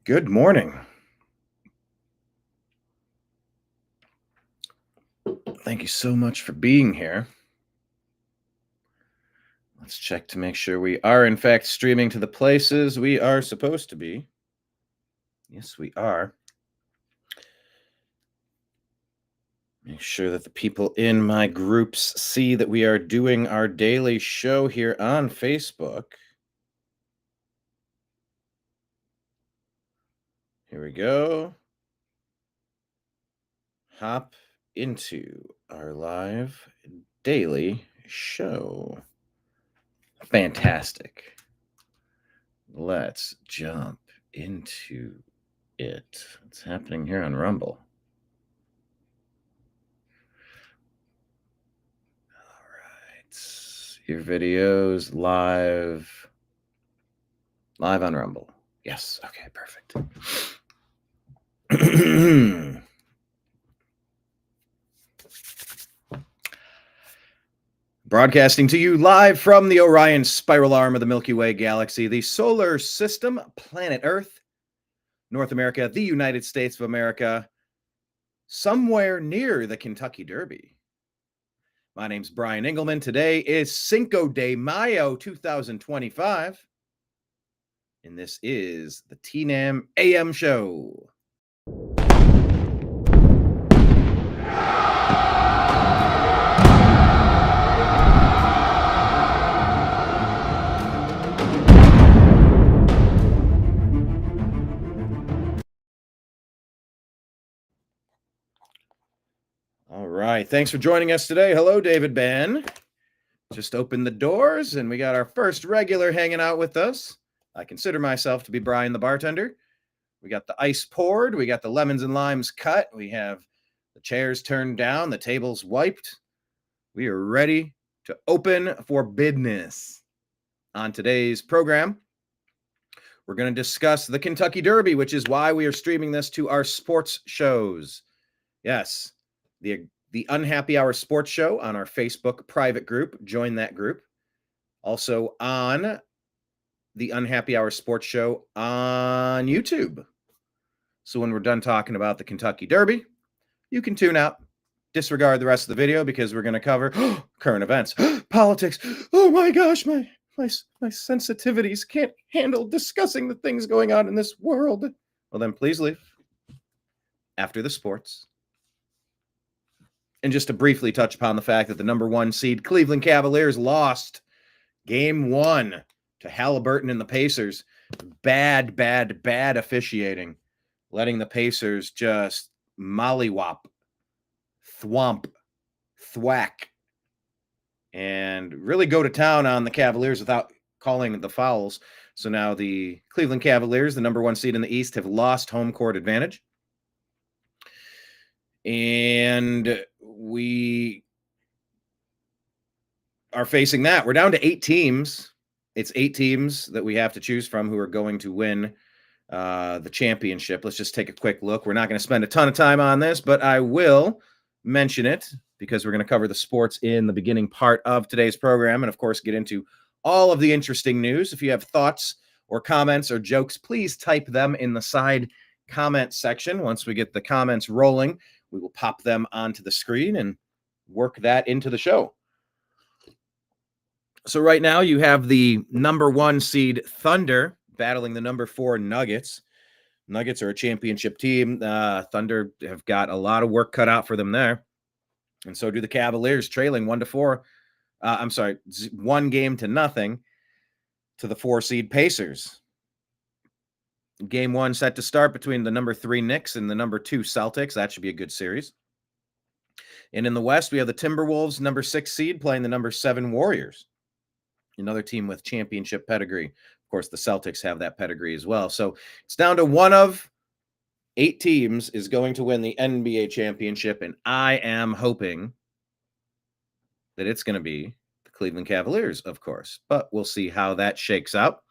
Good morning. Thank you so much for being here. Let's check to make sure we are, in fact, streaming to the places we are supposed to be. Yes, we are. Make sure that the people in my groups see that we are doing our daily show here on Facebook. Here we go. Hop into our live daily show. Fantastic. Let's jump into it. What's happening here on Rumble? All right. Your videos live on Rumble. Yes. Okay, perfect. Broadcasting to you live from the Orion spiral arm of the Milky Way galaxy, the solar system, planet Earth, North America, the United States of America, somewhere near the Kentucky Derby. My name's Brian Engelman. Today is Cinco de Mayo 2025, and this is the TNAM AM Show. All right. Thanks for joining us today. Hello, David Ben. Just opened the doors, and we got our first regular hanging out with us. I consider myself to be Brian the bartender. We got the ice poured. We got the lemons and limes cut. We have the chairs turned down, the tables wiped. We are ready to open for business. On today's program, we're going to discuss the Kentucky Derby, which is why we are streaming this to our sports shows. Yes, the Unhappy Hour Sports Show on our Facebook private group. Join that group. Also on the Unhappy Hour Sports Show on YouTube. So when we're done talking about the Kentucky Derby, you can tune out, disregard the rest of the video because we're going to cover current events, politics. Oh my gosh, my sensitivities can't handle discussing the things going on in this world. Well, then please leave after the sports. And just to briefly touch upon the fact that the number 1 seed Cleveland Cavaliers lost game 1 to Halliburton and the Pacers. Bad officiating, letting the Pacers just mollywop, thwomp, thwack, and really go to town on the Cavaliers without calling the fouls. So now the Cleveland Cavaliers, the number 1 seed in the East, have lost home court advantage. And we are facing that. We're down to 8 teams. It's 8 teams that we have to choose from who are going to win the championship. Let's just take a quick look. We're not going to spend a ton of time on this, but I will mention it because we're going to cover the sports in the beginning part of today's program and, of course, get into all of the interesting news. If you have thoughts or comments or jokes, please type them in the side comment section. Once we get the comments rolling, we will pop them onto the screen and work that into the show. So right now you have the number 1 seed Thunder battling the number 4 Nuggets. Nuggets are a championship team. Thunder have got a lot of work cut out for them there. And so do the Cavaliers, trailing 1-0 to the 4 seed Pacers. Game 1 set to start between the number 3 Knicks and the number 2 Celtics. That should be a good series. And in the West, we have the Timberwolves, number 6 seed, playing the number 7 Warriors. Another team with championship pedigree. Of course, the Celtics have that pedigree as well. So it's down to 1 of 8 teams is going to win the NBA championship, and I am hoping that it's going to be the Cleveland Cavaliers, of course. But we'll see how that shakes out.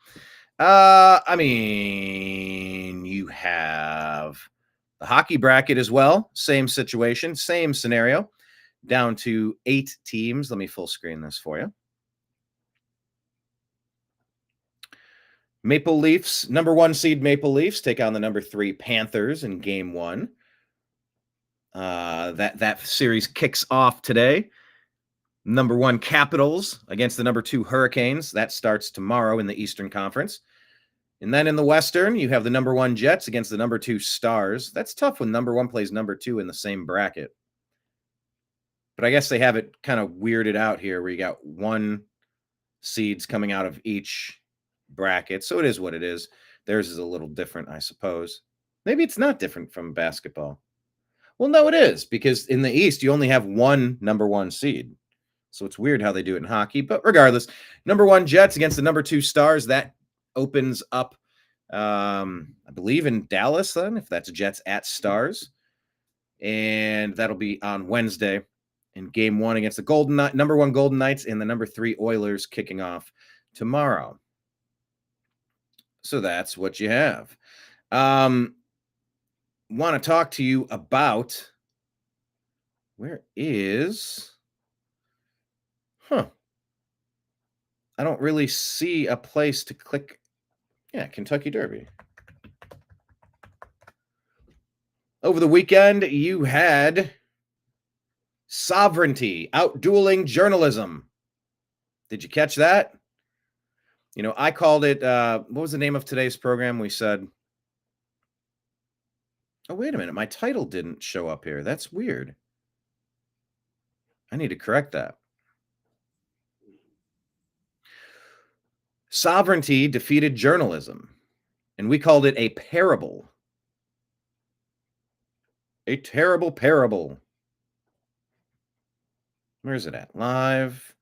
You have the hockey bracket as well. Same situation, same scenario. Down to 8 teams. Let me full screen this for you. Maple Leafs, number 1 seed Maple Leafs take on the number 3 Panthers in game 1. That series kicks off today. Number 1 Capitals against the number 2 Hurricanes. That starts tomorrow in the Eastern Conference. And then in the Western, you have the number 1 Jets against the number 2 Stars. That's tough when number 1 plays number 2 in the same bracket. But I guess they have it kind of weirded out here where you got 1 seeds coming out of each bracket. So it is what it is. Theirs is a little different, I suppose. Maybe it's not different from basketball. Well, no, it is, because in the East, you only have 1 number 1 seed. So it's weird how they do it in hockey. But regardless, number 1 Jets against the number 2 Stars. That opens up, I believe, in Dallas then, if that's Jets at Stars. And that'll be on Wednesday in game 1 against the number 1 Golden Knights and the number 3 Oilers kicking off tomorrow. So that's what you have. Want to talk to you about, where is, I don't really see a place to click. Yeah, Kentucky Derby. Over the weekend, you had Sovereignty outdueling journalism. Did you catch that? You know, I called it, what was the name of today's program? We said, oh, wait a minute. My title didn't show up here. That's weird. I need to correct that. Sovereignty defeated journalism, and we called it a parable. A terrible parable. Where is it at? Live.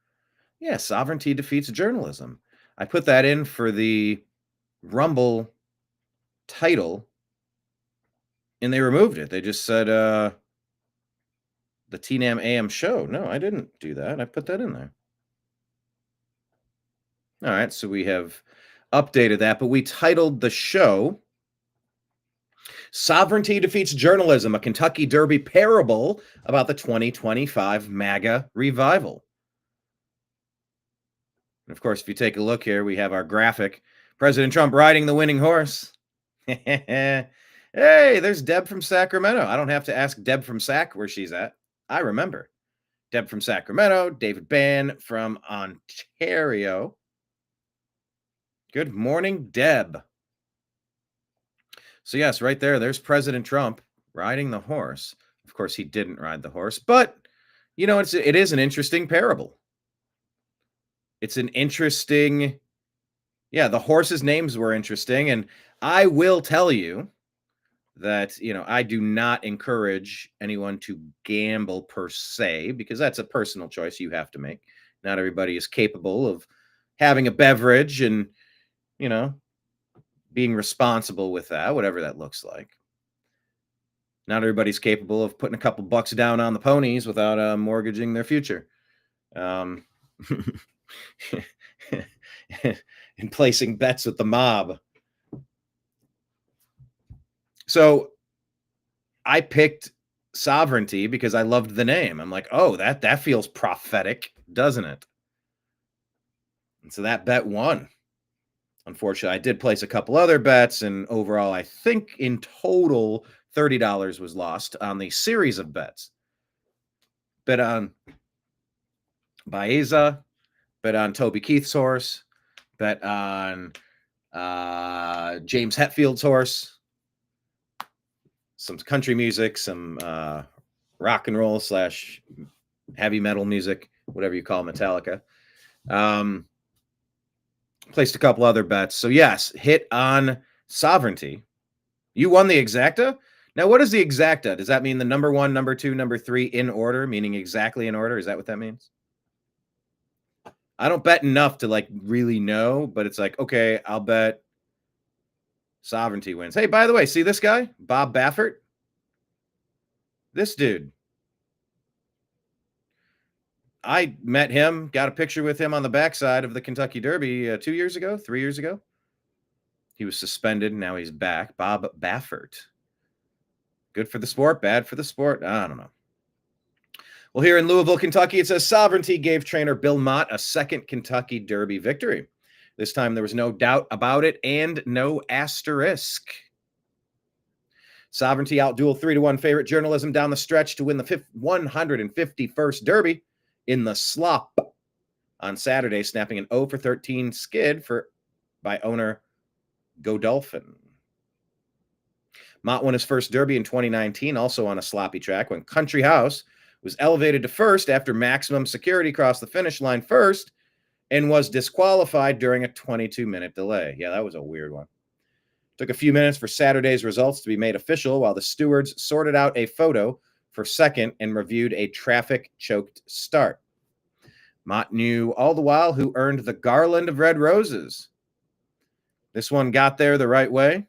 Yeah, Sovereignty defeats journalism. I put that in for the Rumble title, and they removed it. They just said the TNAM AM Show. No, I didn't do that. I put that in there. All right, so we have updated that, but we titled the show Sovereignty Defeats Journalism, a Kentucky Derby parable about the 2025 MAGA revival. And of course, if you take a look here, we have our graphic. President Trump riding the winning horse. Hey, there's Deb from Sacramento. I don't have to ask Deb from Sac where she's at. I remember. Deb from Sacramento, David Bann from Ontario. Good morning, Deb. So yes, right there's President Trump riding the horse. Of course, he didn't ride the horse, but you know, it is an interesting parable. It's an interesting, the horses' names were interesting, and I will tell you that, you know, I do not encourage anyone to gamble per se, because that's a personal choice you have to make. Not everybody is capable of having a beverage and, you know, being responsible with that, whatever that looks like. Not everybody's capable of putting a couple bucks down on the ponies without mortgaging their future. And placing bets with the mob. So I picked Sovereignty because I loved the name. I'm like, oh, that feels prophetic, doesn't it? And so that bet won. Unfortunately, I did place a couple other bets, and overall, I think in total, $30 was lost on the series of bets. Bet on Baeza, bet on Toby Keith's horse, bet on James Hetfield's horse, some country music, some rock and roll / heavy metal music, whatever you call Metallica. Placed a couple other bets. So yes, hit on Sovereignty. You won the exacta? Now, what is the exacta? Does that mean the number 1, number 2, number 3 in order, meaning exactly in order? Is that what that means? I don't bet enough to like really know, but it's like, okay, I'll bet Sovereignty wins. Hey, by the way, see this guy? Bob Baffert? This dude. I met him, got a picture with him on the backside of the Kentucky Derby 3 years ago. He was suspended, and now he's back. Bob Baffert. Good for the sport, bad for the sport. I don't know. Well, here in Louisville, Kentucky, it says Sovereignty gave trainer Bill Mott a second Kentucky Derby victory. This time there was no doubt about it and no asterisk. Sovereignty outdueled 3-1 favorite journalism down the stretch to win the 151st Derby in the slop on Saturday, snapping an 0-for-13 skid by owner Godolphin. Mott won his first Derby in 2019, also on a sloppy track, when Country House was elevated to first after Maximum Security crossed the finish line first and was disqualified during a 22-minute delay. Yeah, that was a weird one. Took a few minutes for Saturday's results to be made official while the stewards sorted out a photo for second and reviewed a traffic-choked start. Mott knew all the while who earned the garland of red roses. This one got there the right way.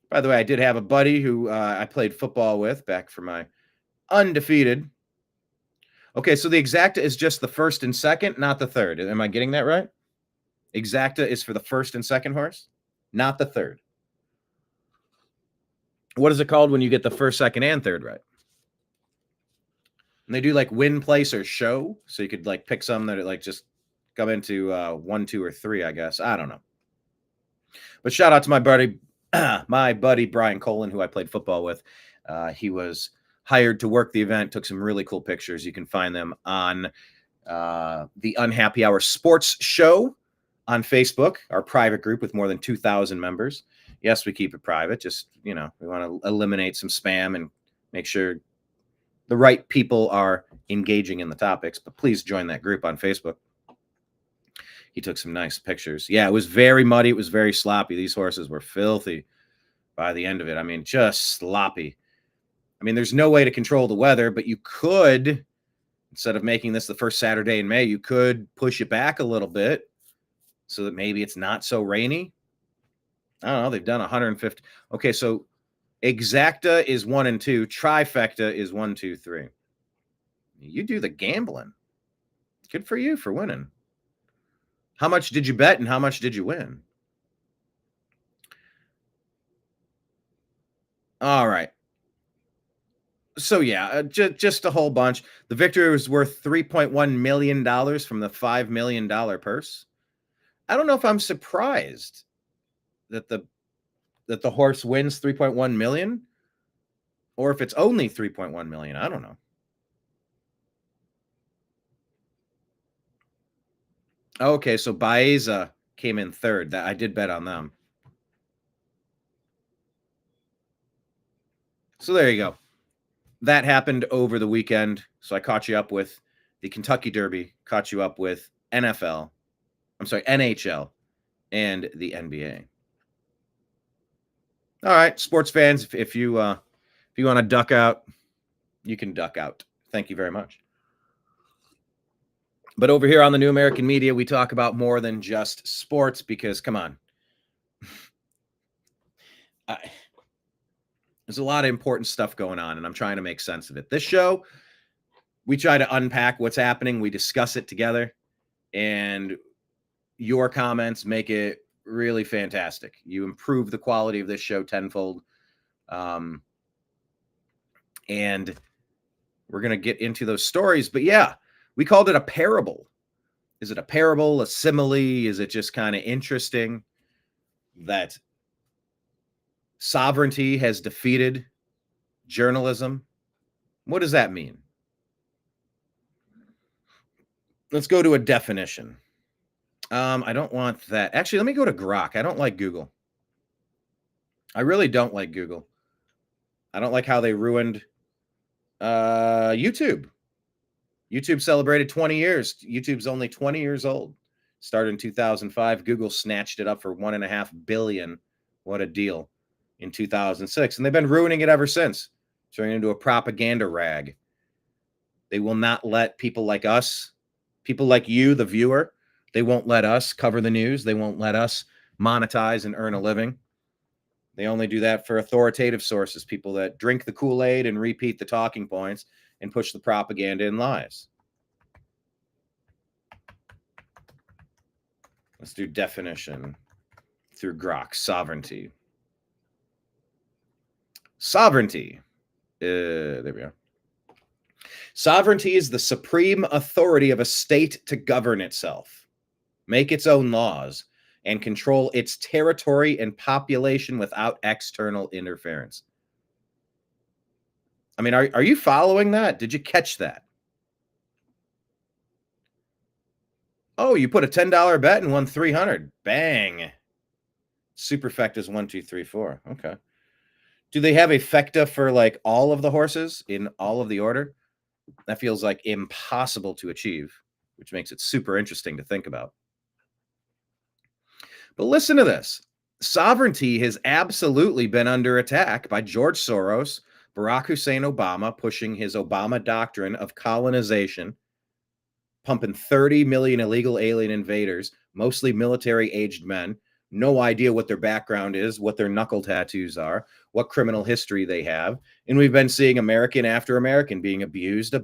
By the way, I did have a buddy who I played football with back for my undefeated. Okay, so the exacta is just the first and second, not the third. Am I getting that right? Exacta is for the first and second horse, not the third. What is it called when you get the first, second, and third right? And they do like win, place, or show. So you could like pick some that like just come into 1, 2, or 3, I guess. I don't know. But shout out to my buddy Brian Engelman, who I played football with. He was hired to work the event, took some really cool pictures. You can find them on the Unhappy Hour Sports Show on Facebook, our private group with more than 2,000 members. Yes, we keep it private. Just, we want to eliminate some spam and make sure the right people are engaging in the topics. But please join that group on Facebook. He took some nice pictures. Yeah, it was very muddy. It was very sloppy. These horses were filthy by the end of it. I mean, just sloppy. I mean, there's no way to control the weather, but you could, instead of making this the first Saturday in May, you could push it back a little bit so that maybe it's not so rainy. I don't know. They've done 150. Okay, so exacta is 1 and 2. Trifecta is 1, 2, 3. You do the gambling. Good for you for winning. How much did you bet and how much did you win? All right. So, yeah, just a whole bunch. The victory was worth $3.1 million from the $5 million purse. I don't know if I'm surprised that the horse wins 3.1 million or if it's only 3.1 million. I don't know. Okay, so Baeza came in third. I did bet on them. So there you go. That happened over the weekend. So I caught you up with the Kentucky Derby, caught you up with NHL, and the NBA. All right, sports fans, if you want to duck out, you can duck out. Thank you very much. But over here on the New American Media, we talk about more than just sports because, come on, there's a lot of important stuff going on, and I'm trying to make sense of it. This show, we try to unpack what's happening. We discuss it together, and your comments make it really fantastic. You improve the quality of this show tenfold. And we're going to get into those stories. But yeah, we called it a parable. Is it a parable, a simile? Is it just kind of interesting that sovereignty has defeated journalism? What does that mean? Let's go to a definition. I don't want that. Actually, let me go to Grok. I don't like Google. I really don't like Google. I don't like how they ruined YouTube. YouTube celebrated 20 years. YouTube's only 20 years old. Started in 2005. Google snatched it up for $1.5 billion. What a deal. In 2006. And they've been ruining it ever since. Turning into a propaganda rag. They will not let people like us, people like you, the viewer, they won't let us cover the news. They won't let us monetize and earn a living. They only do that for authoritative sources, people that drink the Kool-Aid and repeat the talking points and push the propaganda and lies. Let's do definition through Grok. Sovereignty. Sovereignty. There we go. Sovereignty is the supreme authority of a state to govern itself. make its own laws, and control its territory and population without external interference. I mean, are you following that? Did you catch that? Oh, you put a $10 bet and won 300. Bang. Superfecta 1, 2, 3, 4. Okay. Do they have a fecta for like all of the horses in all of the order? That feels like impossible to achieve, which makes it super interesting to think about. But listen to this. Sovereignty has absolutely been under attack by George Soros, Barack Hussein Obama, pushing his Obama doctrine of colonization, pumping 30 million illegal alien invaders, mostly military-aged men, no idea what their background is, what their knuckle tattoos are, what criminal history they have. And we've been seeing American after American being abused,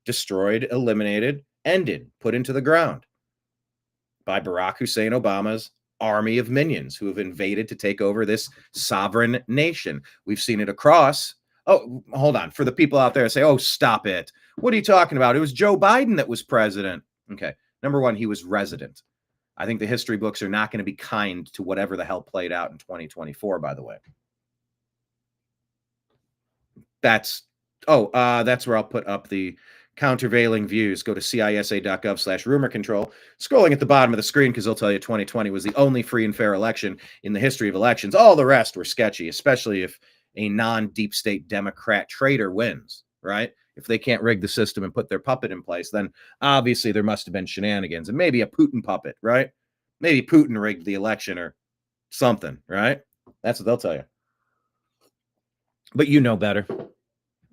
destroyed, eliminated, ended, put into the ground by Barack Hussein Obama's army of minions who have invaded to take over this sovereign nation. We've seen it across. Oh, hold on. For the people out there say, oh, stop it. What are you talking about? It was Joe Biden that was president. Okay. Number one, he was resident. I think the history books are not going to be kind to whatever the hell played out in 2024, by the way. That's where I'll put up the countervailing views. Go to cisa.gov/rumor control. Scrolling at the bottom of the screen, because they'll tell you 2020 was the only free and fair election in the history of elections. All the rest were sketchy, especially if a non-deep state Democrat traitor wins, right? If they can't rig the system and put their puppet in place, then obviously there must have been shenanigans and maybe a Putin puppet, right? Maybe Putin rigged the election or something, right? That's what they'll tell you. But you know better.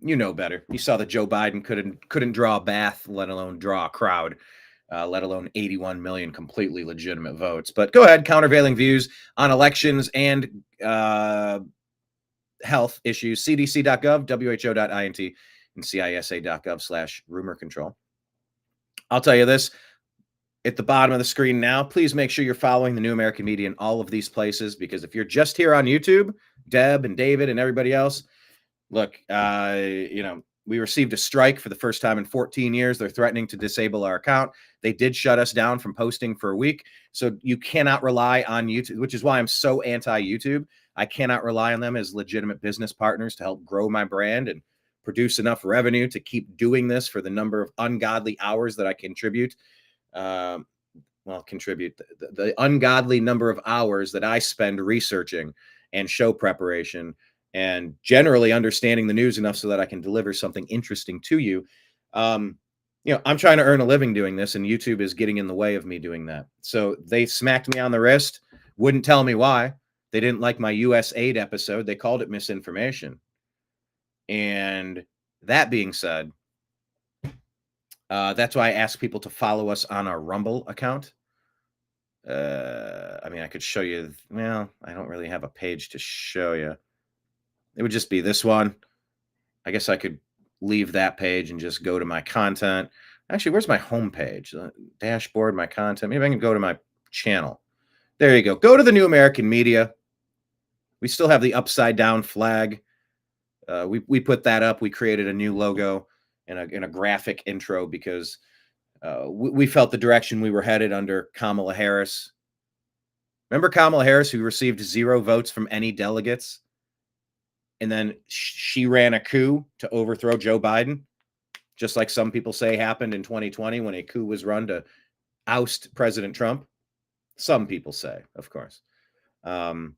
You know better. You saw that Joe Biden couldn't draw a bath, let alone draw a crowd, let alone 81 million completely legitimate votes. But go ahead, countervailing views on elections and health issues. CDC.gov, WHO.int, and CISA.gov/rumor control. I'll tell you this at the bottom of the screen now. Please make sure you're following the New American Media in all of these places, because if you're just here on YouTube, Deb and David and everybody else, look, we received a strike for the first time in 14 years. They're threatening to disable our account. They did shut us down from posting for a week. So you cannot rely on YouTube, which is why I'm so anti-YouTube. I cannot rely on them as legitimate business partners to help grow my brand and produce enough revenue to keep doing this for the number of ungodly hours that I contribute. The ungodly number of hours that I spend researching and show preparation and generally understanding the news enough so that I can deliver something interesting to you. I'm trying to earn a living doing this, and YouTube is getting in the way of me doing that. So they smacked me on the wrist, wouldn't tell me why. They didn't like my US aid episode. They called it misinformation. And that being said, that's why I ask people to follow us on our Rumble account. I could show you. Well, I don't really have a page to show you. It would just be this one. I guess I could leave that page and just go to my content. Actually, where's my home page? Dashboard, my content. Maybe I can go to my channel. There you go. Go to the New American Media. We still have the upside down flag. We put that up. We created a new logo and a graphic intro because we felt the direction we were headed under Kamala Harris. Remember Kamala Harris, who received 0 votes from any delegates? And then she ran a coup to overthrow Joe Biden, just like some people say happened in 2020 when a coup was run to oust President Trump. Some people say, of course. I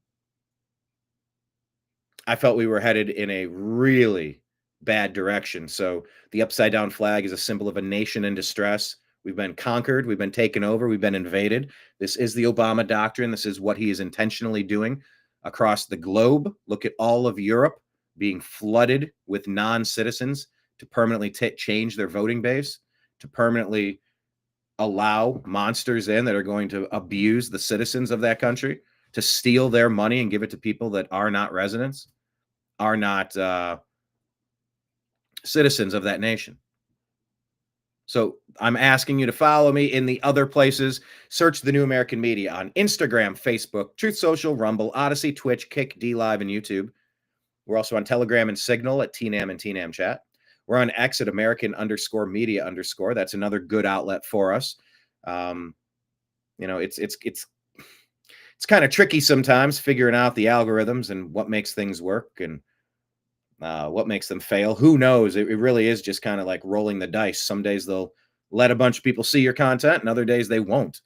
felt we were headed in a really bad direction. So the upside down flag is a symbol of a nation in distress. We've been conquered. We've been taken over. We've been invaded. This is the Obama doctrine. This is what he is intentionally doing across the globe. Look at all of Europe being flooded with non-citizens to permanently change their voting base, to permanently allow monsters in that are going to abuse the citizens of that country, to steal their money and give it to people that are not residents, are not citizens of that nation. So I'm asking you to follow me in the other places. Search the New American Media on Instagram, Facebook, Truth Social, Rumble, Odyssey, Twitch, Kick, DLive, and YouTube. We're also on Telegram and Signal at TNAM and TNAM Chat. We're on X at American_media_. That's another good outlet for us. It's kind of tricky sometimes figuring out the algorithms and what makes things work and what makes them fail. Who knows? It really is just kind of like rolling the dice. Some days they'll let a bunch of people see your content, and other days they won't.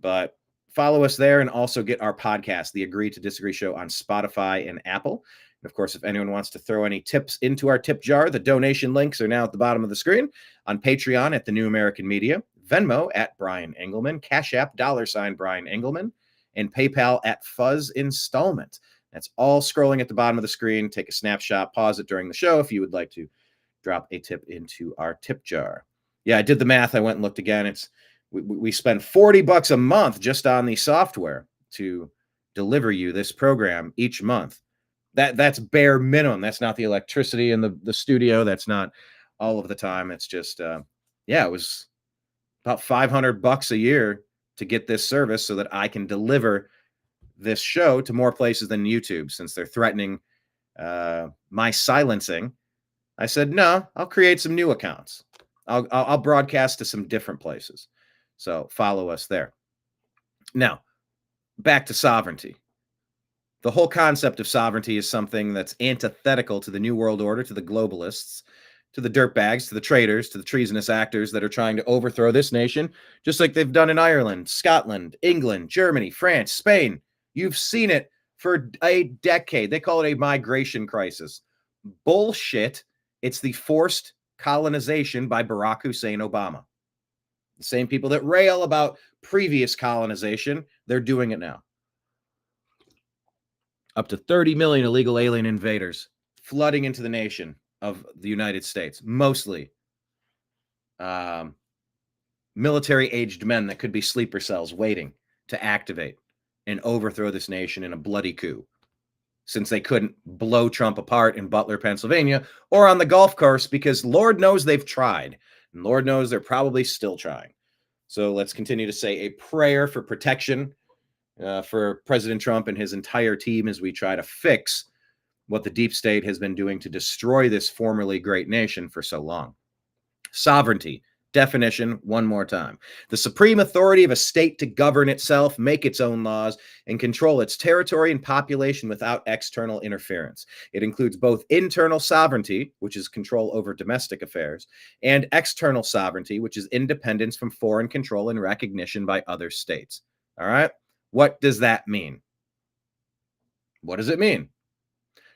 But follow us there and also get our podcast, The Agree to Disagree Show, on Spotify and Apple. And of course, if anyone wants to throw any tips into our tip jar, the donation links are now at the bottom of the screen. On Patreon at The New American Media, Venmo at Brian Engelman, Cash App $ Brian Engelman, and PayPal at Fuzz Installment. That's all scrolling at the bottom of the screen. Take a snapshot, pause it during the show if you would like to drop a tip into our tip jar. Yeah, I did the math. I went and looked again. We spend $40 a month just on the software to deliver you this program each month. That's bare minimum. That's not the electricity in the studio. That's not all of the time. It's just, it was about $500 a year to get this service so that I can deliver this show to more places than YouTube, since they're threatening my silencing. I said, no, I'll create some new accounts. I'll broadcast to some different places. So follow us there. Now, back to sovereignty. The whole concept of sovereignty is something that's antithetical to the New World Order, to the globalists, to the dirtbags, to the traitors, to the treasonous actors that are trying to overthrow this nation, just like they've done in Ireland, Scotland, England, Germany, France, Spain. You've seen it for a decade. They call it a migration crisis. Bullshit. It's the forced colonization by Barack Hussein Obama. The same people that rail about previous colonization, they're doing it now. Up to 30 million illegal alien invaders flooding into the nation of the United States, mostly military-aged men that could be sleeper cells waiting to activate and overthrow this nation in a bloody coup, since they couldn't blow Trump apart in Butler, Pennsylvania, or on the golf course, because Lord knows they've tried, and Lord knows they're probably still trying. So let's continue to say a prayer for protection for President Trump and his entire team as we try to fix what the deep state has been doing to destroy this formerly great nation for so long. Sovereignty. Definition, one more time. The supreme authority of a state to govern itself, make its own laws, and control its territory and population without external interference. It includes both internal sovereignty, which is control over domestic affairs, and external sovereignty, which is independence from foreign control and recognition by other states. All right? What does that mean? What does it mean?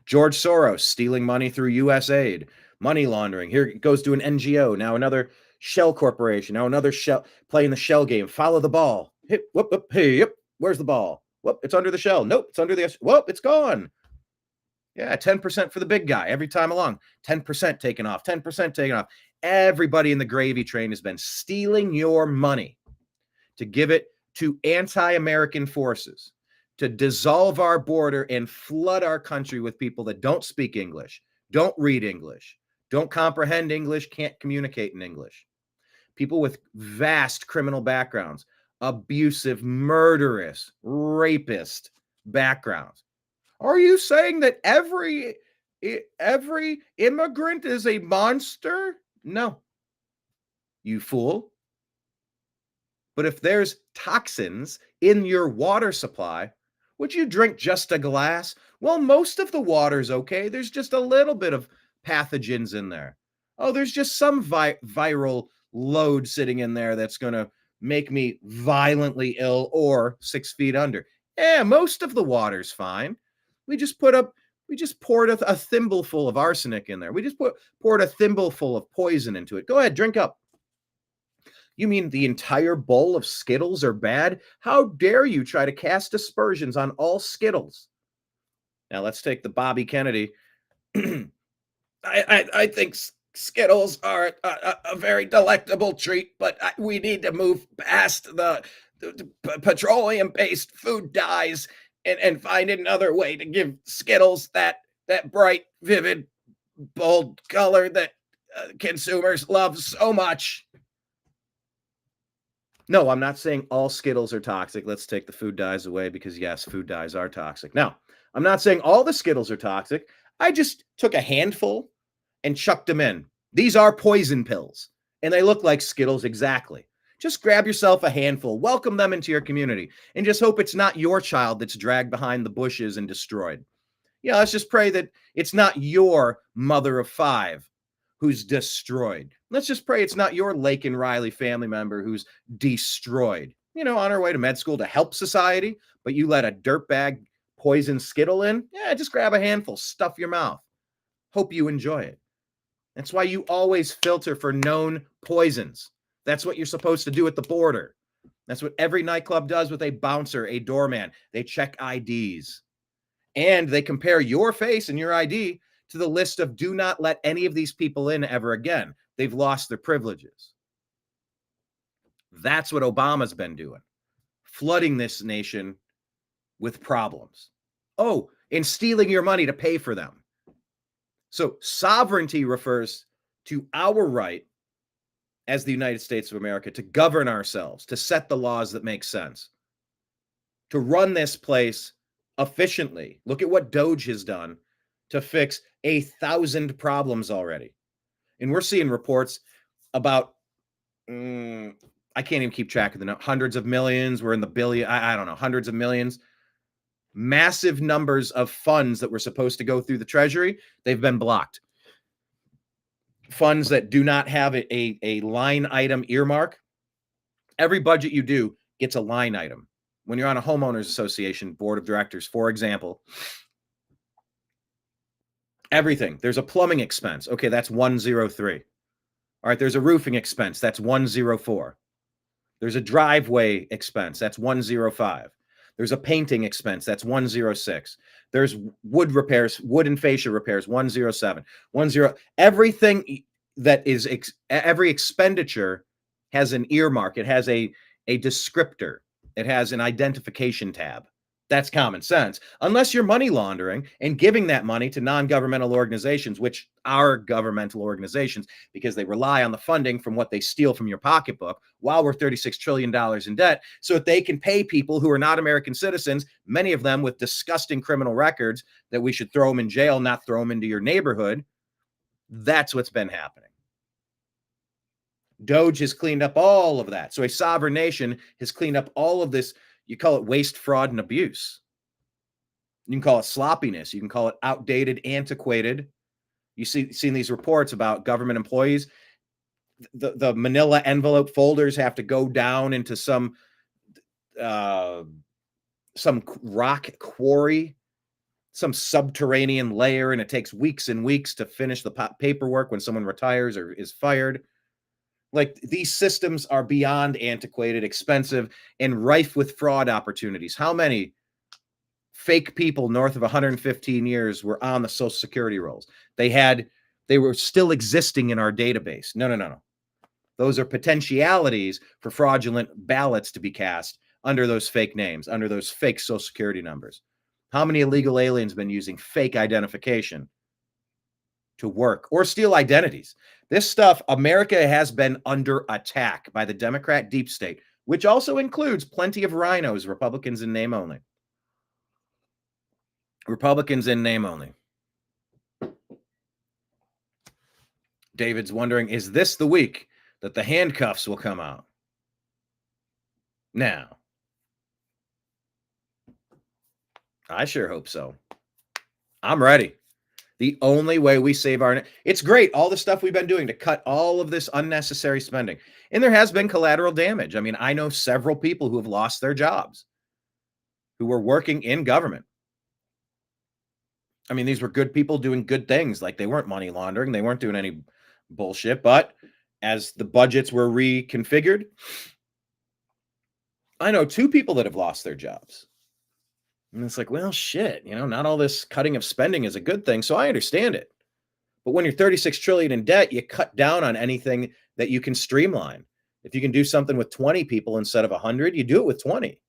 George Soros stealing money through U.S. aid, money laundering. Here it goes to an NGO, now another shell corporation, now another shell, playing the shell game. Follow the ball. Hit, whoop, whoop, hey, yep. Where's the ball? Whoop, it's under the shell. Nope, it's under the, whoop, it's gone. Yeah, 10% for the big guy every time along. 10% taken off, 10% taken off. Everybody in the gravy train has been stealing your money to give it to anti-American forces, to dissolve our border and flood our country with people that don't speak English, don't read English, don't comprehend English, can't communicate in English. People with vast criminal backgrounds, abusive, murderous, rapist backgrounds. Are you saying that every immigrant is a monster? No, you fool. But if there's toxins in your water supply, would you drink just a glass? Well, most of the water's okay. There's just a little bit of pathogens in there. Oh, there's just some viral load sitting in there that's going to make me violently ill or 6 feet under. Yeah, most of the water's fine. We just poured a thimbleful of arsenic in there. We just poured a thimbleful of poison into it. Go ahead, drink up. You mean the entire bowl of Skittles are bad? How dare you try to cast aspersions on all Skittles? Now let's take the Bobby Kennedy. I think Skittles are a very delectable treat, but we need to move past the petroleum-based food dyes and find another way to give Skittles that bright, vivid, bold color that consumers love so much. No, I'm not saying all Skittles are toxic. Let's take the food dyes away because, yes, food dyes are toxic. Now, I'm not saying all the Skittles are toxic. I just took a handful and chucked them in. These are poison pills, and they look like Skittles exactly. Just grab yourself a handful, welcome them into your community, and just hope it's not your child that's dragged behind the bushes and destroyed. Yeah, let's just pray that it's not your mother of 5 who's destroyed. Let's just pray it's not your Lake and Riley family member who's destroyed. On her way to med school to help society, but you let a dirtbag poison Skittle in? Yeah, just grab a handful, stuff your mouth. Hope you enjoy it. That's why you always filter for known poisons. That's what you're supposed to do at the border. That's what every nightclub does with a bouncer, a doorman. They check IDs. And they compare your face and your ID to the list of do not let any of these people in ever again. They've lost their privileges. That's what Obama's been doing, flooding this nation with problems. Oh, and stealing your money to pay for them. So sovereignty refers to our right as the United States of America to govern ourselves, to set the laws that make sense, to run this place efficiently. Look at what Doge has done to fix 1,000 problems already. And we're seeing reports about, I can't even keep track of the hundreds of millions. We're in the billion, I don't know, hundreds of millions. Massive numbers of funds that were supposed to go through the Treasury, they've been blocked. Funds that do not have a line item earmark. Every budget you do gets a line item. When you're on a homeowners association board of directors, for example, everything, there's a plumbing expense. Okay, that's 103. All right, there's a roofing expense. That's 104. There's a driveway expense. That's 105. There's a painting expense. That's 106. There's wood repairs, wood and fascia repairs, 107. 10. Everything that is every expenditure has an earmark. It has a descriptor. It has an identification tab. That's common sense. Unless you're money laundering and giving that money to non-governmental organizations, which are governmental organizations because they rely on the funding from what they steal from your pocketbook while we're $36 trillion in debt so that they can pay people who are not American citizens, many of them with disgusting criminal records that we should throw them in jail, not throw them into your neighborhood. That's what's been happening. Doge has cleaned up all of that. So a sovereign nation has cleaned up all of this. You call it waste, fraud, and abuse. You can call it sloppiness. You can call it outdated, antiquated. You seen these reports about government employees. The manila envelope folders have to go down into some rock quarry, some subterranean layer, and it takes weeks and weeks to finish the paperwork when someone retires or is fired. Like, these systems are beyond antiquated, expensive, and rife with fraud opportunities. How many fake people north of 115 years were on the Social Security rolls? They were still existing in our database. No. Those are potentialities for fraudulent ballots to be cast under those fake names, under those fake Social Security numbers. How many illegal aliens have been using fake identification to work or steal identities? This stuff, America has been under attack by the Democrat deep state, which also includes plenty of rhinos, Republicans in name only. Republicans in name only. David's wondering, is this the week that the handcuffs will come out? Now, I sure hope so. I'm ready. The only way we save it's great, all the stuff we've been doing to cut all of this unnecessary spending. And there has been collateral damage. I mean, I know several people who have lost their jobs, who were working in government. I mean, these were good people doing good things. Like, they weren't money laundering. They weren't doing any bullshit. But as the budgets were reconfigured, I know 2 people that have lost their jobs. And it's like, well, shit, not all this cutting of spending is a good thing. So I understand it. But when you're 36 trillion in debt, you cut down on anything that you can streamline. If you can do something with 20 people instead of 100, you do it with 20.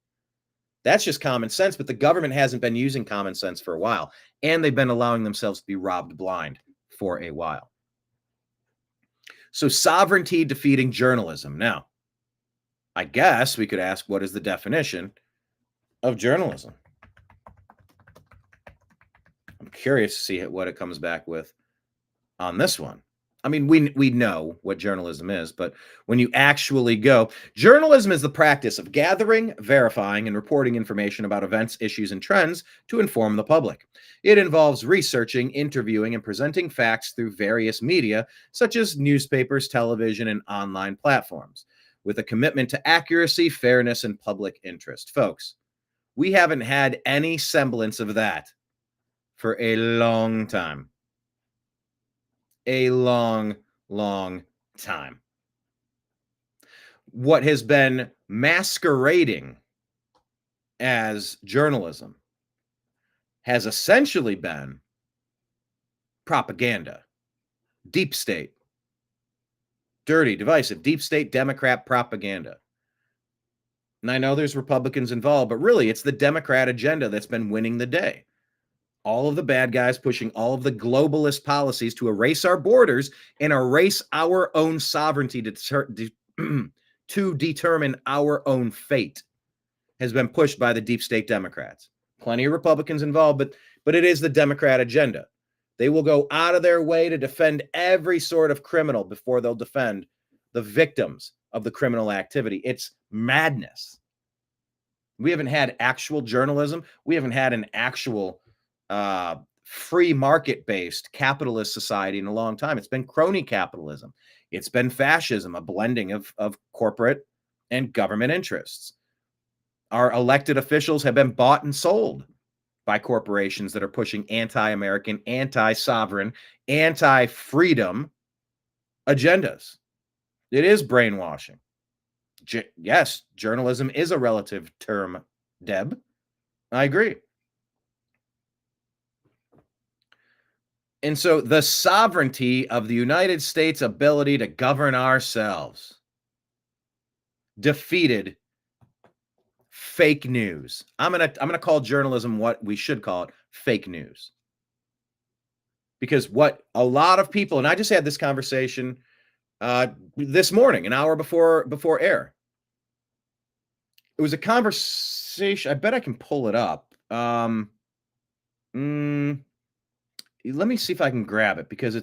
That's just common sense. But the government hasn't been using common sense for a while. And they've been allowing themselves to be robbed blind for a while. So sovereignty defeating journalism. Now, I guess we could ask, what is the definition of journalism? I'm curious to see what it comes back with on this one. I mean, we know what journalism is, but when you actually go, journalism is the practice of gathering, verifying, and reporting information about events, issues, and trends to inform the public. It involves researching, interviewing, and presenting facts through various media, such as newspapers, television, and online platforms, with a commitment to accuracy, fairness, and public interest. Folks, we haven't had any semblance of that for a long time. A long, long time. What has been masquerading as journalism has essentially been propaganda, deep state, dirty, divisive, deep state Democrat propaganda. And I know there's Republicans involved, but really it's the Democrat agenda that's been winning the day. All of the bad guys pushing all of the globalist policies to erase our borders and erase our own sovereignty to determine our own fate has been pushed by the deep state Democrats. Plenty of Republicans involved, but it is the Democrat agenda. They will go out of their way to defend every sort of criminal before they'll defend the victims of the criminal activity. It's madness. We haven't had actual journalism. We haven't had an actual free market-based capitalist society in a long time. It's been crony capitalism. It's been fascism, a blending of corporate and government interests. Our elected officials have been bought and sold by corporations that are pushing anti-American, anti-sovereign, anti-freedom agendas. It is brainwashing. Yes, journalism is a relative term, Deb. I agree. And so the sovereignty of the United States' ability to govern ourselves defeated fake news. I'm gonna call journalism what we should call it, fake news. Because what a lot of people, and I just had this conversation this morning, an hour before air. It was a conversation. I bet I can pull it up. Let me see if I can grab it because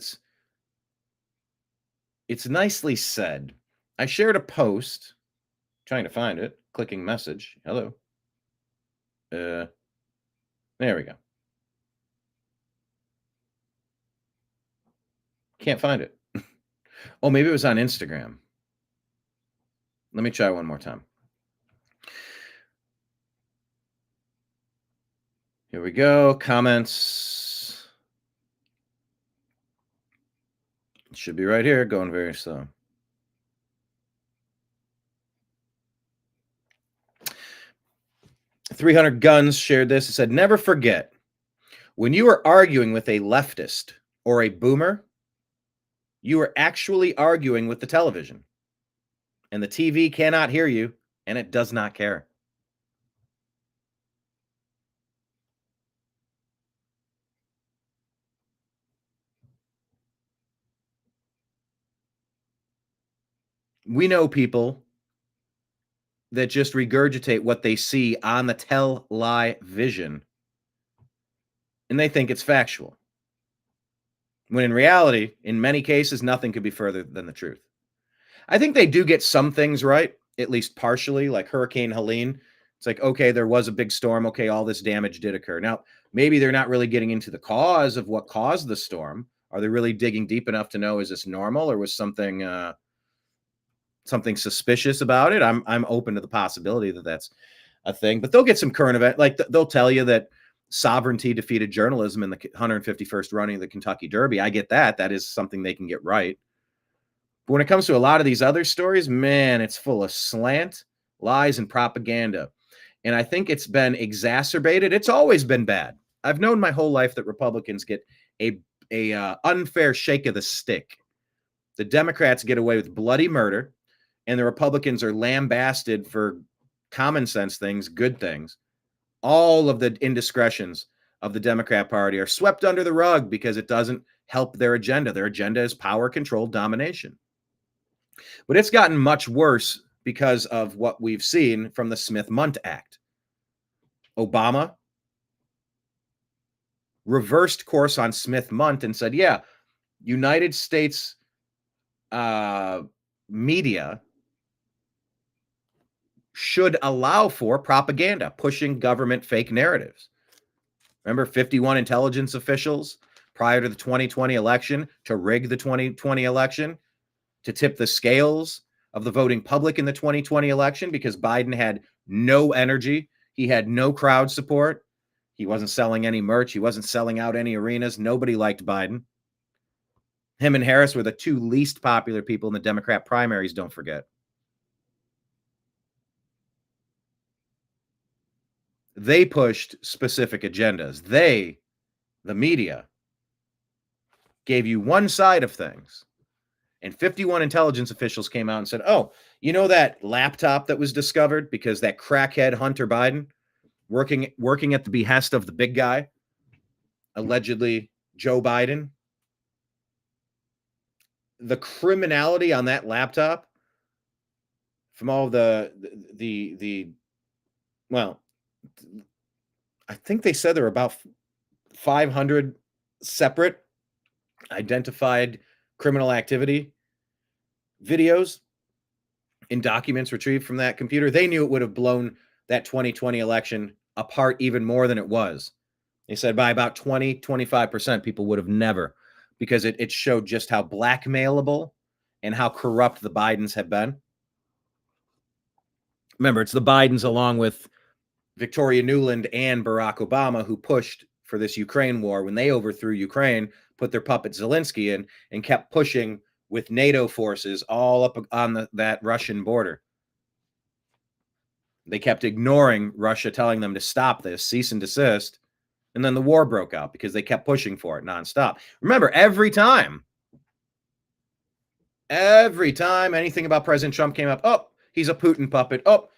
it's nicely said. I shared a post, trying to find it, clicking message. Hello. There we go. Can't find it. Oh, maybe it was on Instagram. Let me try one more time. Here we go. Comments. It should be right here, going very slow. "300 Guns shared this. It said, never forget, when you are arguing with a leftist or a boomer, you are actually arguing with the television. And the TV cannot hear you, and it does not care." We know people that just regurgitate what they see on the television, and they think it's factual. When in reality, in many cases, nothing could be further than the truth. I think they do get some things right, at least partially, like Hurricane Helene. It's like, okay, there was a big storm. Okay, all this damage did occur. Now, maybe they're not really getting into the cause of what caused the storm. Are they really digging deep enough to know, is this normal or was something suspicious about it? I'm open to the possibility that that's a thing, but they'll get some current event. Like they'll tell you that sovereignty defeated journalism in the 151st running of the Kentucky Derby. I get that. That is something they can get right. But when it comes to a lot of these other stories, man, it's full of slant, lies, and propaganda. And I think it's been exacerbated. It's always been bad. I've known my whole life that Republicans get a unfair shake of the stick. The Democrats get away with bloody murder, and the Republicans are lambasted for common sense things, good things. All of the indiscretions of the Democrat Party are swept under the rug because it doesn't help their agenda. Their agenda is power, control, domination. But it's gotten much worse because of what we've seen from the Smith-Mundt Act. Obama reversed course on Smith-Mundt and said, yeah, United States media should allow for propaganda, pushing government fake narratives. Remember 51 intelligence officials prior to the 2020 election to rig the 2020 election, to tip the scales of the voting public in the 2020 election because Biden had no energy. He had no crowd support. He wasn't selling any merch. He wasn't selling out any arenas. Nobody liked Biden. Him and Harris were the two least popular people in the Democrat primaries, don't forget. They pushed specific agendas. They, the media, gave you one side of things. And 51 intelligence officials came out and said, oh, you know that laptop that was discovered because that crackhead Hunter Biden working at the behest of the big guy, allegedly Joe Biden? The criminality on that laptop from all the well, I think they said there were about 500 separate identified criminal activity videos and documents retrieved from that computer. They knew it would have blown that 2020 election apart even more than it was. They said by about 20-25% people would have never, because it showed just how blackmailable and how corrupt the Bidens have been. Remember, it's the Bidens along with Victoria Nuland and Barack Obama who pushed for this Ukraine war when they overthrew Ukraine, put their puppet Zelensky in, and kept pushing with NATO forces all up on that Russian border. They kept ignoring Russia, telling them to stop this, cease and desist. And then the war broke out because they kept pushing for it nonstop. Remember, every time anything about President Trump came up, oh, he's a Putin puppet. Oh,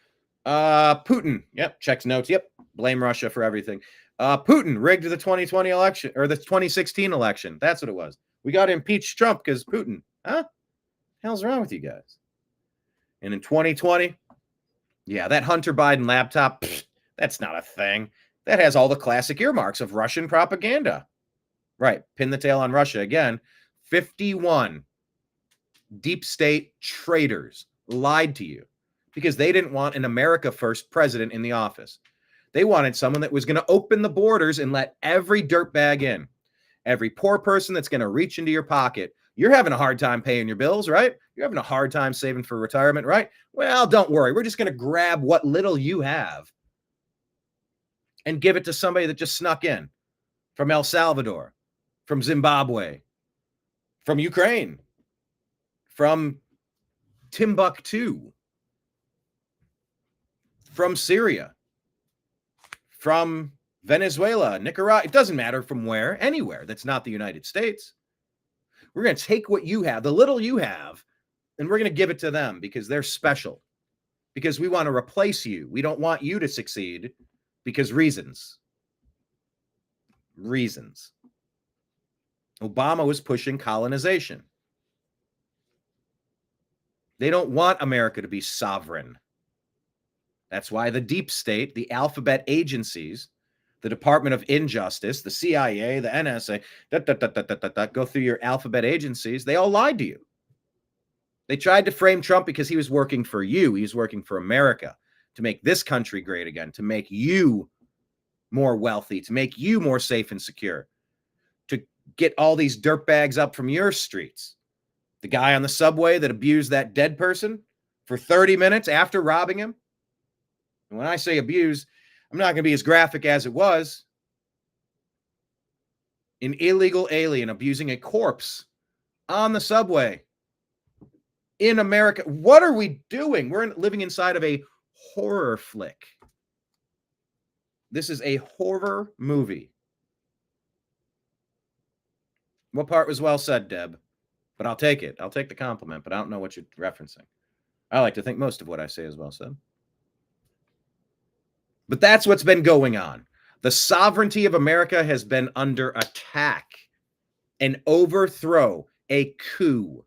Putin. Yep. Checks notes. Yep. Blame Russia for everything. Putin rigged the 2020 election or the 2016 election. That's what it was. We got to impeach Trump because Putin. Huh? Hell's wrong with you guys? And in 2020, yeah, that Hunter Biden laptop, that's not a thing. That has all the classic earmarks of Russian propaganda. Right. Pin the tail on Russia again. 51 deep state traitors lied to you because they didn't want an America First president in the office. They wanted someone that was going to open the borders and let every dirtbag in. Every poor person that's going to reach into your pocket. You're having a hard time paying your bills, right? You're having a hard time saving for retirement, right? Well, don't worry. We're just going to grab what little you have and give it to somebody that just snuck in from El Salvador, from Zimbabwe, from Ukraine, from Timbuktu, from Syria, from Venezuela, Nicaragua. It doesn't matter from where, anywhere that's not the United States. We're going to take what you have, the little you have, and we're going to give it to them because they're special, because we want to replace you. We don't want you to succeed because reasons. Obama was pushing colonization. They don't want America to be sovereign. That's why the deep state, the alphabet agencies, the Department of Injustice, the CIA, the NSA, go through your alphabet agencies. They all lied to you. They tried to frame Trump because he was working for you. He was working for America to make this country great again, to make you more wealthy, to make you more safe and secure, to get all these dirtbags up from your streets. The guy on the subway that abused that dead person for 30 minutes after robbing him. And when I say abuse, I'm not going to be as graphic as it was. An illegal alien abusing a corpse on the subway in America. What are we doing? We're living inside of a horror flick. This is a horror movie. What part was well said, Deb? But I'll take it. I'll take the compliment, but I don't know what you're referencing. I like to think most of what I say is well said. But that's what's been going on. The sovereignty of America has been under attack, an overthrow, a coup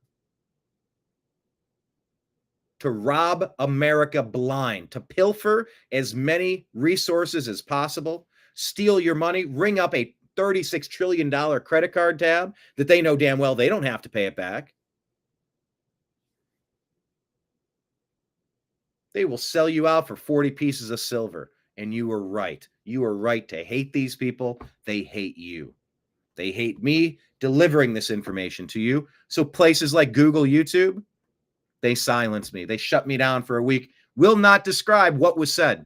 to rob America blind, to pilfer as many resources as possible, steal your money, ring up a $36 trillion credit card tab that they know damn well they don't have to pay it back. They will sell you out for 40 pieces of silver. And you were right. You were right to hate these people. They hate you. They hate me delivering this information to you. So places like Google, YouTube, they silence me. They shut me down for a week. Will not describe what was said.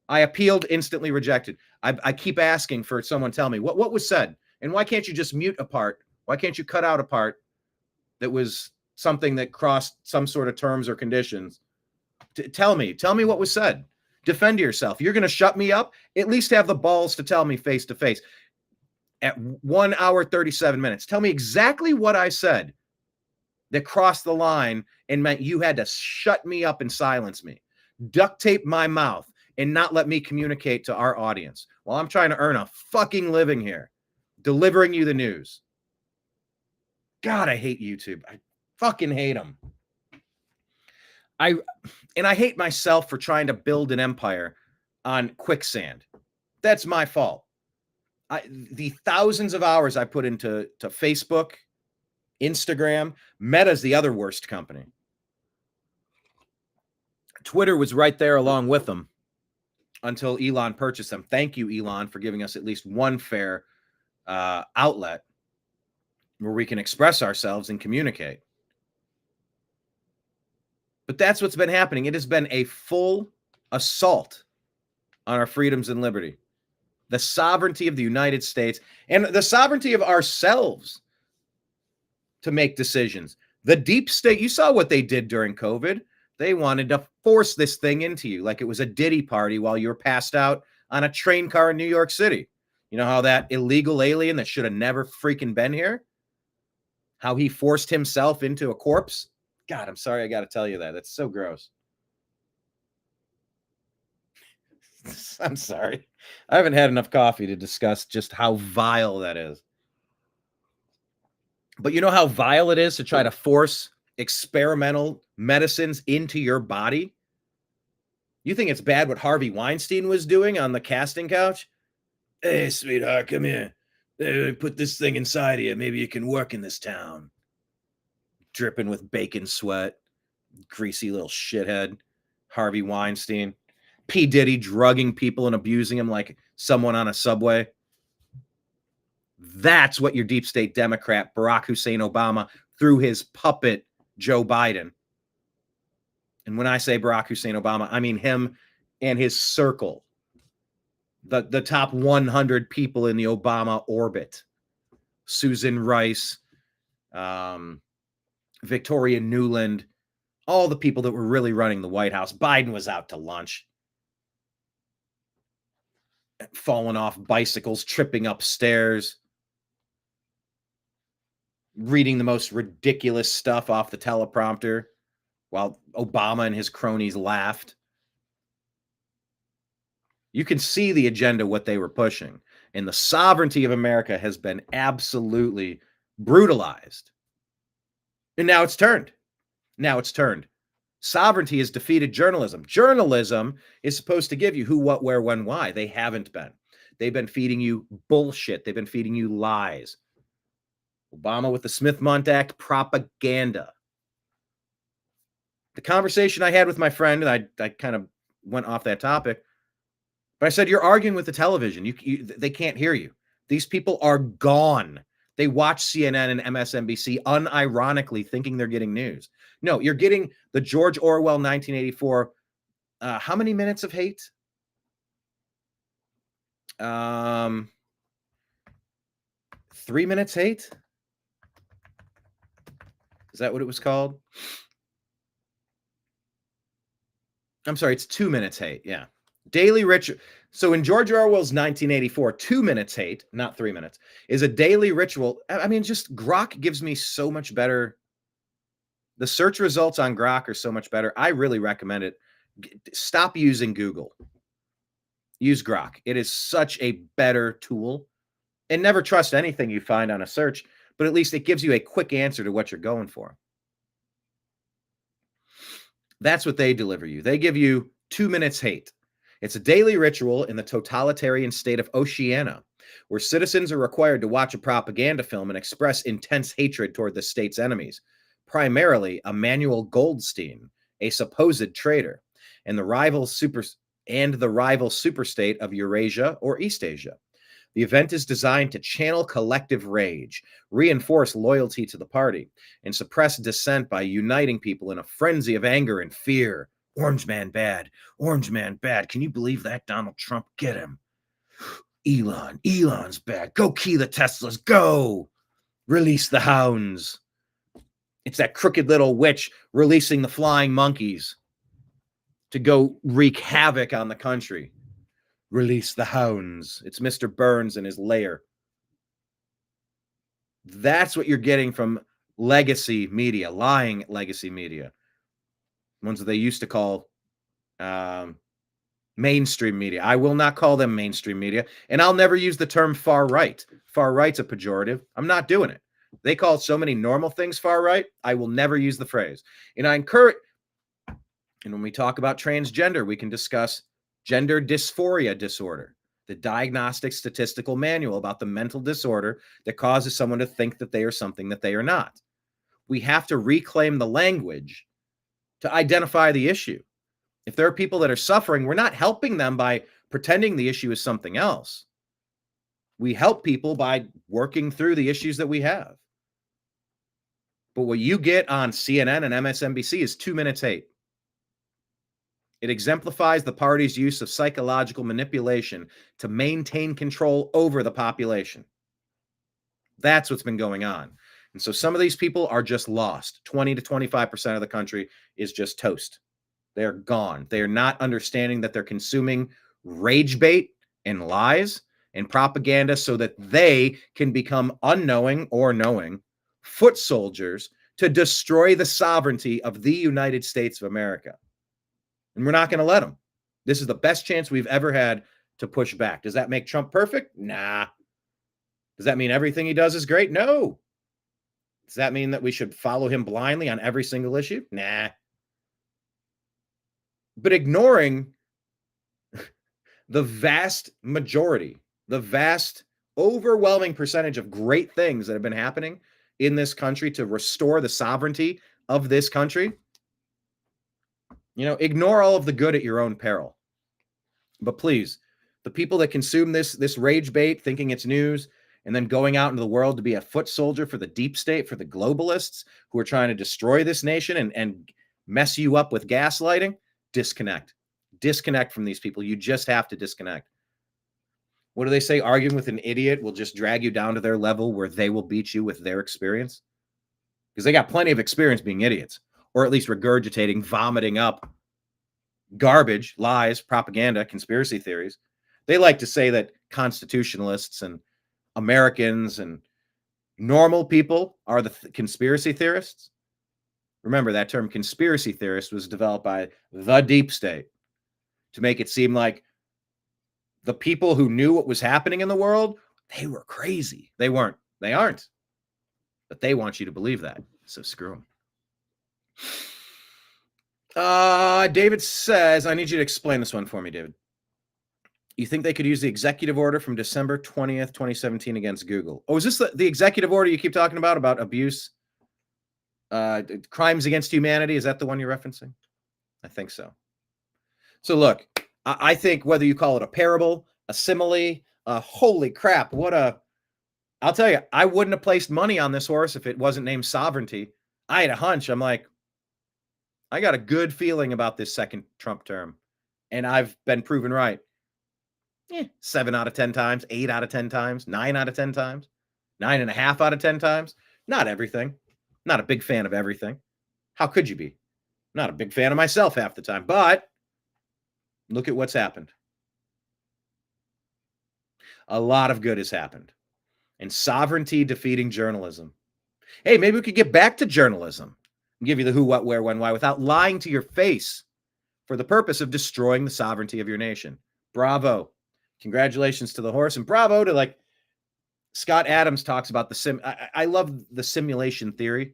I appealed, instantly rejected. I keep asking for someone to tell me what was said. And why can't you just mute a part? Why can't you cut out a part that was something that crossed some sort of terms or conditions? Tell me what was said. Defend yourself. You're going to shut me up? At least have the balls to tell me face to face. At 1 hour, 37 minutes, tell me exactly what I said that crossed the line and meant you had to shut me up and silence me. Duct tape my mouth and not let me communicate to our audience while I'm trying to earn a fucking living here, delivering you the news. God, I hate YouTube. I fucking hate them. I hate myself for trying to build an empire on quicksand. That's my fault. The thousands of hours I put into Facebook, Instagram, Meta's the other worst company. Twitter was right there along with them until Elon purchased them. Thank you, Elon, for giving us at least one fair outlet where we can express ourselves and communicate. But that's what's been happening. It has been a full assault on our freedoms and liberty, the sovereignty of the United States, and the sovereignty of ourselves to make decisions. The deep state, you saw what they did during COVID. They wanted to force this thing into you like it was a Diddy party while you were passed out on a train car in New York City. You know how that illegal alien that should have never freaking been here, how he forced himself into a corpse? God, I'm sorry I got to tell you that. That's so gross. I'm sorry. I haven't had enough coffee to discuss just how vile that is. But you know how vile it is to try to force experimental medicines into your body? You think it's bad what Harvey Weinstein was doing on the casting couch? Hey, sweetheart, come here. Put this thing inside of you. Maybe you can work in this town. Dripping with bacon sweat. Greasy little shithead. Harvey Weinstein. P. Diddy drugging people and abusing them like someone on a subway. That's what your deep state Democrat, Barack Hussein Obama, through his puppet, Joe Biden. And when I say Barack Hussein Obama, I mean him and his circle. The top 100 people in the Obama orbit. Susan Rice, Victoria Nuland, all the people that were really running the White House. Biden was out to lunch. Falling off bicycles, tripping up stairs. Reading the most ridiculous stuff off the teleprompter while Obama and his cronies laughed. You can see the agenda, what they were pushing. And the sovereignty of America has been absolutely brutalized. And now it's turned. Sovereignty has defeated journalism. Journalism is supposed to give you who, what, where, when, why. They haven't been. They've been feeding you bullshit. They've been feeding you lies. Obama with the Smith-Mundt Act propaganda. The conversation I had with my friend, and I kind of went off that topic, but I said, you're arguing with the television. They can't hear you. These people are gone. They watch CNN and MSNBC unironically thinking they're getting news. No, you're getting the George Orwell 1984. How many minutes of hate? 3 minutes hate? Is that what it was called? I'm sorry, it's 2 minutes hate. Yeah. Daily ritual. So in George Orwell's 1984, 2 minutes hate, not 3 minutes, is a daily ritual. I mean, just Grok gives me so much better. The search results on Grok are so much better. I really recommend it. Stop using Google. Use Grok. It is such a better tool. And never trust anything you find on a search, but at least it gives you a quick answer to what you're going for. That's what they deliver you. They give you 2 minutes hate. It's a daily ritual in the totalitarian state of Oceania, where citizens are required to watch a propaganda film and express intense hatred toward the state's enemies, primarily Emmanuel Goldstein a supposed traitor, and the rival superstate of Eurasia or Eastasia. The event is designed to channel collective rage, reinforce loyalty to the party, and suppress dissent by uniting people in a frenzy of anger and fear. Orange man bad. Orange man bad. Can you believe that, Donald Trump? Get him. Elon's bad. Go key the Teslas. Go. Release the hounds. It's that crooked little witch releasing the flying monkeys to go wreak havoc on the country. Release the hounds. It's Mr. Burns and his lair. That's what you're getting from legacy media, lying legacy media. Ones that they used to call mainstream media. I will not call them mainstream media, and I'll never use the term far right. Far right's a pejorative. I'm not doing it. They call so many normal things far right. I will never use the phrase. And I encourage, and when we talk about transgender, we can discuss gender dysphoria disorder, the diagnostic statistical manual about the mental disorder that causes someone to think that they are something that they are not. We have to reclaim the language to identify the issue. If there are people that are suffering, we're not helping them by pretending the issue is something else. We help people by working through the issues that we have. But what you get on CNN and MSNBC is 2 minutes hate. It exemplifies the party's use of psychological manipulation to maintain control over the population. That's what's been going on. And so some of these people are just lost. 20 to 25% of the country is just toast. They're gone. They are not understanding that they're consuming rage bait and lies and propaganda so that they can become unknowing or knowing foot soldiers to destroy the sovereignty of the United States of America. And we're not going to let them. This is the best chance we've ever had to push back. Does that make Trump perfect? Nah. Does that mean everything he does is great? No. Does that mean that we should follow him blindly on every single issue? Nah. But ignoring the vast majority, the vast overwhelming percentage of great things that have been happening in this country to restore the sovereignty of this country, ignore all of the good at your own peril. But please, the people that consume this rage bait, thinking it's news, and then going out into the world to be a foot soldier for the deep state, for the globalists who are trying to destroy this nation and mess you up with gaslighting, disconnect. Disconnect from these people. You just have to disconnect. What do they say? Arguing with an idiot will just drag you down to their level where they will beat you with their experience. Because they got plenty of experience being idiots, or at least regurgitating, vomiting up garbage, lies, propaganda, conspiracy theories. They like to say that constitutionalists and Americans and normal people are the conspiracy theorists. Remember, that term conspiracy theorist was developed by the deep state to make it seem like the people who knew what was happening in the world, they were crazy. They weren't. They aren't. But they want you to believe that. So screw them. David says, I need you to explain this one for me, David. You think they could use the executive order from December 20th, 2017 against Google? Oh, is this the executive order you keep talking about abuse, crimes against humanity? Is that the one you're referencing? I think so. So look, I think whether you call it a parable, a simile, holy crap, I'll tell you, I wouldn't have placed money on this horse if it wasn't named Sovereignty. I had a hunch. I'm like, I got a good feeling about this second Trump term, and I've been proven right. 7 out of 10 times, 8 out of 10 times, 9 out of 10 times, 9.5 out of 10 times. Not everything. Not a big fan of everything. How could you be? Not a big fan of myself half the time, but look at what's happened. A lot of good has happened. And sovereignty defeating journalism. Hey, maybe we could get back to journalism and give you the who, what, where, when, why without lying to your face for the purpose of destroying the sovereignty of your nation. Bravo. Congratulations to the horse, and bravo to Scott Adams talks about I love the simulation theory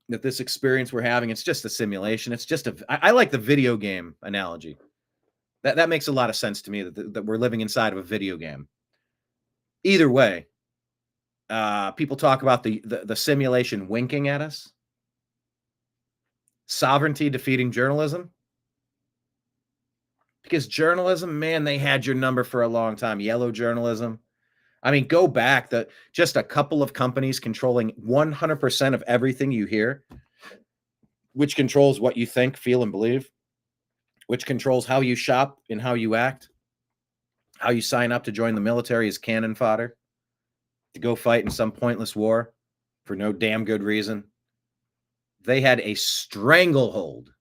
that this experience we're having. It's just a simulation. It's just I like the video game analogy. That makes a lot of sense to me that we're living inside of a video game. Either way, people talk about the simulation winking at us. Sovereignty defeating journalism. Because journalism, man, they had your number for a long time. Yellow journalism. I mean, go back, just a couple of companies controlling 100% of everything you hear, which controls what you think, feel, and believe, which controls how you shop and how you act, how you sign up to join the military as cannon fodder, to go fight in some pointless war for no damn good reason. They had a stranglehold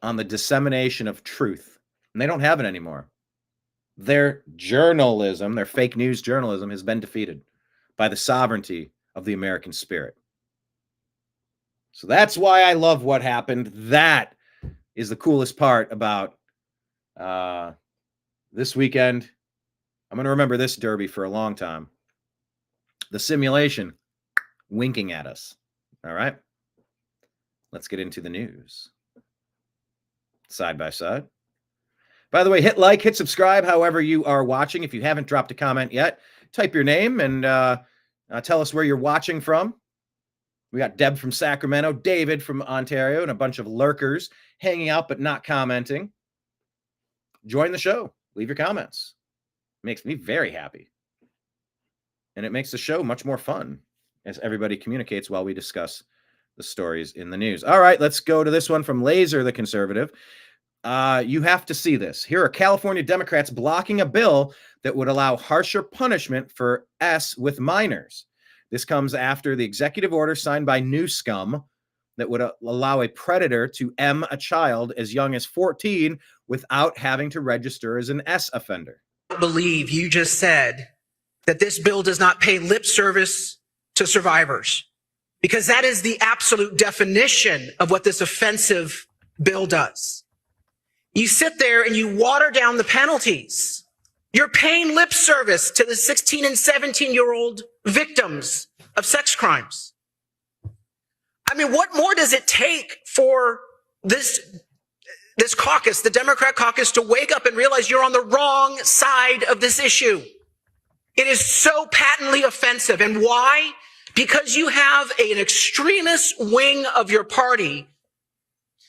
on the dissemination of truth, and they don't have it anymore. Their journalism, their fake news journalism, has been defeated by the sovereignty of the American spirit. So that's why I love what happened. That is the coolest part about this weekend. I'm going to remember this derby for a long time. The simulation winking at us. All right. Let's get into the news. Side by side. By the way, hit like, hit subscribe, however you are watching. If you haven't dropped a comment yet, type your name and tell us where you're watching from. We got Deb from Sacramento, David from Ontario, and a bunch of lurkers hanging out but not commenting. Join the show. Leave your comments. It makes me very happy. And it makes the show much more fun as everybody communicates while we discuss the stories in the news. All right, let's go to this one from Laser the Conservative. You have to see this. Here are California Democrats blocking a bill that would allow harsher punishment for S with minors. This comes after the executive order signed by New Scum that would allow a predator to M a child as young as 14 without having to register as an S offender. I believe you just said that this bill does not pay lip service to survivors, because that is the absolute definition of what this offensive bill does. You sit there and you water down the penalties. You're paying lip service to the 16 and 17-year-old victims of sex crimes. I mean, what more does it take for this caucus, the Democrat caucus, to wake up and realize you're on the wrong side of this issue? It is so patently offensive. And why? Because you have an extremist wing of your party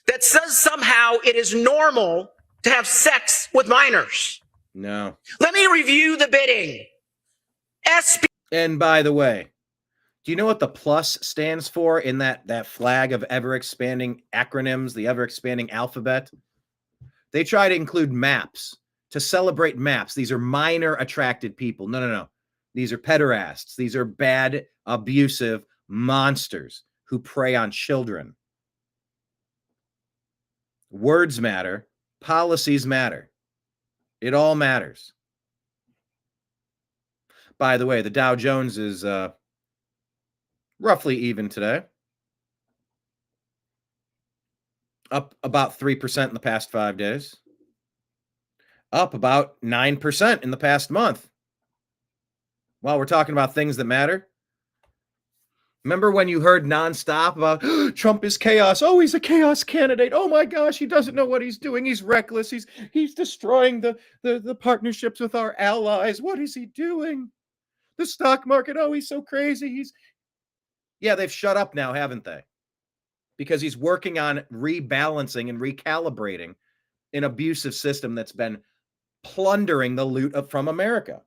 that says somehow it is normal to have sex with minors. No. Let me review the bidding. And by the way, do you know what the plus stands for in that flag of ever-expanding acronyms, the ever-expanding alphabet? They try to include MAPS, to celebrate MAPS. These are minor attracted people. No. These are pederasts. These are bad, abusive monsters who prey on children. Words matter. Policies matter. It all matters. By the way, the Dow Jones is roughly even today. Up about 3% in the past 5 days. Up about 9% in the past month. While we're talking about things that matter, remember when you heard nonstop about Trump is chaos? Oh, he's a chaos candidate. Oh my gosh, he doesn't know what he's doing. He's reckless. He's destroying the partnerships with our allies. What is he doing? The stock market. Oh, he's so crazy. Yeah, they've shut up now, haven't they? Because he's working on rebalancing and recalibrating an abusive system that's been plundering the loot from America.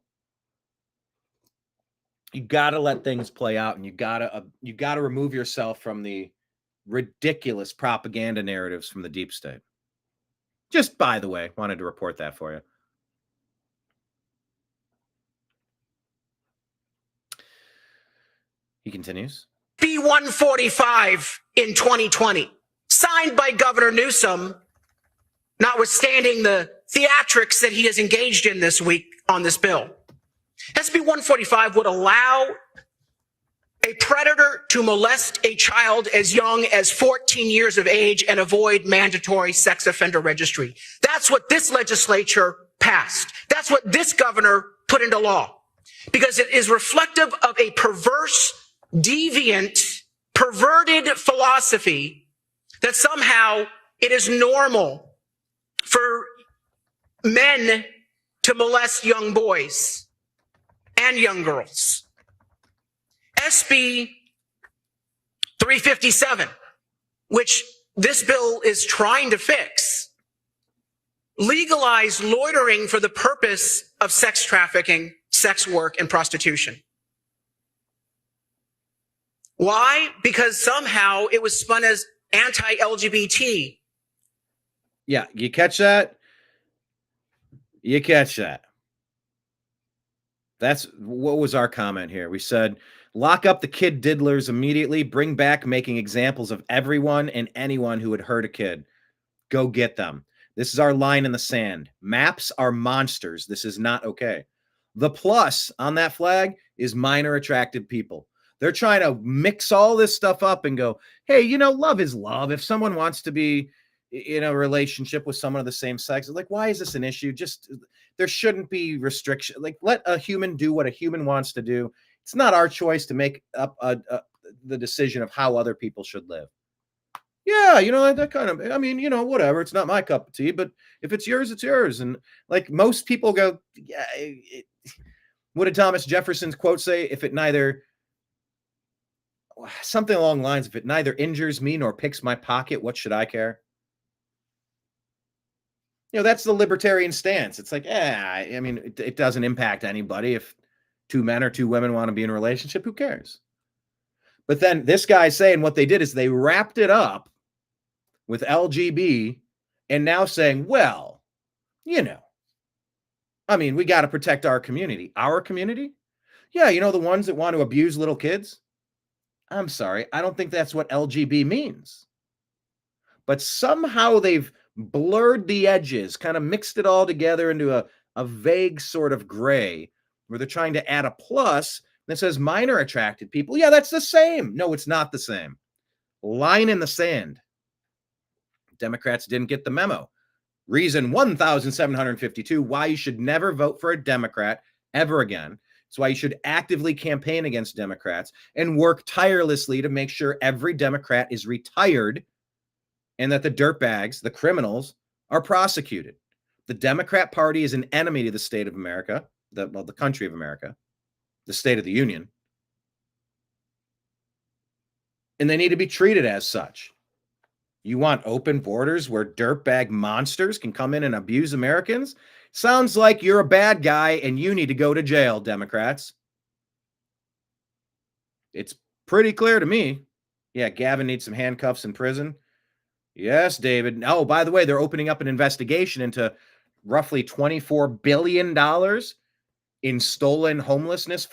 You got to let things play out, and you got to remove yourself from the ridiculous propaganda narratives from the deep state. Just by the way, wanted to report that for you. He continues. B-145 in 2020, signed by Governor Newsom, notwithstanding the theatrics that he has engaged in this week on this bill. SB 145 would allow a predator to molest a child as young as 14 years of age and avoid mandatory sex offender registry. That's what this legislature passed. That's what this governor put into law, because it is reflective of a perverse, deviant, perverted philosophy that somehow it is normal for men to molest young boys and young girls. SB 357, which this bill is trying to fix, legalize loitering for the purpose of sex trafficking, sex work, and prostitution. Why? Because somehow it was spun as anti-LGBT. Yeah, you catch that? You catch that. That's what was our comment here. We said, lock up the kid diddlers immediately, bring back making examples of everyone and anyone who would hurt a kid. Go get them. This is our line in the sand. Maps are monsters. This is not okay. The plus on that flag is minor attracted people. They're trying to mix all this stuff up and go, hey, you know, love is love. If someone wants to be in a relationship with someone of the same sex, like, why is this an issue? Just, there shouldn't be restriction. Like, let a human do what a human wants to do. It's not our choice to make up the decision of how other people should live. Yeah, you know, that kind of, I mean, you know, whatever. It's not my cup of tea, but if it's yours, it's yours. And like most people go, yeah, what did Thomas Jefferson's quote say? If it neither, something along the lines, if it neither injures me nor picks my pocket, what should I care? You know, that's the libertarian stance. It's like, I mean, it doesn't impact anybody. If two men or two women want to be in a relationship, who cares? But then this guy's saying what they did is they wrapped it up with LGB and now saying, well, you know, I mean, we got to protect our community. Our community? Yeah, you know, the ones that want to abuse little kids? I'm sorry, I don't think that's what LGB means. But somehow they've blurred the edges, kind of mixed it all together into a vague sort of gray, where they're trying to add a plus that says minor attracted people. Yeah, that's the same. No, it's not the same. Line in the sand. Democrats didn't get the memo. Reason 1,752 why you should never vote for a Democrat ever again. It's why you should actively campaign against Democrats and work tirelessly to make sure every Democrat is retired and that the dirtbags, the criminals, are prosecuted. The Democrat Party is an enemy to the state of America, the country of America, the State of the Union. And they need to be treated as such. You want open borders where dirtbag monsters can come in and abuse Americans? Sounds like you're a bad guy and you need to go to jail, Democrats. It's pretty clear to me. Yeah, Gavin needs some handcuffs in prison. Yes, David. Oh, by the way, they're opening up an investigation into roughly $24 billion in stolen homeless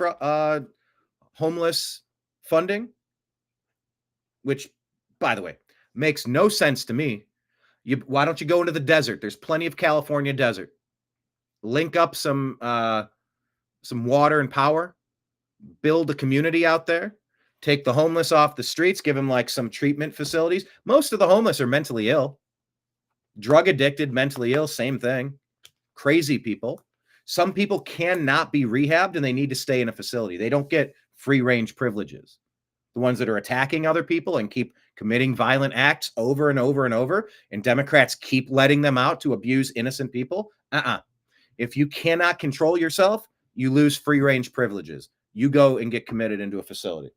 funding, which, by the way, makes no sense to me. Why don't you go into the desert? There's plenty of California desert. Link up some water and power. Build a community out there. Take the homeless off the streets. Give them like some treatment facilities. Most of the homeless are mentally ill. Drug addicted, mentally ill, same thing. Crazy people. Some people cannot be rehabbed and they need to stay in a facility. They don't get free range privileges. The ones that are attacking other people and keep committing violent acts over and over and over, and Democrats keep letting them out to abuse innocent people. If you cannot control yourself, you lose free range privileges. You go and get committed into a facility.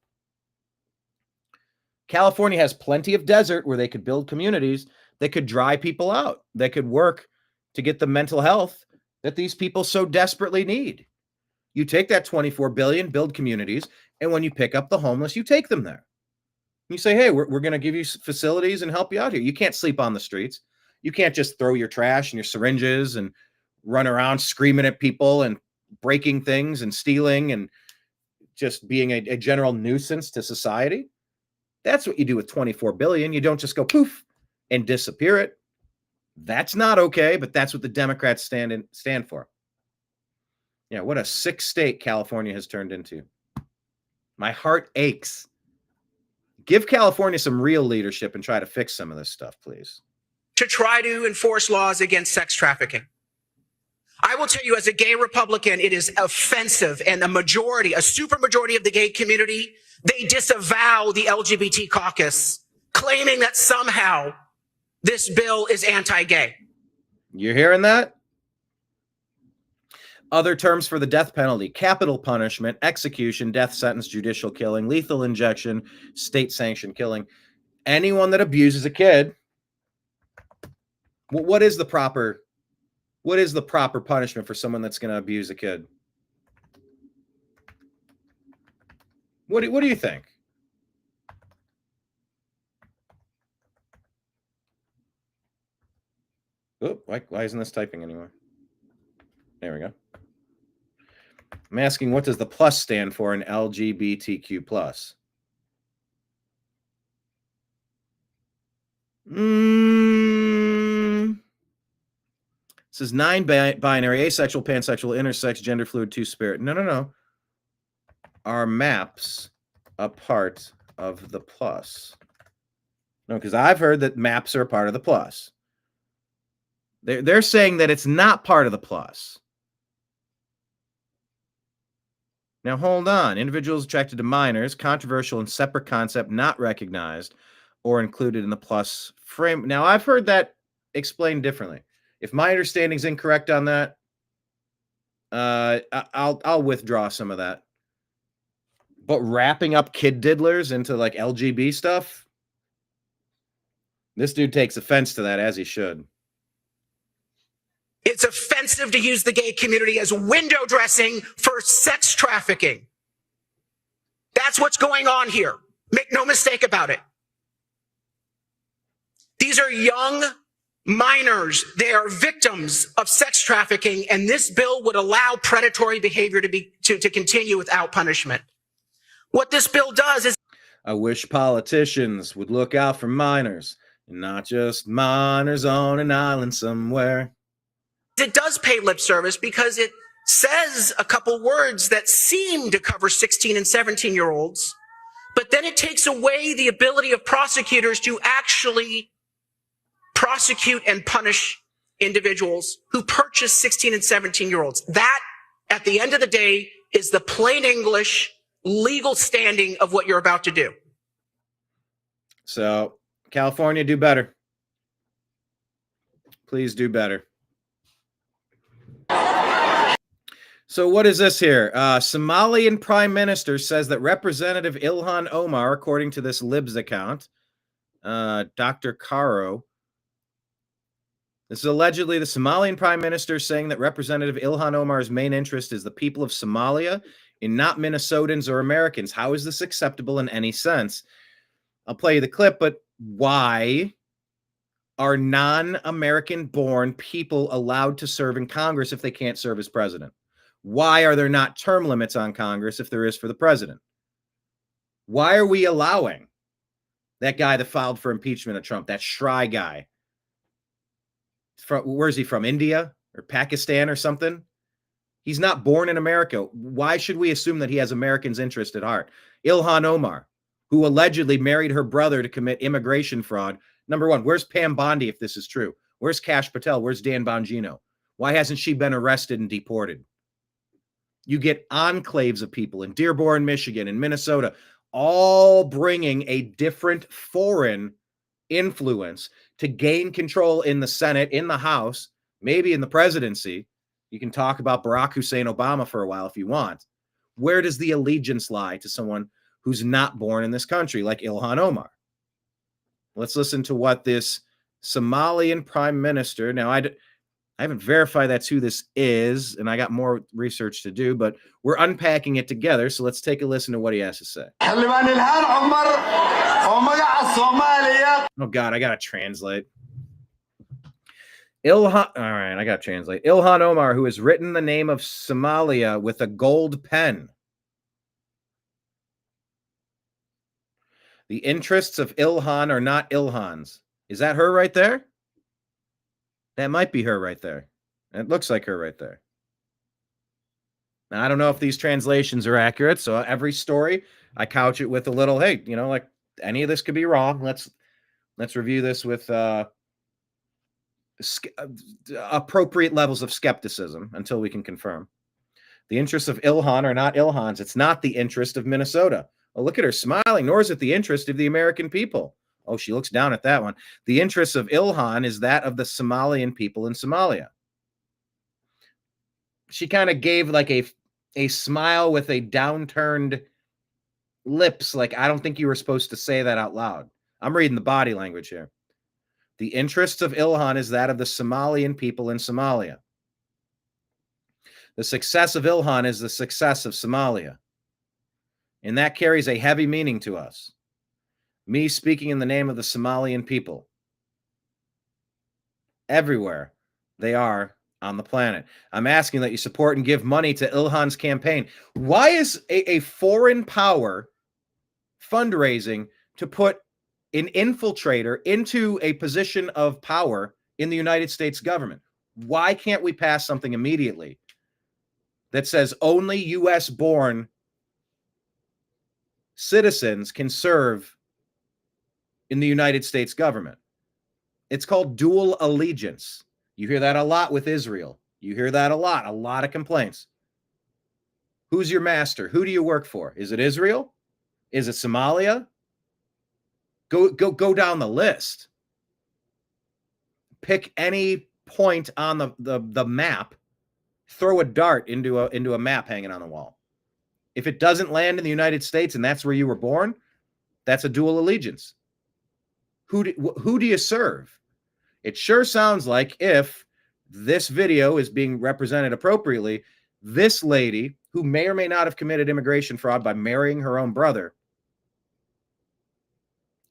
California has plenty of desert where they could build communities that could dry people out, that could work to get the mental health that these people so desperately need. You take that $24 billion, build communities, and when you pick up the homeless, you take them there. You say, hey, we're going to give you facilities and help you out here. You can't sleep on the streets. You can't just throw your trash and your syringes and run around screaming at people and breaking things and stealing and just being a general nuisance to society. That's what you do with $24 billion. You don't just go poof and disappear it. That's not okay, but that's what the Democrats stand for. Yeah, what a sick state California has turned into. My heart aches. Give California some real leadership and try to fix some of this stuff, please. To try to enforce laws against sex trafficking. I will tell you, as a gay Republican, it is offensive, and a super majority of the gay community, they disavow the LGBT caucus, claiming that somehow this bill is anti-gay. You're hearing that? Other terms for the death penalty: capital punishment, execution, death sentence, judicial killing, lethal injection, state-sanctioned killing. Anyone that abuses a kid, what is the proper punishment for someone that's going to abuse a kid? What do you think? Oh, why isn't this typing anymore? There we go. I'm asking, what does the plus stand for in LGBTQ plus? This is non-binary, asexual, pansexual, intersex, gender fluid, two-spirit. No. Are maps a part of the plus? No, because I've heard that maps are a part of the plus. They're saying that it's not part of the plus. Now, hold on. Individuals attracted to minors, controversial and separate concept, not recognized or included in the plus frame. Now, I've heard that explained differently. If my understanding is incorrect on that, I'll withdraw some of that. But wrapping up kid diddlers into like LGB stuff, this dude takes offense to that, as he should. It's offensive to use the gay community as window dressing for sex trafficking. That's what's going on here. Make no mistake about it. These are young minors. They are victims of sex trafficking, and this bill would allow predatory behavior to continue without punishment. What this bill does is, I wish politicians would look out for minors, and not just minors on an island somewhere. it does pay lip service because it says a couple words that seem to cover 16 and 17-year-olds, but then it takes away the ability of prosecutors to actually prosecute and punish individuals who purchase 16 and 17-year-olds. That, at the end of the day, is the plain English legal standing of what you're about to do. So, California, do better. Please do better. So what is this here? Somalian Prime Minister says that Representative Ilhan Omar, according to this Libs account, Dr. Caro, this is allegedly the Somalian Prime Minister saying that Representative Ilhan Omar's main interest is the people of Somalia and not Minnesotans or Americans. How is this acceptable in any sense? I'll play you the clip, but why are non-American born people allowed to serve in Congress if they can't serve as president? Why are there not term limits on Congress if there is for the president? Why are we allowing that guy that filed for impeachment of Trump, that Shry guy? Where's he from? India or Pakistan or something? He's not born in America. Why should we assume that he has Americans' interest at heart? Ilhan Omar, who allegedly married her brother to commit immigration fraud. Number one, where's Pam Bondi if this is true? Where's Kash Patel? Where's Dan Bongino? Why hasn't she been arrested and deported? You get enclaves of people in Dearborn, Michigan, and Minnesota, all bringing a different foreign influence to gain control in the Senate, in the House, maybe in the presidency. You can talk about Barack Hussein Obama for a while if you want. Where does the allegiance lie to someone who's not born in this country, like Ilhan Omar? Let's listen to what this Somalian Prime Minister, now I haven't verified that's who this is, and I got more research to do, but we're unpacking it together, so let's take a listen to what he has to say. Oh, God, I got to translate. All right, I got to translate. Ilhan Omar, who has written the name of Somalia with a gold pen. The interests of Ilhan are not Ilhan's. Is that her right there? That might be her right there. It looks like her right there. Now, I don't know if these translations are accurate, so every story, I couch it with a little, hey, you know, like any of this could be wrong. Let's review this with appropriate levels of skepticism until we can confirm. The interests of Ilhan are not Ilhan's. It's not the interest of Minnesota. Oh, look at her smiling, nor is it the interest of the American people. Oh, she looks down at that one. The interest of Ilhan is that of the Somalian people in Somalia. she kind of gave like a smile with a downturned lips, like, I don't think you were supposed to say that out loud. I'm reading the body language here. The interests of Ilhan is that of the Somalian people in Somalia. The success of Ilhan is the success of Somalia. And that carries a heavy meaning to us. Me speaking in the name of the Somalian people. Everywhere they are on the planet. I'm asking that you support and give money to Ilhan's campaign. Why is a foreign power fundraising to put an infiltrator into a position of power in the United States government? Why can't we pass something immediately that says only US-born citizens can serve in the United States government? It's called dual allegiance. You hear that a lot with Israel. You hear that a lot of complaints. Who's your master? Who do you work for? Is it Israel? Is it Somalia? Go down the list. Pick any point on the map, throw a dart into a map hanging on the wall. If it doesn't land in the United States and that's where you were born, that's a dual allegiance. Who do you serve? It sure sounds like, if this video is being represented appropriately, this lady, who may or may not have committed immigration fraud by marrying her own brother,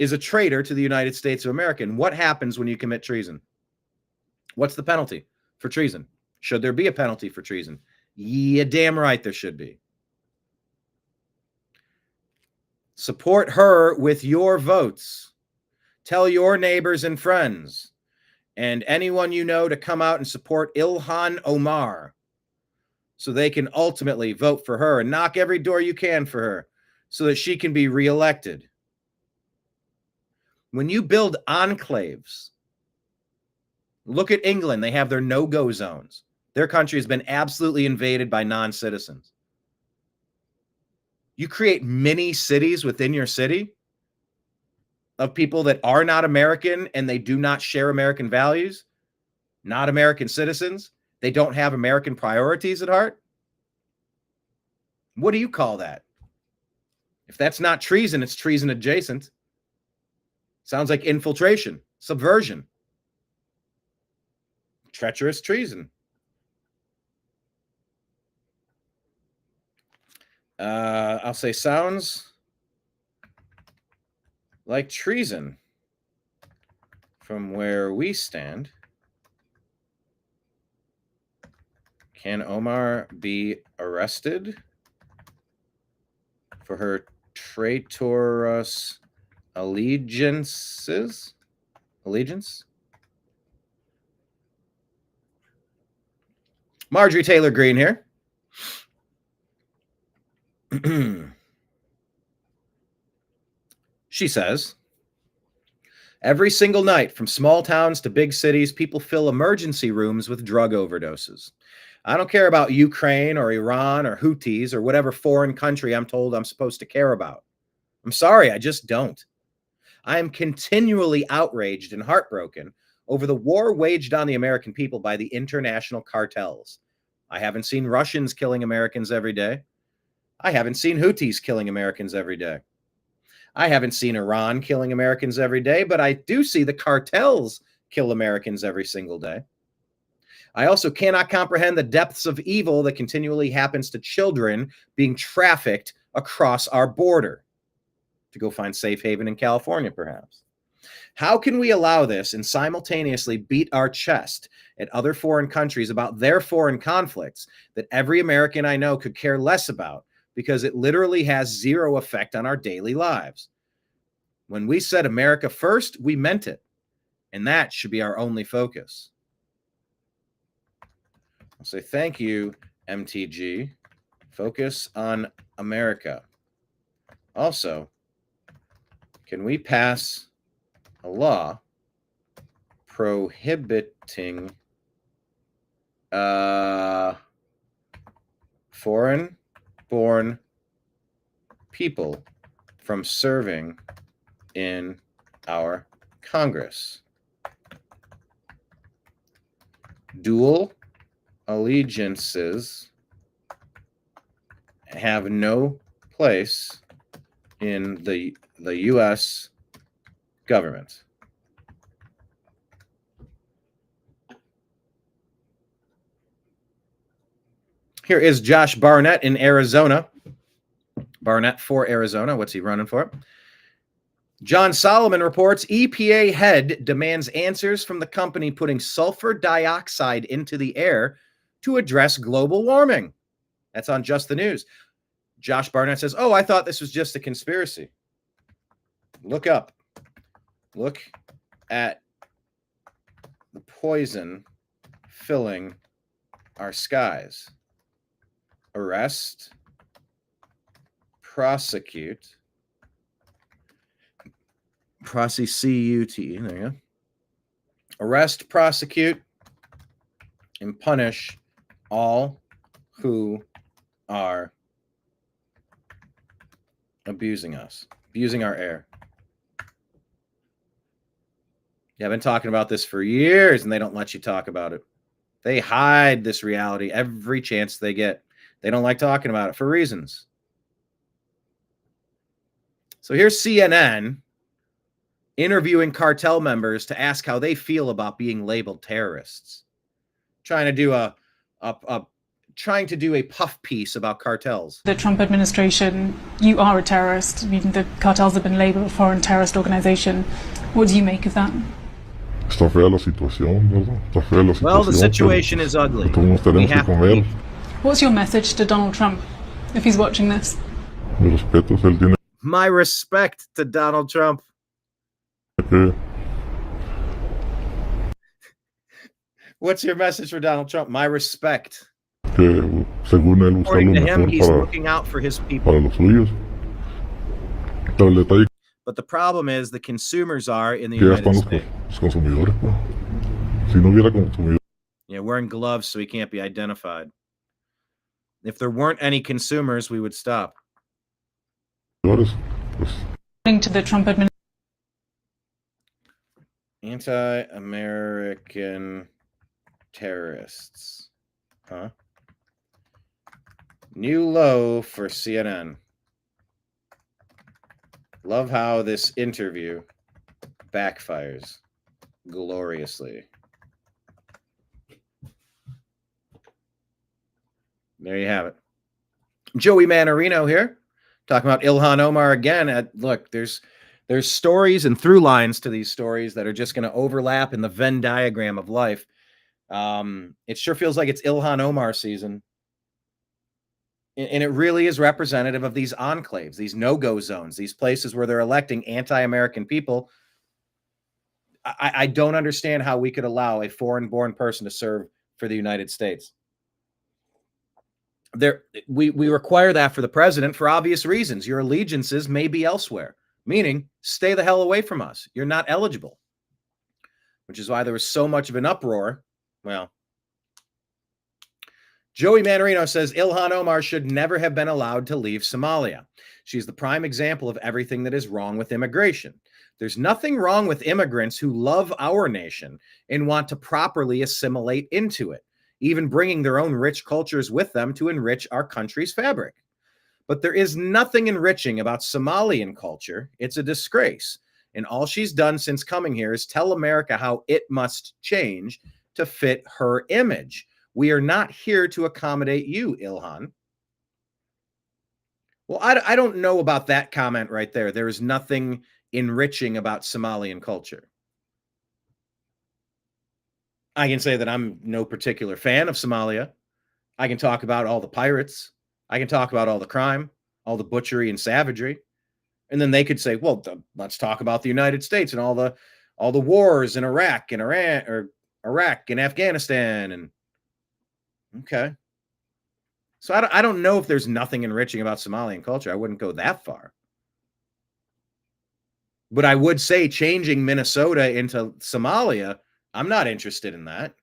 is a traitor to the United States of America. And what happens when you commit treason? What's the penalty for treason? Should there be a penalty for treason? Yeah, damn right there should be. Support her with your votes. Tell your neighbors and friends and anyone you know to come out and support Ilhan Omar so they can ultimately vote for her and knock every door you can for her so that she can be reelected. When you build enclaves, look at England. They have their no-go zones. Their country has been absolutely invaded by non-citizens. You create mini cities within your city of people that are not American and they do not share American values, not American citizens. They don't have American priorities at heart. What do you call that? If that's not treason, it's treason adjacent. Sounds like infiltration, subversion, treacherous treason. I'll say sounds like treason from where we stand. Can Omar be arrested for her traitorous allegiance? Marjorie Taylor Greene here. She says, every single night from small towns to big cities, people fill emergency rooms with drug overdoses. I don't care about Ukraine or Iran or Houthis or whatever foreign country I'm told I'm supposed to care about. I'm sorry, I just don't. I am continually outraged and heartbroken over the war waged on the American people by the international cartels. I haven't seen Russians killing Americans every day. I haven't seen Houthis killing Americans every day. I haven't seen Iran killing Americans every day, but I do see the cartels kill Americans every single day. I also cannot comprehend the depths of evil that continually happens to children being trafficked across our border to go find safe haven in California, perhaps. How can we allow this and simultaneously beat our chest at other foreign countries about their foreign conflicts that every American I know could care less about because it literally has zero effect on our daily lives? When we said America first, we meant it, and that should be our only focus. I'll say thank you, MTG. Focus on America. Also, can we pass a law prohibiting foreign-born people from serving in our Congress? Dual allegiances have no place in the U.S. government. Here is Josh Barnett in Arizona. Barnett for Arizona. What's he running for? John Solomon reports EPA head demands answers from the company putting sulfur dioxide into the air to address global warming. That's on Just the News. Josh Barnett says, "Oh, I thought this was just a conspiracy." Look up. Look at the poison filling our skies. Arrest, prosecute, there you go. Arrest, prosecute, and punish all who are abusing us, abusing our air. Yeah, I've been talking about this for years, and they don't let you talk about it. They hide this reality every chance they get. They don't like talking about it for reasons. So here's CNN interviewing cartel members to ask how they feel about being labeled terrorists. Trying to do a puff piece about cartels. The Trump administration, you are a terrorist. I mean, the cartels have been labeled a foreign terrorist organization. What do you make of that? Está fea la situación, ¿verdad? Está fea la situación. Well, the situation is ugly. What's your message to Donald Trump if he's watching this? My respect to Donald Trump. What's your message for Donald Trump? My respect. According to him, he's looking out for his people. But the problem is the consumers are in the United States. Yeah, wearing gloves so he can't be identified. If there weren't any consumers, we would stop. According to the Trump administration. Anti-American terrorists. Huh? New low for CNN. Love how this interview backfires gloriously. There you have it. Joey Manarino here, talking about Ilhan Omar again. Look, there's stories and through lines to these stories that are just going to overlap in the Venn diagram of life. It sure feels like it's Ilhan Omar season. And it really is representative of these enclaves, these no-go zones, these places where they're electing anti-American people. I don't understand how we could allow a foreign-born person to serve for the United States. We require that for the president for obvious reasons. Your allegiances may be elsewhere, meaning stay the hell away from us. You're not eligible, which is why there was so much of an uproar. Well, Joey Manarino says Ilhan Omar should never have been allowed to leave Somalia. She's the prime example of everything that is wrong with immigration. There's nothing wrong with immigrants who love our nation and want to properly assimilate into it, even bringing their own rich cultures with them to enrich our country's fabric. But there is nothing enriching about Somalian culture. It's a disgrace. And all she's done since coming here is tell America how it must change to fit her image. We are not here to accommodate you, Ilhan. Well, I don't know about that comment right there. There is nothing enriching about Somalian culture. I can say that I'm no particular fan of Somalia. I can talk about all the pirates. I can talk about all the crime, all the butchery and savagery. And then they could say, well, let's talk about the United States and all the wars in Iraq and Iran, or Iraq and Afghanistan. And okay. So I don't know if there's nothing enriching about Somalian culture. I wouldn't go that far. But I would say changing Minnesota into Somalia, I'm not interested in that.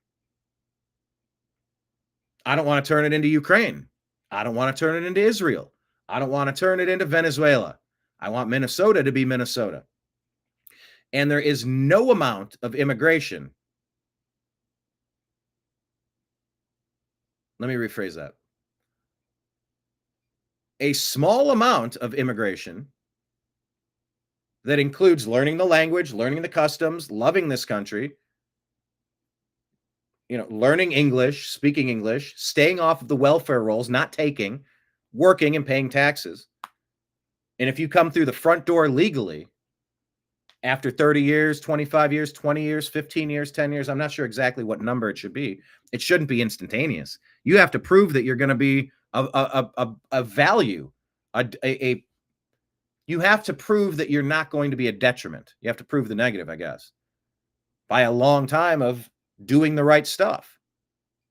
I don't want to turn it into Ukraine. I don't want to turn it into Israel. I don't want to turn it into Venezuela. I want Minnesota to be Minnesota. And there is no amount of immigration Let me rephrase that. A small amount of immigration that includes learning the language, learning the customs, loving this country, learning English, speaking English, staying off of the welfare rolls, not taking, working and paying taxes. And if you come through the front door legally, after 30 years, 25 years, 20 years, 15 years, 10 years, I'm not sure exactly what number it should be. It shouldn't be instantaneous. You have to prove that you're going to be a value, you have to prove that you're not going to be a detriment. You have to prove the negative, I guess, by a long time of doing the right stuff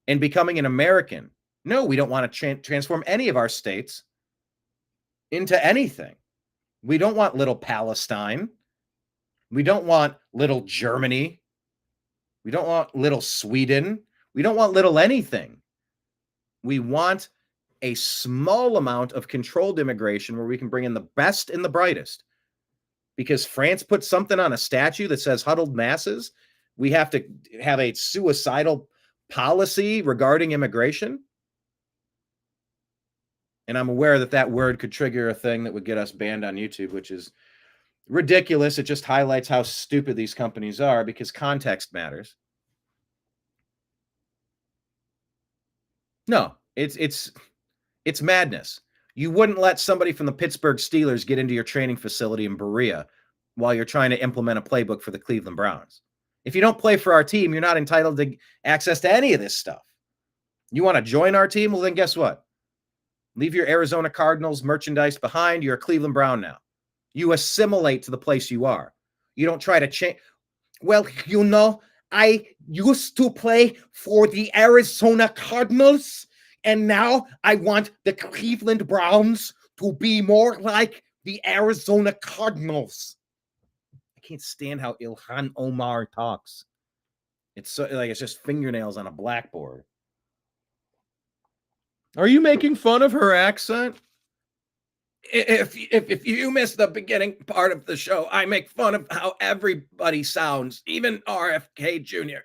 and becoming an American. No, we don't want to transform any of our states into anything. We don't want little Palestine. We don't want little Germany. We don't want little Sweden. We don't want little anything. We want a small amount of controlled immigration where we can bring in the best and the brightest. Because France put something on a statue that says huddled masses, we have to have a suicidal policy regarding immigration. And I'm aware that that word could trigger a thing that would get us banned on YouTube, which is ridiculous. It just highlights how stupid these companies are because context matters. No, it's madness. You wouldn't let somebody from the Pittsburgh Steelers get into your training facility in Berea while you're trying to implement a playbook for the Cleveland Browns. If you don't play for our team, you're not entitled to access to any of this stuff. You want to join our team? Well, then guess what? Leave your Arizona Cardinals merchandise behind. You're a Cleveland Brown now. You assimilate to the place you are. You don't try to change. Well, I used to play for the Arizona Cardinals, and now I want the Cleveland Browns to be more like the Arizona Cardinals. I can't stand how Ilhan Omar talks. It's so it's just fingernails on a blackboard. Are you making fun of her accent? If you missed the beginning part of the show, I make fun of how everybody sounds, even RFK Jr. And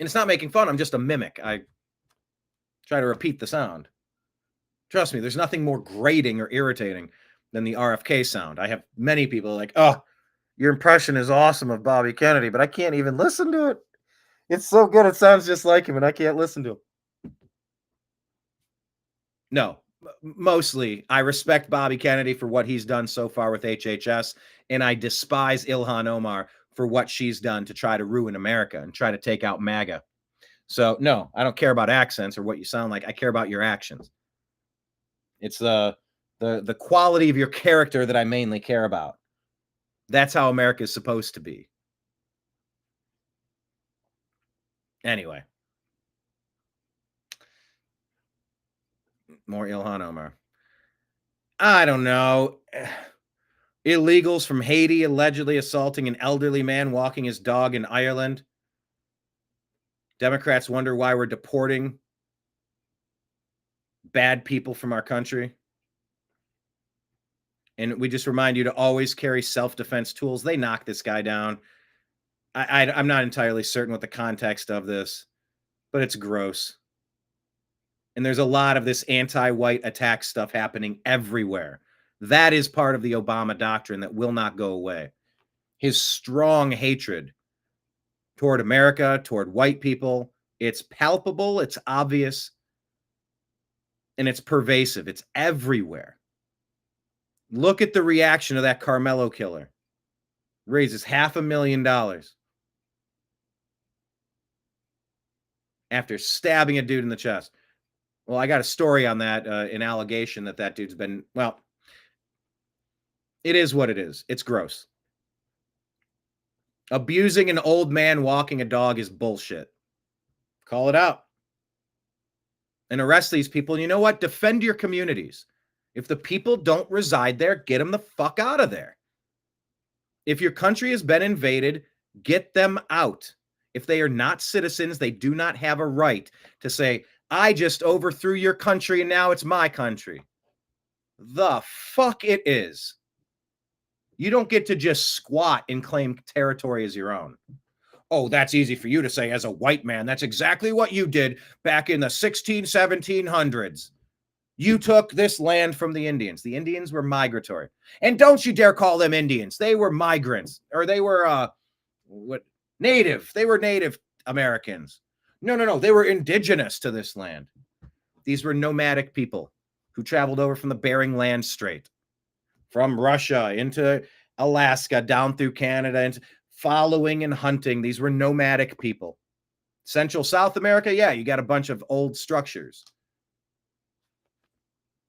it's not making fun. I'm just a mimic. I try to repeat the sound. Trust me, there's nothing more grating or irritating than the RFK sound. I have many people like, oh, your impression is awesome of Bobby Kennedy, but I can't even listen to it. It's so good. It sounds just like him, and I can't listen to him. No, mostly I respect Bobby Kennedy for what he's done so far with HHS, and I despise Ilhan Omar for what she's done to try to ruin America and try to take out MAGA. So, no, I don't care about accents or what you sound like. I care about your actions. It's the quality of your character that I mainly care about. That's how America is supposed to be. Anyway. More Ilhan Omar. I don't know. Illegals from Haiti allegedly assaulting an elderly man walking his dog in Ireland. Democrats wonder why we're deporting bad people from our country. And we just remind you to always carry self-defense tools. They knocked this guy down. I'm not entirely certain what the context of this, but it's gross. And there's a lot of this anti-white attack stuff happening everywhere. That is part of the Obama doctrine that will not go away. His strong hatred toward America, toward white people, it's palpable, it's obvious, and it's pervasive. It's everywhere. Look at the reaction of that Carmelo killer. Raises $500,000 after stabbing a dude in the chest. Well, I got a story on that, an allegation that dude's been, well, it is what it is. It's gross. Abusing an old man walking a dog is bullshit. Call it out. And arrest these people. And you know what? Defend your communities. If the people don't reside there, get them the fuck out of there. If your country has been invaded, get them out. If they are not citizens, they do not have a right to say, I just overthrew your country and now it's my country. The fuck it is. You don't get to just squat and claim territory as your own. Oh, that's easy for you to say as a white man. That's exactly what you did back in the 1700s. You took this land from the Indians. The Indians were migratory. And don't you dare call them Indians. They were migrants, or they were native. They were Native Americans. No. They were indigenous to this land. These were nomadic people who traveled over from the Bering Land Strait, from Russia into Alaska, down through Canada, and following and hunting. These were nomadic people. Central South America, yeah, you got a bunch of old structures.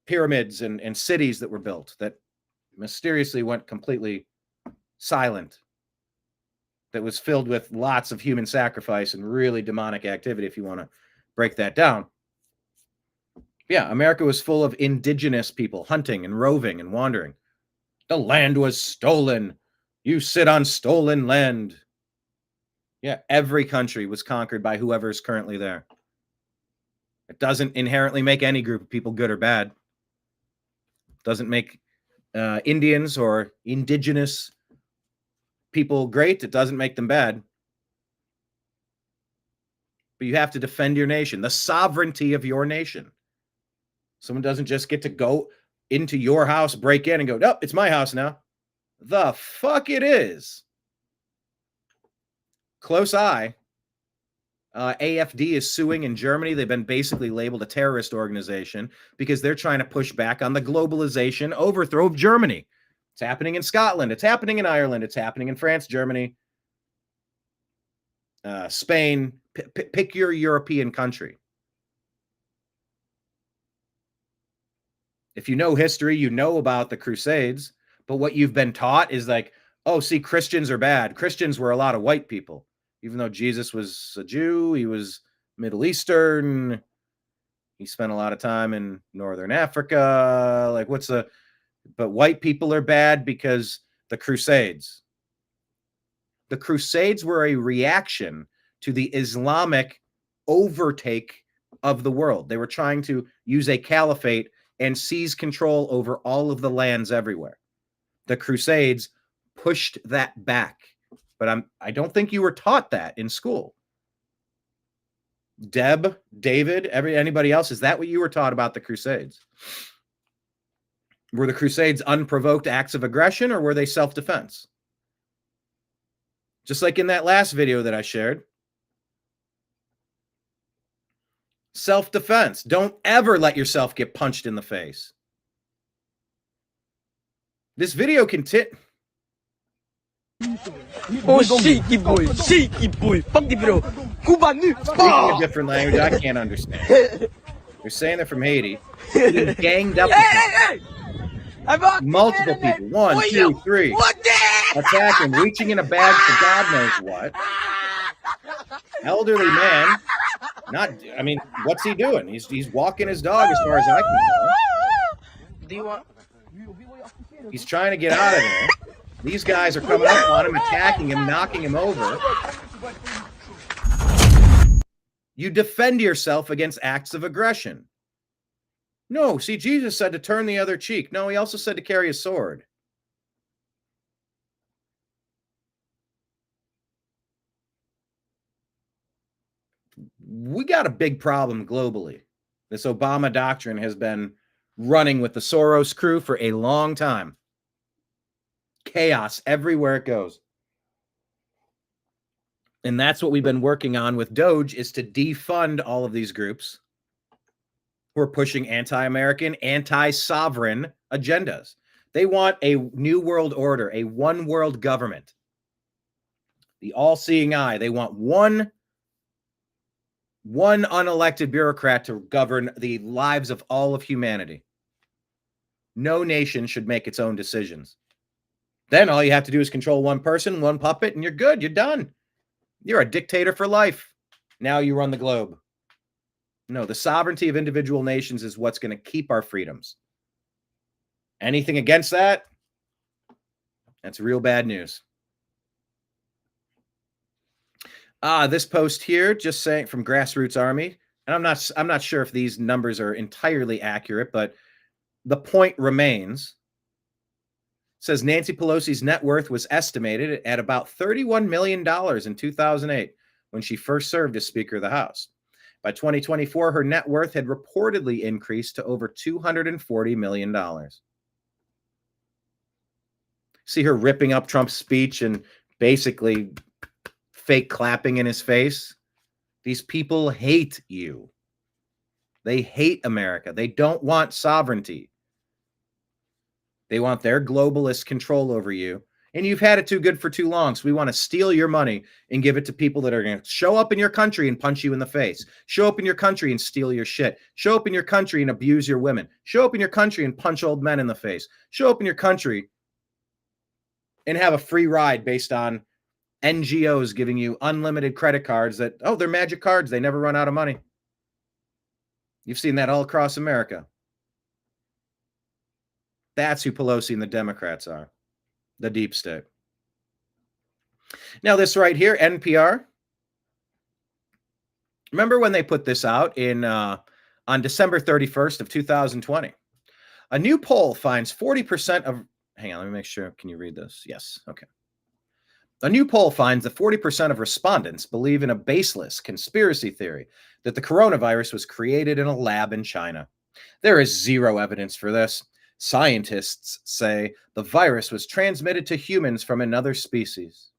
Pyramids and cities that were built that mysteriously went completely silent. That was filled with lots of human sacrifice and really demonic activity, if you want to break that down. Yeah, America was full of indigenous people hunting and roving and wandering. The land was stolen. You sit on stolen land. Yeah, every country was conquered by whoever is currently there. It doesn't inherently make any group of people good or bad. It doesn't make Indians or indigenous people great. It doesn't make them bad. But you have to defend your nation, the sovereignty of your nation. Someone doesn't just get to go into your house, break in, and go, nope, it's my house now. The fuck it is. Close eye. AFD is suing in Germany. They've been basically labeled a terrorist organization because they're trying to push back on the globalization overthrow of Germany. It's happening in Scotland. It's happening in Ireland. It's happening in France, Germany, Spain. Pick your European country. If you know history, you know about the Crusades, but what you've been taught is like, oh, see, Christians are bad. Christians were a lot of white people. Even though Jesus was a Jew, he was Middle Eastern. He spent a lot of time in Northern Africa. Like, but white people are bad because the Crusades. The Crusades were a reaction to the Islamic overtake of the world. They were trying to use a caliphate and seize control over all of the lands everywhere. The Crusades pushed that back. But I don't think you were taught that in school. Deb, David, anybody else, is that what you were taught about the Crusades? Were the Crusades unprovoked acts of aggression, or were they self-defense? Just like in that last video that I shared. Self-defense. Don't ever let yourself get punched in the face. This video Oh, shaky boy, fuck the bro. Speaking a different language I can't understand. They're saying they're from Haiti. Being ganged up with multiple people. 1, 2, 3. Attacking, reaching in a bag for God knows what. Elderly man. What's he doing? He's walking his dog as far as I can tell. He's trying to get out of there. These guys are coming up on him, attacking him, knocking him over. You defend yourself against acts of aggression. No, see, Jesus said to turn the other cheek. No, he also said to carry a sword. We got a big problem globally. This Obama doctrine has been running with the Soros crew for a long time. Chaos everywhere it goes. And that's what we've been working on with Doge, is to defund all of these groups who are pushing anti-American, anti-sovereign agendas. They want a new world order, a one world government. The all-seeing eye. They want one unelected bureaucrat to govern the lives of all of humanity. No nation should make its own decisions. Then all you have to do is control one person, one puppet, and you're good. You're done. You're a dictator for life. Now you run the globe. No, the sovereignty of individual nations is what's going to keep our freedoms. Anything against that, that's real bad news. This post here, just saying, from Grassroots Army, and I'm not sure if these numbers are entirely accurate, but the point remains. says Nancy Pelosi's net worth was estimated at about $31 million in 2008 when she first served as Speaker of the House. By 2024, her net worth had reportedly increased to over $240 million. See her ripping up Trump's speech and basically fake clapping in his face. These people hate you. They hate America. They don't want sovereignty. They want their globalist control over you. And you've had it too good for too long. So we want to steal your money and give it to people that are going to show up in your country and punch you in the face. Show up in your country and steal your shit. Show up in your country and abuse your women. Show up in your country and punch old men in the face. Show up in your country and have a free ride based on NGOs giving you unlimited credit cards that, oh, they're magic cards. They never run out of money. You've seen that all across America. That's who Pelosi and the Democrats are. The deep state. Now, this right here, NPR. Remember when they put this out on December 31st of 2020? A new poll finds 40% of... Hang on, let me make sure. Can you read this? Yes. Okay. A new poll finds that 40% of respondents believe in a baseless conspiracy theory that the coronavirus was created in a lab in China. There is zero evidence for this. Scientists say the virus was transmitted to humans from another species.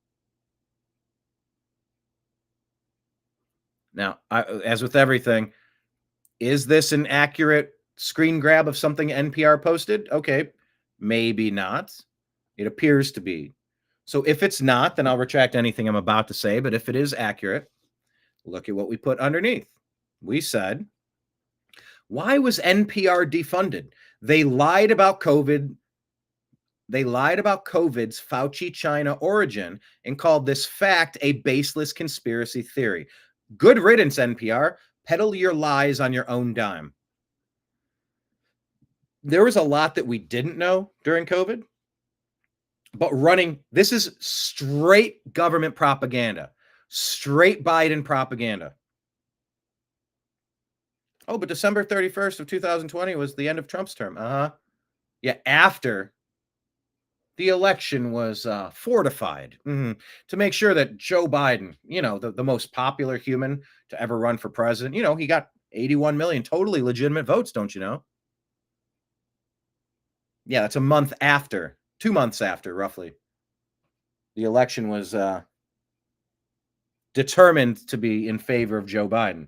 Now, as with everything, is this an accurate screen grab of something NPR posted? Okay, maybe not. It appears to be. So if it's not, then I'll retract anything I'm about to say. But if it is accurate, look at what we put underneath. We said, why was NPR defunded? They lied about COVID. They lied about COVID's Fauci China origin and called this fact a baseless conspiracy theory. Good riddance, NPR. Peddle your lies on your own dime. There was a lot that we didn't know during COVID, but this is straight government propaganda, straight Biden propaganda. Oh, but December 31st of 2020 was the end of Trump's term. Yeah, after the election was fortified to make sure that Joe Biden, the most popular human to ever run for president, he got 81 million totally legitimate votes, don't you know? Yeah, that's a month after, 2 months after, roughly. The election was determined to be in favor of Joe Biden.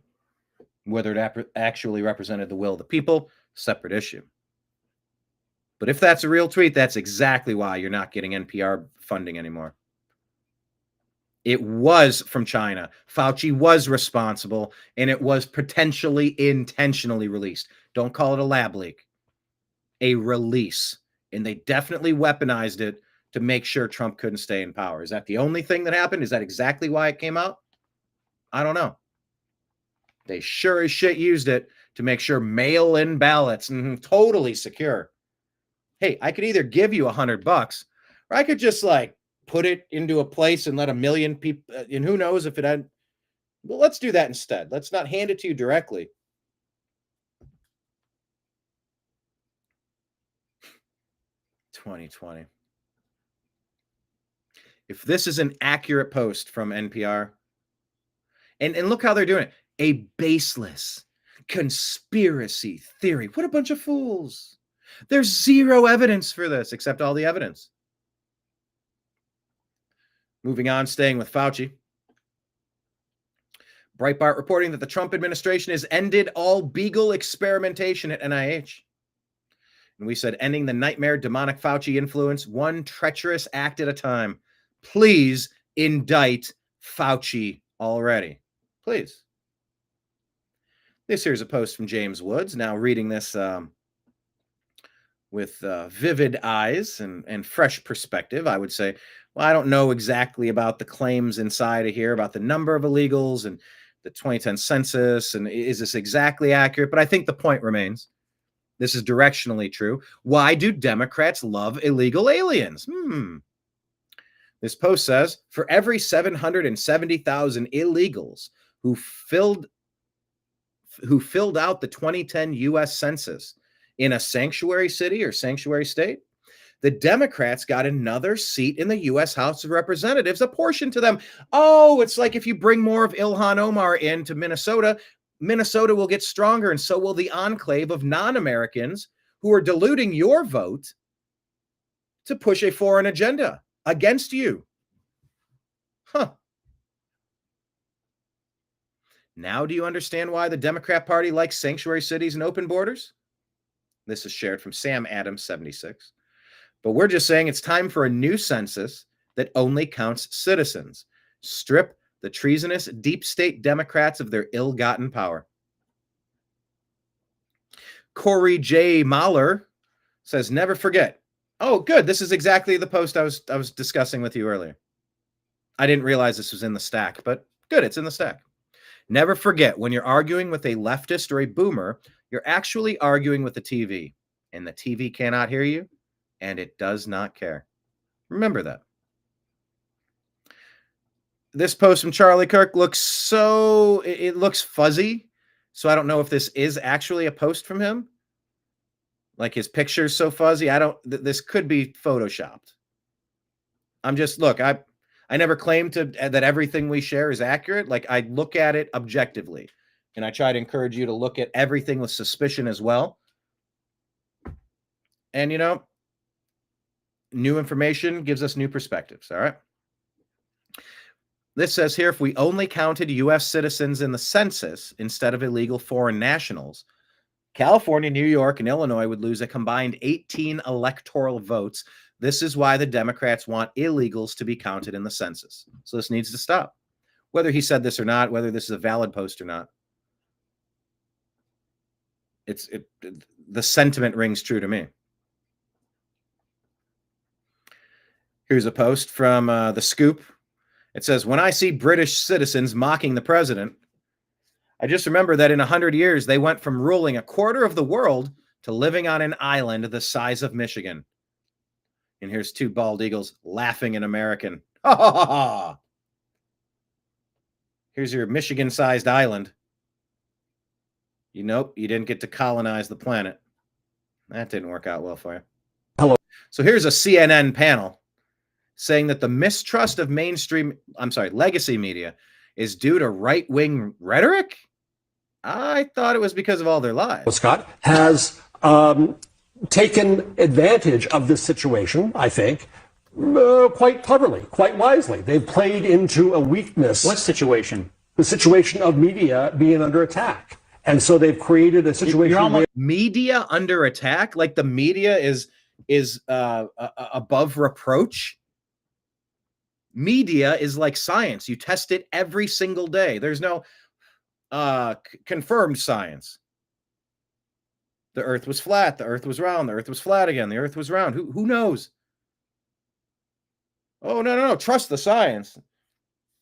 Whether it actually represented the will of the people, separate issue. But if that's a real tweet, that's exactly why you're not getting NPR funding anymore. It was from China. Fauci was responsible, and it was potentially intentionally released. Don't call it a lab leak. A release. And they definitely weaponized it to make sure Trump couldn't stay in power. Is that the only thing that happened? Is that exactly why it came out? I don't know. They sure as shit used it to make sure mail-in ballots, totally secure. Hey, I could either give you $100 or I could just put it into a place and let 1 million people, and who knows if it had, well, let's do that instead. Let's not hand it to you directly. $2020. If this is an accurate post from NPR, and look how they're doing it. A baseless conspiracy theory. What a bunch of fools. There's zero evidence for this, except all the evidence. Moving on, staying with Fauci. Breitbart reporting that the Trump administration has ended all Beagle experimentation at NIH. And we said, ending the nightmare demonic Fauci influence, one treacherous act at a time. Please indict Fauci already. Please. This here's a post from James Woods. Now reading this with vivid eyes and fresh perspective, I would say, well, I don't know exactly about the claims inside of here about the number of illegals and the 2010 census, and is this exactly accurate? But I think the point remains. This is directionally true. Why do Democrats love illegal aliens? This post says, for every 770,000 illegals who filled out the 2010 U.S. Census in a sanctuary city or sanctuary state, the Democrats got another seat in the U.S. House of Representatives apportioned to them. Oh, it's like if you bring more of Ilhan Omar into Minnesota, Minnesota will get stronger, and so will the enclave of non-Americans who are diluting your vote to push a foreign agenda against you. Huh. Now do you understand why the Democrat Party likes sanctuary cities and open borders? This is shared from Sam Adams 76. But we're just saying it's time for a new census that only counts citizens. Strip the treasonous deep state Democrats of their ill-gotten power. Corey J. Mahler says, never forget. Oh, good. This is exactly the post I was discussing with you earlier. I didn't realize this was in the stack, but good, it's in the stack. Never forget, when you're arguing with a leftist or a boomer, you're actually arguing with the TV, and the TV cannot hear you, and it does not care. Remember that. This post from Charlie Kirk looks it looks fuzzy, so I don't know if this is actually a post from him. Like his picture's so fuzzy, this could be photoshopped. Look, I never claimed that everything we share is accurate. Like, I look at it objectively, and I try to encourage you to look at everything with suspicion as well. And, new information gives us new perspectives, all right? This says here, if we only counted U.S. citizens in the census instead of illegal foreign nationals, California, New York, and Illinois would lose a combined 18 electoral votes. This is why the Democrats want illegals to be counted in the census. So this needs to stop. Whether he said this or not, whether this is a valid post or not, the sentiment rings true to me. Here's a post from The Scoop. It says, when I see British citizens mocking the president, I just remember that in 100 years, they went from ruling a quarter of the world to living on an island the size of Michigan. And here's two bald eagles laughing in American. Ha ha ha ha. Here's your Michigan-sized island. Nope, you didn't get to colonize the planet. That didn't work out well for you. Hello. So here's a CNN panel saying that the mistrust of legacy media is due to right-wing rhetoric. I thought it was because of all their lies. Scott has taken advantage of this situation, I think, quite cleverly, quite wisely. They've played into a weakness. What situation? The situation of media being under attack. And so they've created a situation where media under attack, like the media is above reproach. Media is like science. You test it every single day. There's no confirmed science. The earth was flat. The earth was round. The earth was flat again. The earth was round. Who knows? Oh, no. Trust the science.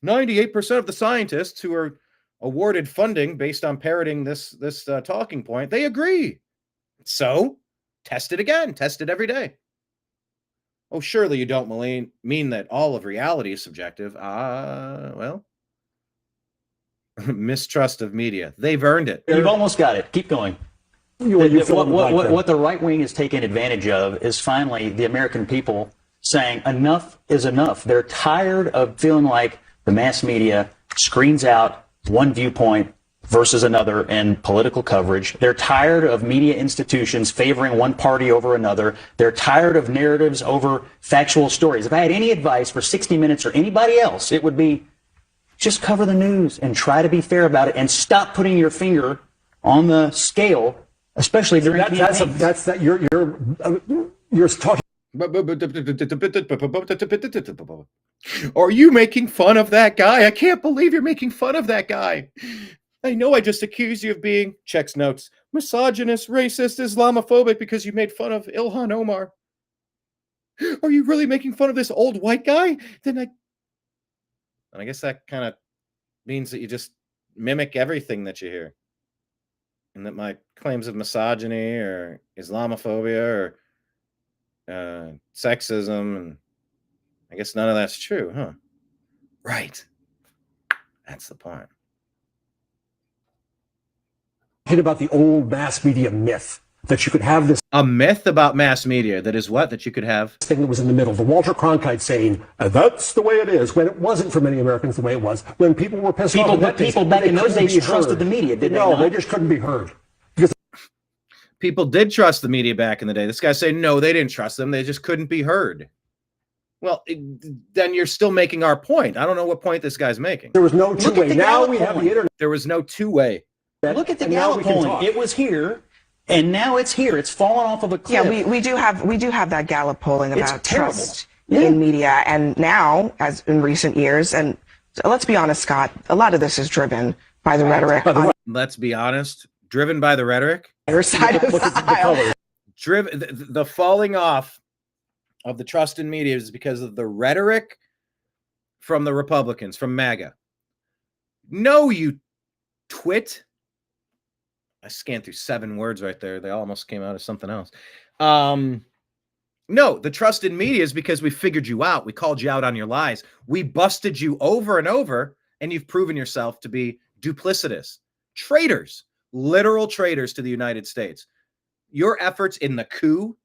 98% of the scientists who are awarded funding based on parroting this talking point, they agree. So test it again. Test it every day. Oh, surely you don't mean that all of reality is subjective. Well, mistrust of media. They've earned it. You've almost got it. Keep going. What the right wing is taking advantage of is finally the American people saying enough is enough. They're tired of feeling like the mass media screens out one viewpoint versus another in political coverage. They're tired of media institutions favoring one party over another. They're tired of narratives over factual stories. If I had any advice for 60 Minutes or anybody else, it would be just cover the news and try to be fair about it and stop putting your finger on the scale, especially during campaigns. You're talking. Are you making fun of that guy? I can't believe you're making fun of that guy. I know I just accused you of being, checks notes, misogynist, racist, Islamophobic because you made fun of Ilhan Omar. Are you really making fun of this old white guy? And I guess that kind of means that you just mimic everything that you hear. And that my claims of misogyny or Islamophobia or sexism, and I guess none of that's true, huh? Right. That's the point. About the old mass media myth that you could have this A myth about mass media that is what? That you could have? thing that was in the middle, the Walter Cronkite saying, that's the way it is, when it wasn't for many Americans the way it was, when people were pissed off. People back in those days trusted the media, did they not? No, they just couldn't be heard. People did trust the media back in the day. This guy saying, no, they didn't trust them. They just couldn't be heard. Well, then you're still making our point. I don't know what point this guy's making. There was no two-way. Now we have the internet. There was no two-way. Look at the Gallup polling. It was here, and now it's here. It's fallen off of a cliff. Yeah, we do have that Gallup polling about trust in media, and now, as in recent years, and let's be honest, Scott, a lot of this is driven by the rhetoric. Let's be honest, driven by the rhetoric. Your side of the aisle. The falling off of the trust in media is because of the rhetoric from the Republicans, from MAGA. No, you twit. I scanned through 7 words right there. They almost came out as something else. No, the trust in media is because we figured you out. We called you out on your lies. We busted you over and over, and you've proven yourself to be duplicitous. Traitors, literal traitors to the United States. Your efforts in the coup,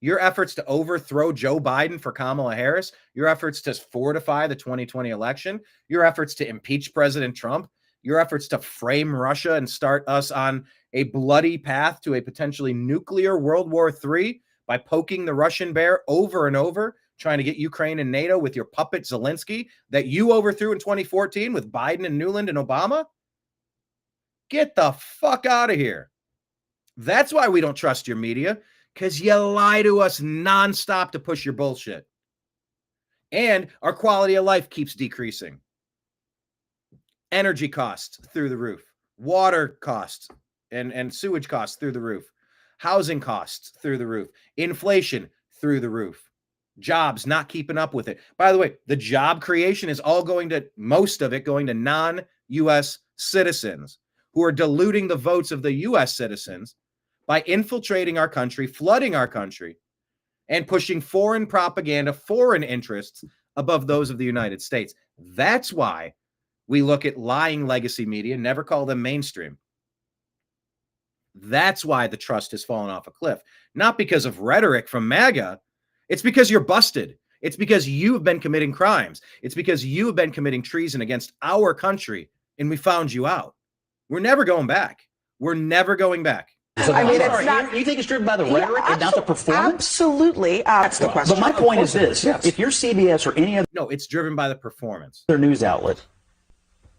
your efforts to overthrow Joe Biden for Kamala Harris, your efforts to fortify the 2020 election, your efforts to impeach President Trump, your efforts to frame Russia and start us on a bloody path to a potentially nuclear World War III by poking the Russian bear over and over, trying to get Ukraine and NATO with your puppet Zelensky that you overthrew in 2014 with Biden and Nuland and Obama. Get the fuck out of here. That's why we don't trust your media, because you lie to us nonstop to push your bullshit. And our quality of life keeps decreasing. Energy costs through the roof. Water costs and sewage costs through the roof. Housing costs through the roof. Inflation through the roof. Jobs not keeping up with it. By the way, the job creation is all most of it going to non-U.S. citizens who are diluting the votes of the U.S. citizens by infiltrating our country, flooding our country, and pushing foreign propaganda, foreign interests above those of the United States. That's why we look at lying legacy media, never call them mainstream. That's why the trust has fallen off a cliff. Not because of rhetoric from MAGA. It's because you're busted. It's because you have been committing crimes. It's because you have been committing treason against our country, and we found you out. We're never going back. We're never going back. I mean, it's not, you think it's driven by the rhetoric and not the performance? Absolutely. That's the question. But my point is this. Yes. If you're CBS or any other... No, it's driven by the performance. ...news outlet,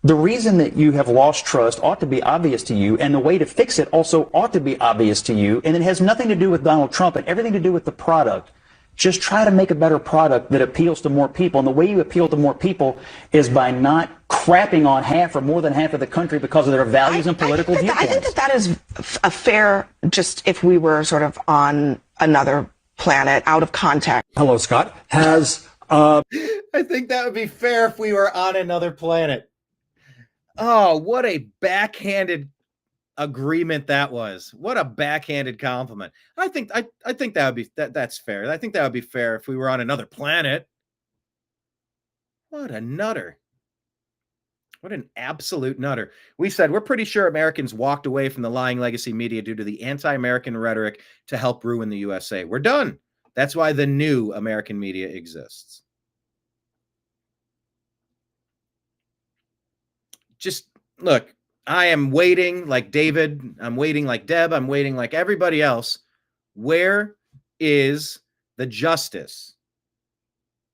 the reason that you have lost trust ought to be obvious to you, and the way to fix it also ought to be obvious to you, and it has nothing to do with Donald Trump and everything to do with the product. Just try to make a better product that appeals to more people, and the way you appeal to more people is by not crapping on half or more than half of the country because of their values and political viewpoints. I think that is a fair, just if we were sort of on another planet, out of context. Hello, Scott. I think that would be fair if we were on another planet. Oh, what a backhanded agreement that was. What a backhanded compliment. I think that would be that's fair. I think that would be fair if we were on another planet. What a nutter. What an absolute nutter. We said we're pretty sure Americans walked away from the lying legacy media due to the anti-American rhetoric to help ruin the USA. We're done. That's why the new American media exists. Just look, I am waiting like David. I'm waiting like Deb. I'm waiting like everybody else. Where is the justice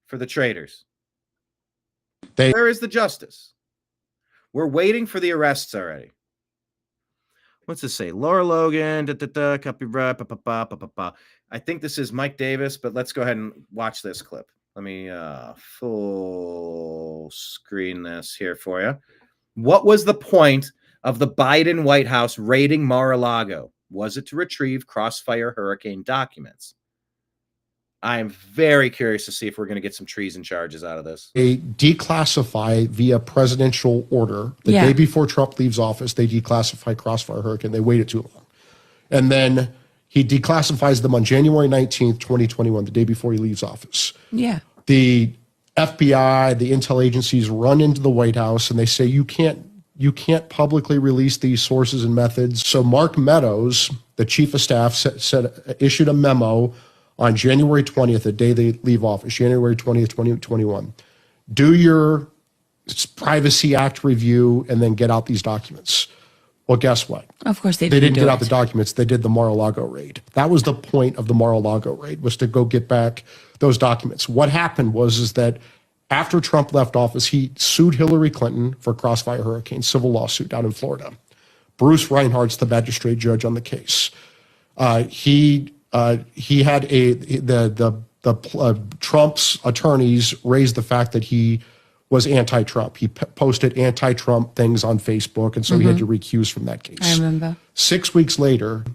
for the traitors? Where is the justice? We're waiting for the arrests already. What's this say? Laura Logan, copyright, I think this is Mike Davis, but let's go ahead and watch this clip. Let me full screen this here for you. What was the point of the Biden White House raiding Mar-a-Lago? Was it to retrieve Crossfire Hurricane documents? I'm very curious to see if we're going to get some treason charges out of this. They declassify via presidential order. The day before Trump leaves office, they declassify Crossfire Hurricane. They waited too long. And then he declassifies them on January 19th, 2021, the day before he leaves office. Yeah. The FBI, the intel agencies run into the White House and they say, you can't publicly release these sources and methods. So Mark Meadows, the chief of staff issued a memo on January 20th, the day they leave office, January 20th, 2021. Do your Privacy Act review and then get out these documents. Well, guess what? Of course they didn't get out the documents. They did the Mar-a-Lago raid. That was the point of the Mar-a-Lago raid, was to go get back those documents. What happened is that after Trump left office, he sued Hillary Clinton for Crossfire Hurricane, civil lawsuit down in Florida. Bruce Reinhart's the magistrate judge on the case. He had Trump's attorneys raised the fact that he was anti-Trump. He posted anti-Trump things on Facebook, and so he had to recuse from that case. I remember. 6 weeks later,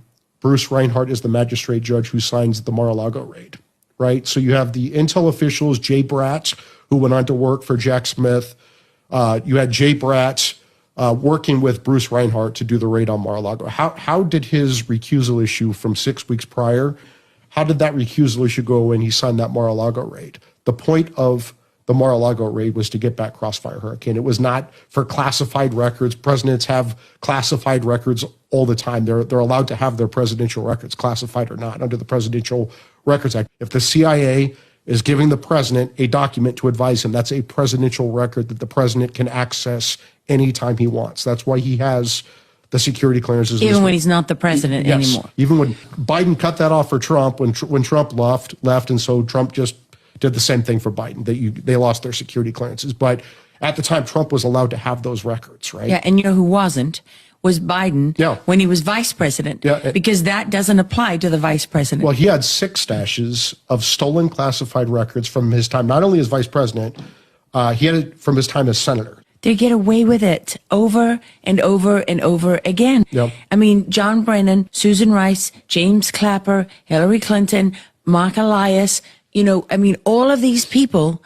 Bruce Reinhart is the magistrate judge who signs the Mar-a-Lago raid, right? So you have the intel officials, Jay Bratt, who went on to work for Jack Smith. You had Jay Bratt working with Bruce Reinhart to do the raid on Mar-a-Lago. How did his recusal issue from 6 weeks prior, how did that recusal issue go when he signed that Mar-a-Lago raid? The point of the Mar-a-Lago raid was to get back Crossfire Hurricane. It was not for classified records. Presidents have classified records all the time. They're allowed to have their presidential records, classified or not, under the Presidential Records Act. If the CIA is giving the president a document to advise him, that's a presidential record that the president can access anytime he wants. That's why he has the security clearances. Even when he's not the president anymore. Even when Biden cut that off for Trump, when Trump left, and so Trump just did the same thing for Biden. They lost their security clearances. But at the time, Trump was allowed to have those records, right? Yeah, and you know who wasn't? Was Biden when he was vice president. Yeah, because that doesn't apply to the vice president. Well, he had 6 stashes of stolen classified records from his time, not only as vice president, he had it from his time as senator. They get away with it over and over and over again. Yep. I mean, John Brennan, Susan Rice, James Clapper, Hillary Clinton, Mark Elias, all of these people,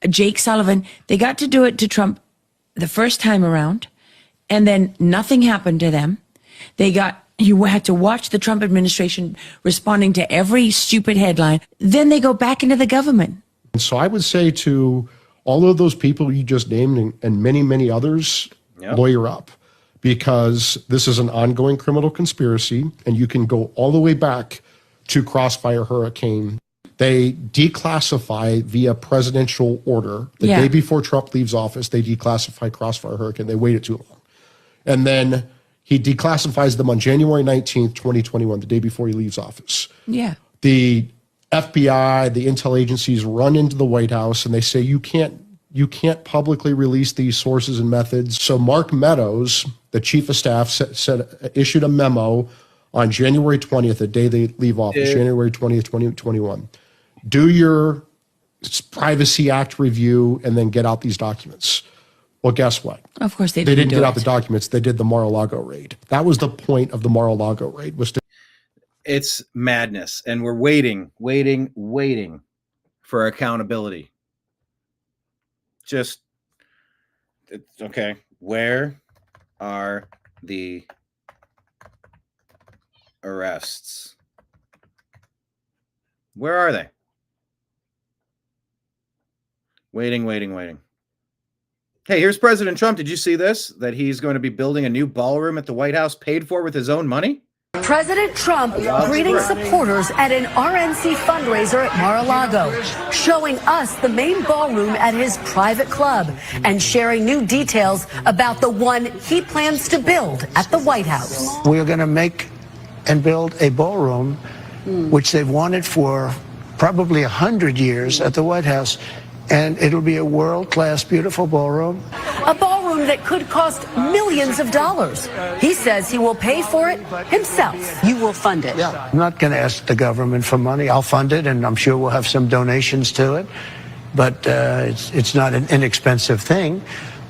Jake Sullivan, they got to do it to Trump the first time around, and then nothing happened to them. You had to watch the Trump administration responding to every stupid headline. Then they go back into the government. So I would say to all of those people you just named and many, many others, lawyer up, because this is an ongoing criminal conspiracy, and you can go all the way back to Crossfire Hurricane. They declassify via presidential order. The day before Trump leaves office, they declassify Crossfire Hurricane. They waited too long. And then he declassifies them on January 19th, 2021, the day before he leaves office. Yeah. The FBI, the intel agencies run into the White House and they say, you can't publicly release these sources and methods. So Mark Meadows, the chief of staff, issued a memo on January 20th, the day they leave office, January 20th, 2021. Do your Privacy Act review and then get out these documents. Well, guess what? Of course they didn't get out the documents. They did the Mar-a-Lago raid. That was the point of the Mar-a-Lago raid, was to... It's madness, and we're waiting for accountability. Okay. Where are the arrests? Where are they? Waiting. Hey, here's President Trump. Did you see this? That he's going to be building a new ballroom at the White House paid for with his own money? President Trump greeting supporters at an RNC fundraiser at Mar-a-Lago, showing us the main ballroom at his private club and sharing new details about the one he plans to build at the White House. We're going to make and build a ballroom, which they've wanted for probably 100 years at the White House. And it'll be a world-class, beautiful ballroom. A ballroom that could cost millions of dollars. He says he will pay for it himself. You will fund it. Yeah. I'm not going to ask the government for money. I'll fund it, and I'm sure we'll have some donations to it. But it's not an inexpensive thing.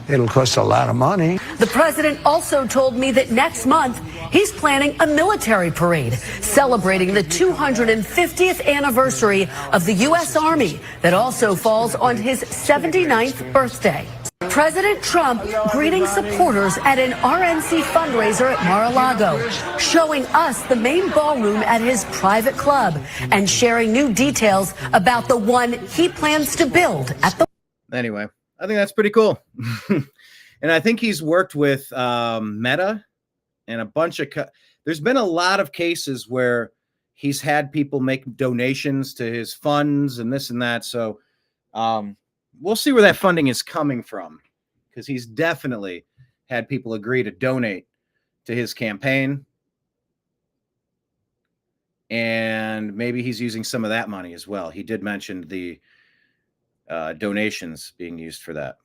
It'll cost a lot of money. The president also told me that next month he's planning a military parade celebrating the 250th anniversary of the U.S. Army that also falls on his 79th birthday. President Trump greeting supporters at an RNC fundraiser at Mar-a-Lago, showing us the main ballroom at his private club and sharing new details about the one he plans to build at the... Anyway, I think that's pretty cool. And I think he's worked with Meta and a bunch of... there's been a lot of cases where he's had people make donations to his funds and this and that. So we'll see where that funding is coming from, because he's definitely had people agree to donate to his campaign. And maybe he's using some of that money as well. He did mention the donations being used for that.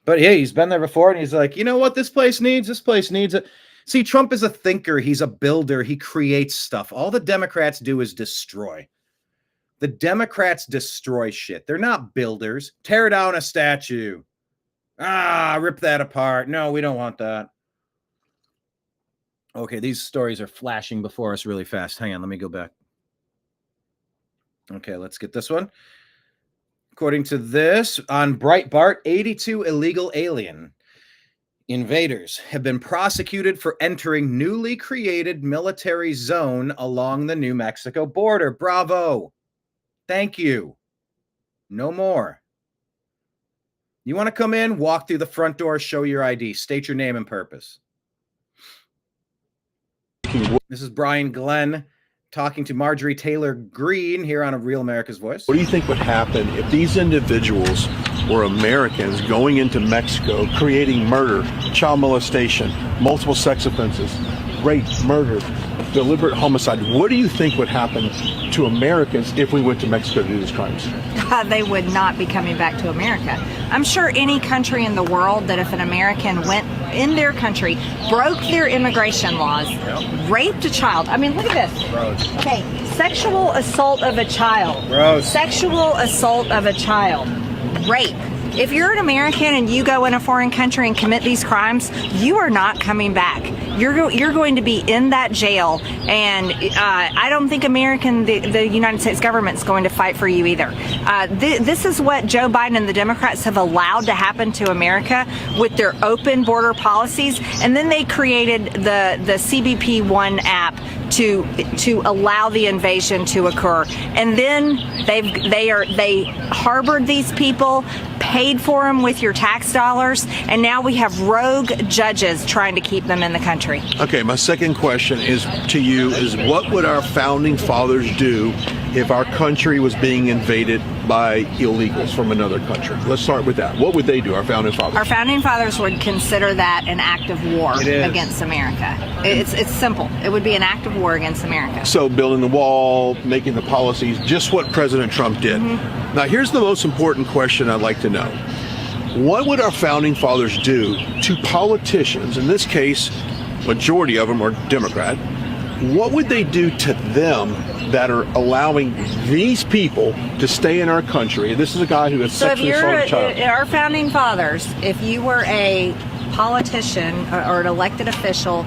But yeah, he's been there before, and he's like, you know what this place needs? This place needs it. See, Trump is a thinker. He's a builder. He creates stuff. All the Democrats do is destroy. The Democrats destroy shit. They're not builders. Tear down a statue. Rip that apart. No, we don't want that. Okay, these stories are flashing before us really fast. Hang on, let me go back. Okay, let's get this one. According to this, on Breitbart, 82 illegal alien invaders have been prosecuted for entering newly created military zone along the New Mexico border. Bravo. Thank you. No more. You want to come in, walk through the front door, show your ID, state your name and purpose. This is Brian Glenn talking to Marjorie Taylor Greene here on A Real America's Voice. What do you think would happen if these individuals were Americans going into Mexico, creating murder, child molestation, multiple sex offenses, rape, murder, deliberate homicide? What do you think would happen to Americans if we went to Mexico to do these crimes? They would not be coming back to America. I'm sure any country in the world that if an American went in their country, broke their immigration laws, raped a child. I mean, look at this. Gross. Okay, sexual assault of a child. Gross. Sexual assault of a child. Rape. If you're an American and you go in a foreign country and commit these crimes, you are not coming back. You're going to be in that jail, and I don't think the United States government is going to fight for you either. This is what Joe Biden and the Democrats have allowed to happen to America with their open border policies, and then they created the CBP One app to allow the invasion to occur, and then they harbored these people, paid for them with your tax dollars, and now we have rogue judges trying to keep them in the country. Okay, my second question is to you is what would our founding fathers do if our country was being invaded by illegals from another country? Let's start with that. What would they do, our founding fathers? Our founding fathers would consider that an act of war against America. It's simple. It would be an act of war against America. So building the wall, making the policies, just what President Trump did. Mm-hmm. Now, here's the most important question I'd like to know. What would our founding fathers do to politicians, in this case, majority of them are Democrat, what would they do to them that are allowing these people to stay in our country? This is a guy who has sexually assaulted a child. Our founding fathers, if you were a politician or an elected official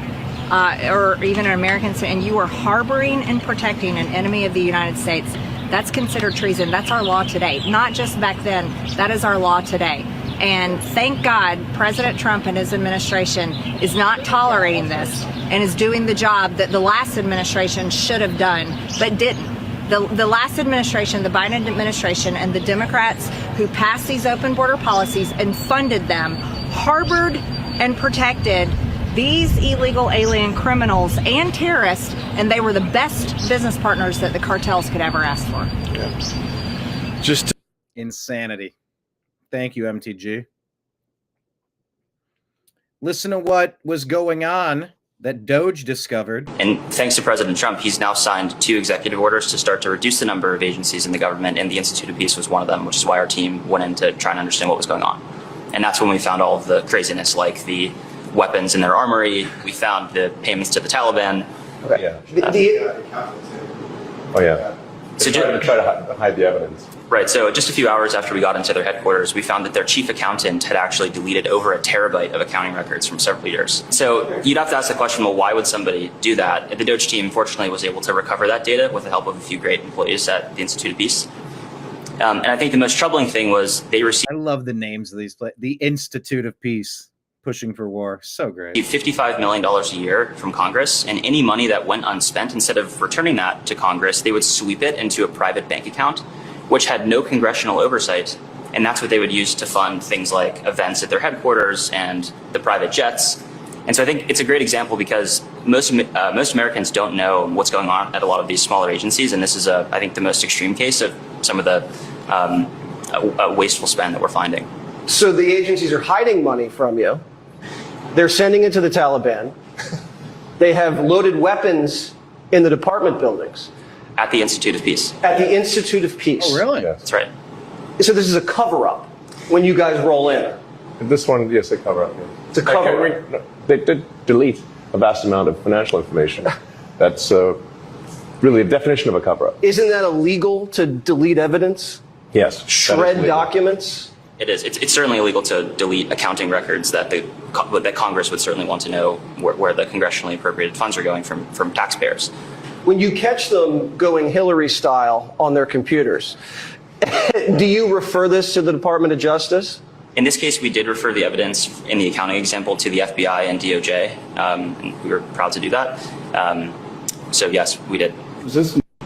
or even an American, and you were harboring and protecting an enemy of the United States, that's considered treason. That's our law today. Not just back then. That is our law today. And thank God President Trump and his administration is not tolerating this and is doing the job that the last administration should have done, but didn't. The last administration, the Biden administration, and the Democrats who passed these open border policies and funded them, harbored and protected these illegal alien criminals and terrorists, and they were the best business partners that the cartels could ever ask for. Yeah. Just insanity. Thank you, MTG. Listen to what was going on that Doge discovered. And thanks to President Trump, he's now signed 2 executive orders to start to reduce the number of agencies in the government, and the Institute of Peace was one of them, which is why our team went in to try and understand what was going on. And that's when we found all of the craziness, like the weapons in their armory. We found the payments to the Taliban. Okay. So to try to hide the evidence. Right. So just a few hours after we got into their headquarters, we found that their chief accountant had actually deleted over 1 terabyte of accounting records from several years. So you'd have to ask the question, well, why would somebody do that? The Doge team, fortunately, was able to recover that data with the help of a few great employees at the Institute of Peace. And I think the most troubling thing was they received... I love the names of these places. The Institute of Peace. Pushing for war. So great. $55 million a year from Congress, and any money that went unspent, instead of returning that to Congress, they would sweep it into a private bank account, which had no congressional oversight. And that's what they would use to fund things like events at their headquarters and the private jets. And so I think it's a great example because most Americans don't know what's going on at a lot of these smaller agencies, and this is, I think, the most extreme case of some of the wasteful spend that we're finding. So the agencies are hiding money from you. They're sending it to the Taliban. They have loaded weapons in the department buildings. At the Institute of Peace. At the Institute of Peace. Oh, really? That's right. So this is a cover-up when you guys roll in. This one, yes, they cover up. It's a cover-up. They did delete a vast amount of financial information. That's really a definition of a cover-up. Isn't that illegal to delete evidence? Yes. Shred documents? It is. It's certainly illegal to delete accounting records that that Congress would certainly want to know where the congressionally appropriated funds are going from taxpayers. When you catch them going Hillary style on their computers, do you refer this to the Department of Justice? In this case, we did refer the evidence in the accounting example to the FBI and DOJ, and we were proud to do that. So yes, we did.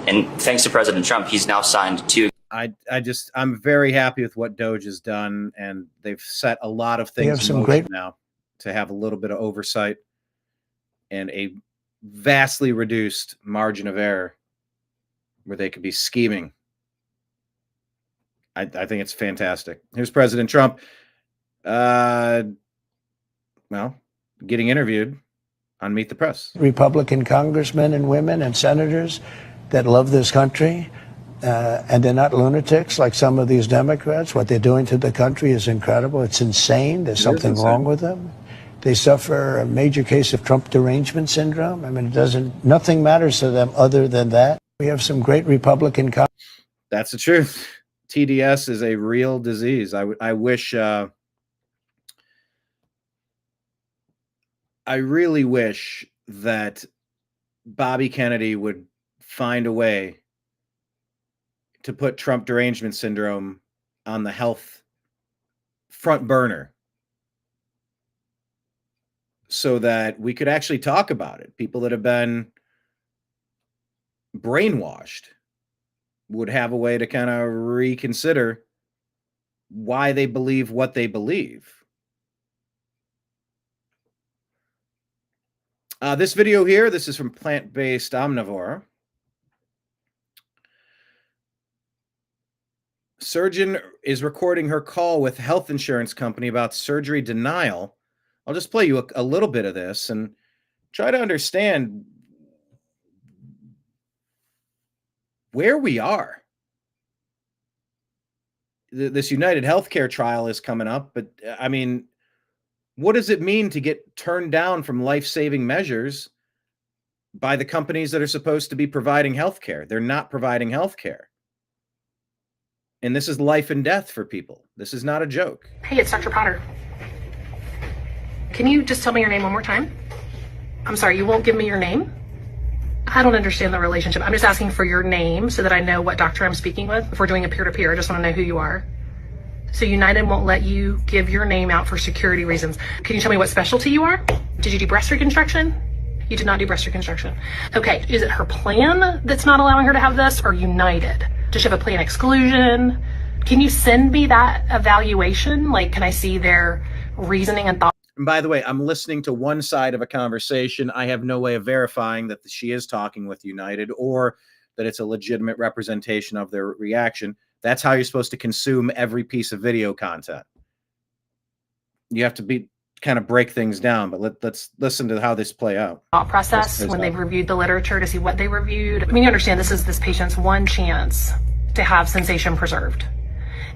And thanks to President Trump, he's now signed 2. I'm very happy with what Doge has done, and they've set a lot of things in motion now to have a little bit of oversight and a vastly reduced margin of error where they could be scheming. I think it's fantastic. Here's President Trump, well, getting interviewed on Meet the Press. Republican congressmen and women and senators that love this country, and they're not lunatics like some of these Democrats. What they're doing to the country is incredible. It's insane. There's something wrong with them. They suffer a major case of Trump derangement syndrome. I mean, nothing matters to them other than that. We have some great Republican. That's the truth. TDS is a real disease. I really wish that Bobby Kennedy would find a way to put Trump derangement syndrome on the health front burner so that we could actually talk about it. People that have been brainwashed would have a way to kind of reconsider why they believe what they believe. This video here, this is from Plant-Based Omnivore. Surgeon is recording her call with health insurance company about surgery denial. I'll just play you a little bit of this and try to understand where we are. This United Healthcare trial is coming up, but I mean, what does it mean to get turned down from life-saving measures by the companies that are supposed to be providing healthcare? They're not providing healthcare. And this is life and death for people. This is not a joke. Hey, it's Dr. Potter. Can you just tell me your name one more time? I'm sorry, you won't give me your name? I don't understand the relationship. I'm just asking for your name so that I know what doctor I'm speaking with. If we're doing a peer-to-peer, I just want to know who you are. So United won't let you give your name out for security reasons. Can you tell me what specialty you are? Did you do breast reconstruction? You did not do breast reconstruction. Okay, is it her plan that's not allowing her to have this, or United? Does she have a plan exclusion? Can you send me that evaluation? Like, can I see their reasoning and thought? And by the way, I'm listening to one side of a conversation. I have no way of verifying that she is talking with United or that it's a legitimate representation of their reaction. That's how you're supposed to consume every piece of video content. You have to kind of break things down, but let's listen to how this play out. Thought process when they've reviewed the literature to see what they reviewed. I mean, you understand this is this patient's one chance to have sensation preserved.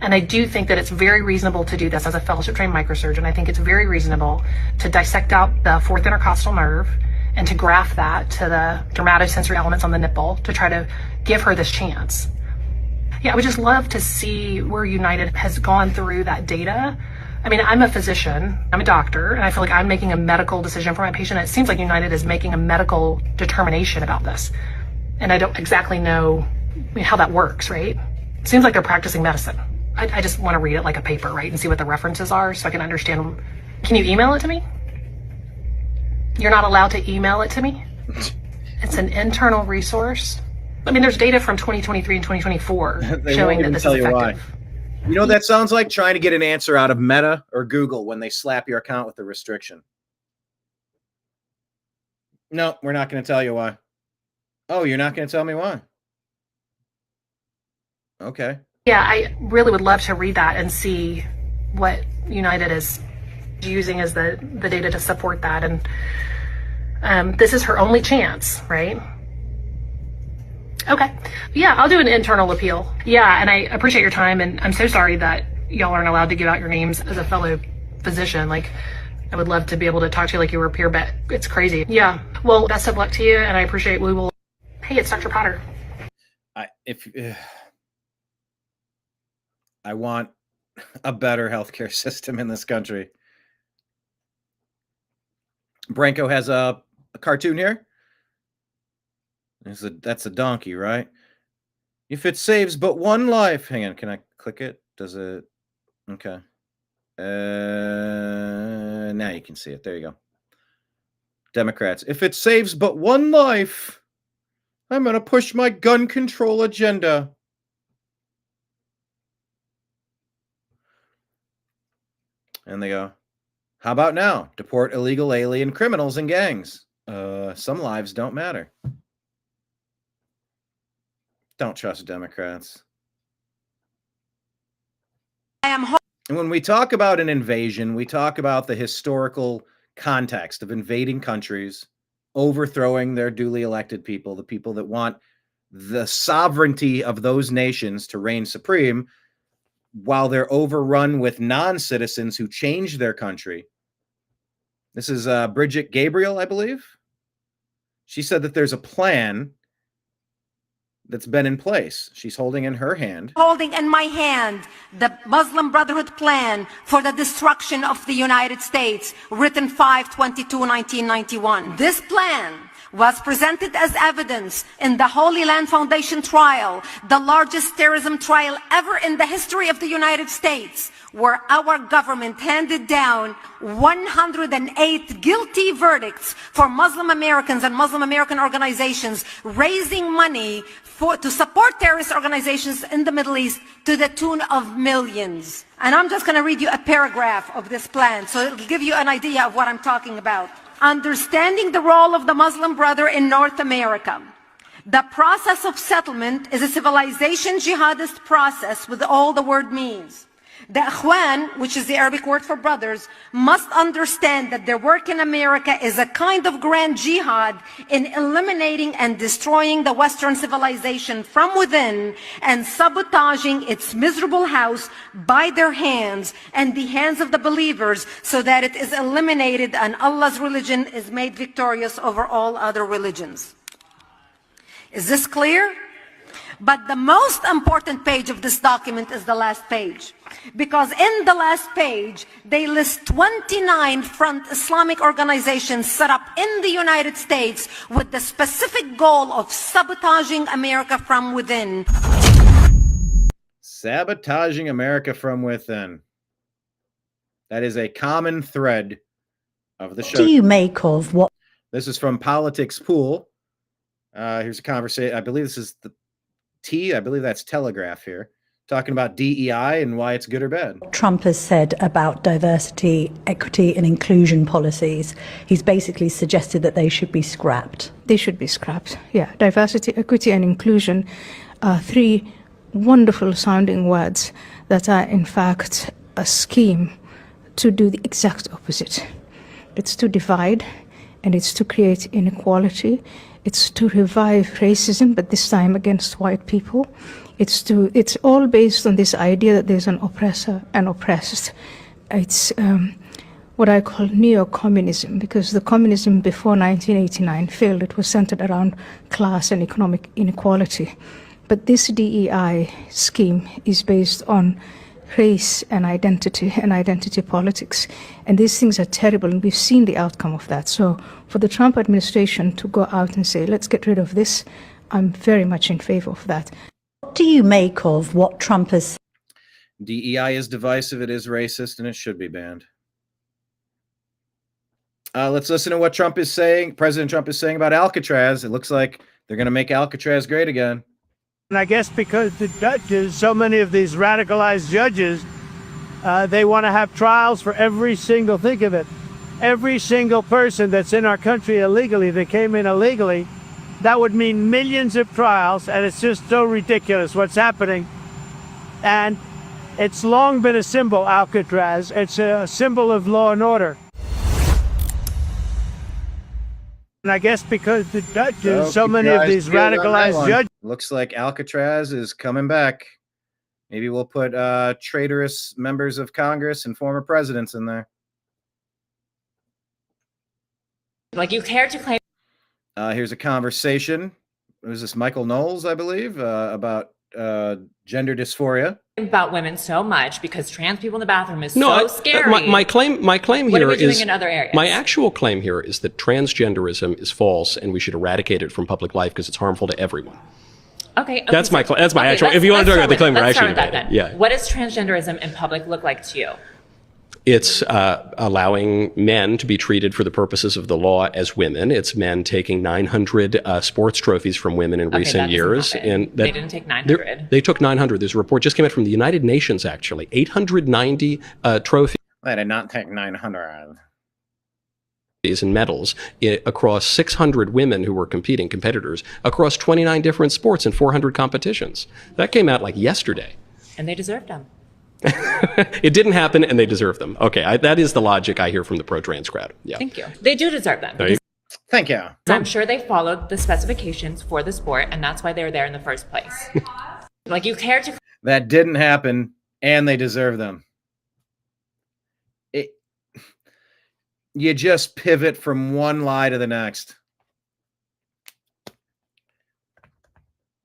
And I do think that it's very reasonable to do this as a fellowship-trained microsurgeon. I think it's very reasonable to dissect out the fourth intercostal nerve and to graft that to the dermatosensory elements on the nipple to try to give her this chance. Yeah, I would just love to see where United has gone through that data. I mean, I'm a physician, I'm a doctor, and I feel like I'm making a medical decision for my patient. It seems like United is making a medical determination about this. And I don't exactly know how that works, right? It seems like they're practicing medicine. I just want to read it like a paper, right? And see what the references are so I can understand. Can you email it to me? You're not allowed to email it to me? It's an internal resource. I mean, there's data from 2023 and 2024 showing that this is effective. Why. You know, that sounds like trying to get an answer out of Meta or Google when they slap your account with a restriction. No, we're not going to tell you why. Oh, you're not going to tell me why? Okay. Yeah, I really would love to read that and see what United is using as the data to support that. And this is her only chance, right? Okay. Yeah, I'll do an internal appeal. Yeah, and I appreciate your time, and I'm so sorry that y'all aren't allowed to give out your names as a fellow physician. Like, I would love to be able to talk to you like you were a peer, but it's crazy. Yeah. Well, best of luck to you, and I appreciate we will. Hey, it's Dr. Potter. I want a better healthcare system in this country. Branko has a cartoon here. That's a donkey, right? If it saves but one life. Hang on, can I click it? Does it? Okay. Now you can see it. There you go. Democrats. If it saves but one life, I'm going to push my gun control agenda. And they go, how about now? Deport illegal alien criminals and gangs. Some lives don't matter. Don't trust Democrats. And when we talk about an invasion, we talk about the historical context of invading countries, overthrowing their duly elected people, the people that want the sovereignty of those nations to reign supreme, while they're overrun with non-citizens who change their country. This is Bridget Gabriel, I believe. She said that there's a plan that's been in place. She's holding in her hand. Holding in my hand the Muslim Brotherhood plan for the destruction of the United States, written 5/22/1991. This plan was presented as evidence in the Holy Land Foundation trial, the largest terrorism trial ever in the history of the United States, where our government handed down 108 guilty verdicts for Muslim Americans and Muslim American organizations raising money to support terrorist organizations in the Middle East to the tune of millions. And I'm just going to read you a paragraph of this plan, so it'll give you an idea of what I'm talking about. Understanding the role of the Muslim Brother in North America. The process of settlement is a civilization jihadist process with all the word means. The Ikhwan, which is the Arabic word for brothers, must understand that their work in America is a kind of grand jihad in eliminating and destroying the Western civilization from within and sabotaging its miserable house by their hands and the hands of the believers, so that it is eliminated and Allah's religion is made victorious over all other religions. Is this clear? But the most important page of this document is the last page. Because in the last page, they list 29 front Islamic organizations set up in the United States with the specific goal of sabotaging America from within. Sabotaging America from within. That is a common thread of the show. What do you make of what? This is from Politics Pool. Here's a conversation. I believe this is I believe that's Telegraph here, talking about DEI and why it's good or bad. Trump has said about diversity, equity, and inclusion policies. He's basically suggested that they should be scrapped. They should be scrapped. Yeah, diversity, equity, and inclusion are three wonderful sounding words that are in fact a scheme to do the exact opposite. It's to divide, and it's to create inequality. It's to revive racism, but this time against white people. It's all based on this idea that there's an oppressor and oppressed. It's what I call neo-communism, because the communism before 1989 failed. It was centered around class and economic inequality. But this DEI scheme is based on race and identity politics. And these things are terrible, and we've seen the outcome of that. So for the Trump administration to go out and say, let's get rid of this, I'm very much in favor of that. What do you make of what Trump has? DEI is divisive, it is racist, and it should be banned. Let's listen to what Trump is saying. President Trump is saying about Alcatraz. It looks like they're going to make Alcatraz great again. And I guess because the judges, so many of these radicalized judges, they want to have trials for every single, think of it, every single person that's in our country illegally, that came in illegally, that would mean millions of trials, and it's just so ridiculous what's happening. And it's long been a symbol, Alcatraz. It's a symbol of law and order. And I guess because the judges, so many of these radicalized judges. Looks like Alcatraz is coming back. Maybe we'll put traitorous members of Congress and former presidents in there. Like you care to claim. Here's a conversation. It was this Michael Knowles, I believe, about gender dysphoria. About women so much because trans people in the bathroom is so scary. My claim What here are we doing is in other areas? my actual claim here is that transgenderism is false and we should eradicate it from public life because it's harmful to everyone. Okay. That's my actual. If you want to talk about the claim, we're actually then. yeah. What does transgenderism in public look like to you? It's allowing men to be treated for the purposes of the law as women. It's men taking 900 sports trophies from women in recent years. And they didn't take 900. They took 900. There's a report just came out from the United Nations, actually. 890 trophies. I did not take 900. And medals across 600 women who were competitors, across 29 different sports and 400 competitions. That came out like yesterday. And they deserved them. It didn't happen, and they deserve them. Okay, that is the logic I hear from the pro-trans crowd. Yeah. Thank you. They do deserve them. Thank you. I'm sure they followed the specifications for the sport, and that's why they were there in the first place. Like you care to. That didn't happen, and they deserve them. You just pivot from one lie to the next.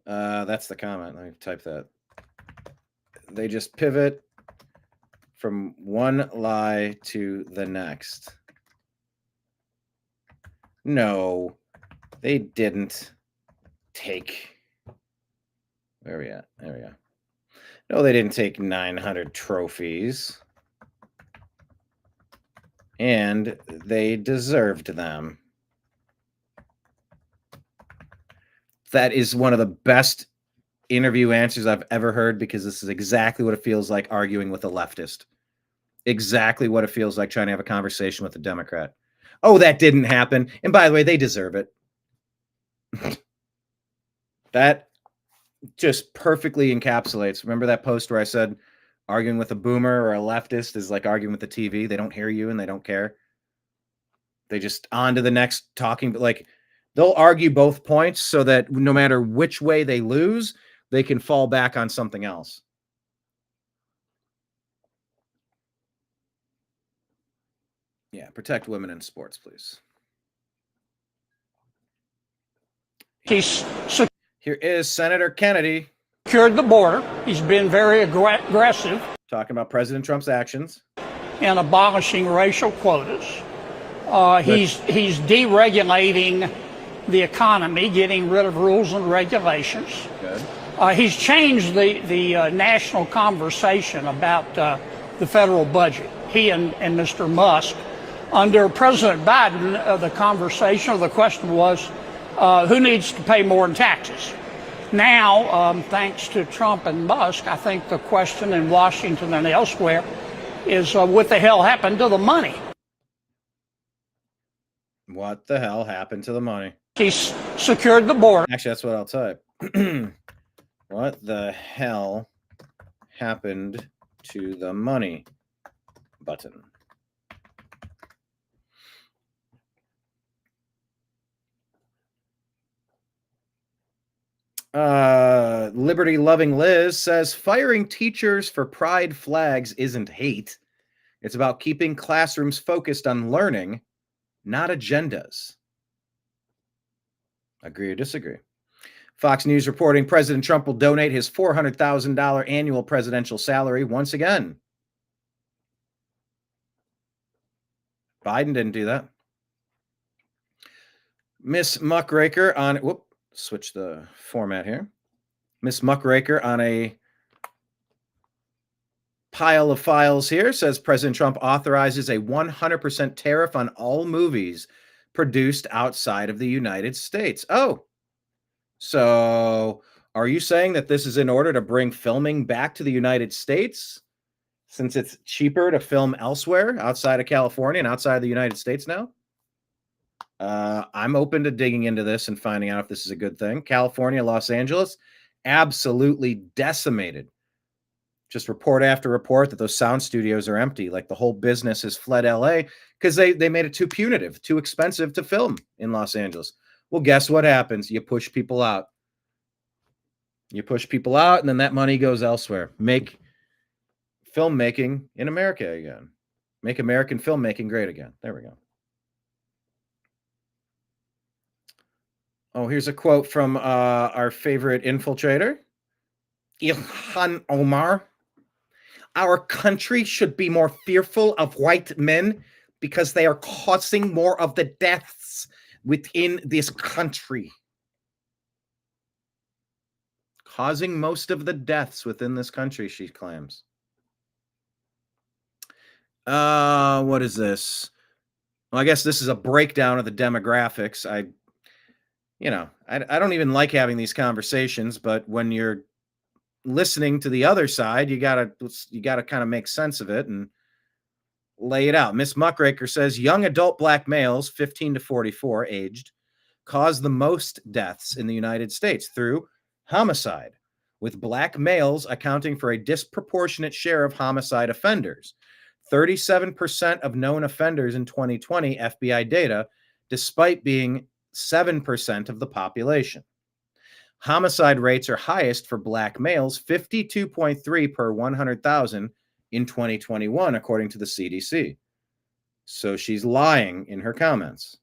That's the comment. Let me type that. They just pivot from one lie to the next. No, they didn't take. Where are we at? There we go. No, they didn't take 900 trophies. And they deserved them. That is one of the best interview answers I've ever heard, because this is exactly what it feels like arguing with a leftist. Exactly what it feels like trying to have a conversation with a Democrat. Oh, that didn't happen. And by the way, they deserve it. That just perfectly encapsulates. Remember that post where I said arguing with a boomer or a leftist is like arguing with the TV. They don't hear you and they don't care. They just on to the next talking. But like they'll argue both points so that no matter which way they lose, they can fall back on something else. Yeah, protect women in sports, please. Here is Senator Kennedy. Secured the border. He's been very aggressive. Talking about President Trump's actions. In abolishing racial quotas. He's deregulating the economy, getting rid of rules and regulations. Good. He's changed the national conversation about the federal budget. He and Mr. Musk. Under President Biden, the conversation or the question was, who needs to pay more in taxes? Now, thanks to Trump and Musk, I think the question in Washington and elsewhere is what the hell happened to the money? What the hell happened to the money? He's secured the border. Actually, that's what I'll type. What the hell happened to the money button? Liberty-loving Liz says firing teachers for pride flags isn't hate. It's about keeping classrooms focused on learning, not agendas. Agree or disagree? Fox News reporting President Trump will donate his $400,000 annual presidential salary once again. Biden didn't do that. Miss Muckraker on... Whoop. Switch the format here. Miss Muckraker on a pile of files here says President Trump authorizes a 100% tariff on all movies produced outside of the United States. Oh, so are you saying that this is in order to bring filming back to the United States? since it's cheaper to film elsewhere outside of California and outside of the United States now. I'm open to digging into this and finding out if this is a good thing. California, Los Angeles, absolutely decimated. Just report after report that those sound studios are empty. Like the whole business has fled LA because they made it too punitive, too expensive to film in Los Angeles. Well, guess what happens? You push people out. You push people out, and then that money goes elsewhere. Make filmmaking in America again. Make American filmmaking great again. There we go. Oh, here's a quote from our favorite infiltrator, Ilhan Omar. Our country should be more fearful of white men because they are causing more of the deaths within this country. Causing most of the deaths within this country, she claims. What is this? Well, I guess this is a breakdown of the demographics. I don't even like having these conversations, but when you're listening to the other side, you gotta kind of make sense of it and lay it out. Miss Muckraker says young adult black males, 15 to 44 aged, cause the most deaths in the United States through homicide, with black males accounting for a disproportionate share of homicide offenders. 37% of known offenders in 2020 FBI data, despite being 7% of the population. Homicide rates are highest for black males, 52.3 per 100,000 in 2021, according to the CDC. So she's lying in her comments.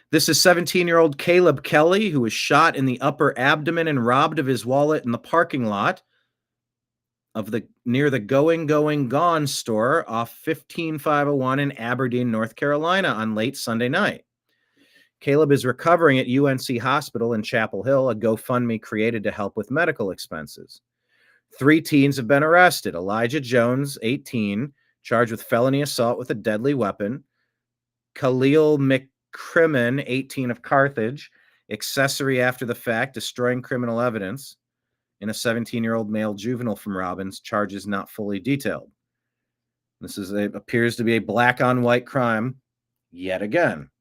This is 17-year-old Caleb Kelly, who was shot in the upper abdomen and robbed of his wallet in the parking lot of near the Going Gone store off 15501 in Aberdeen, North Carolina on late Sunday night. Caleb is recovering at UNC Hospital in Chapel Hill, a GoFundMe created to help with medical expenses. 3 teens have been arrested. Elijah Jones, 18, charged with felony assault with a deadly weapon. Khalil McCrimmon, 18 of Carthage, accessory after the fact, destroying criminal evidence. And a 17-year-old male juvenile from Robbins, charges not fully detailed. This appears to be a black on white crime yet again.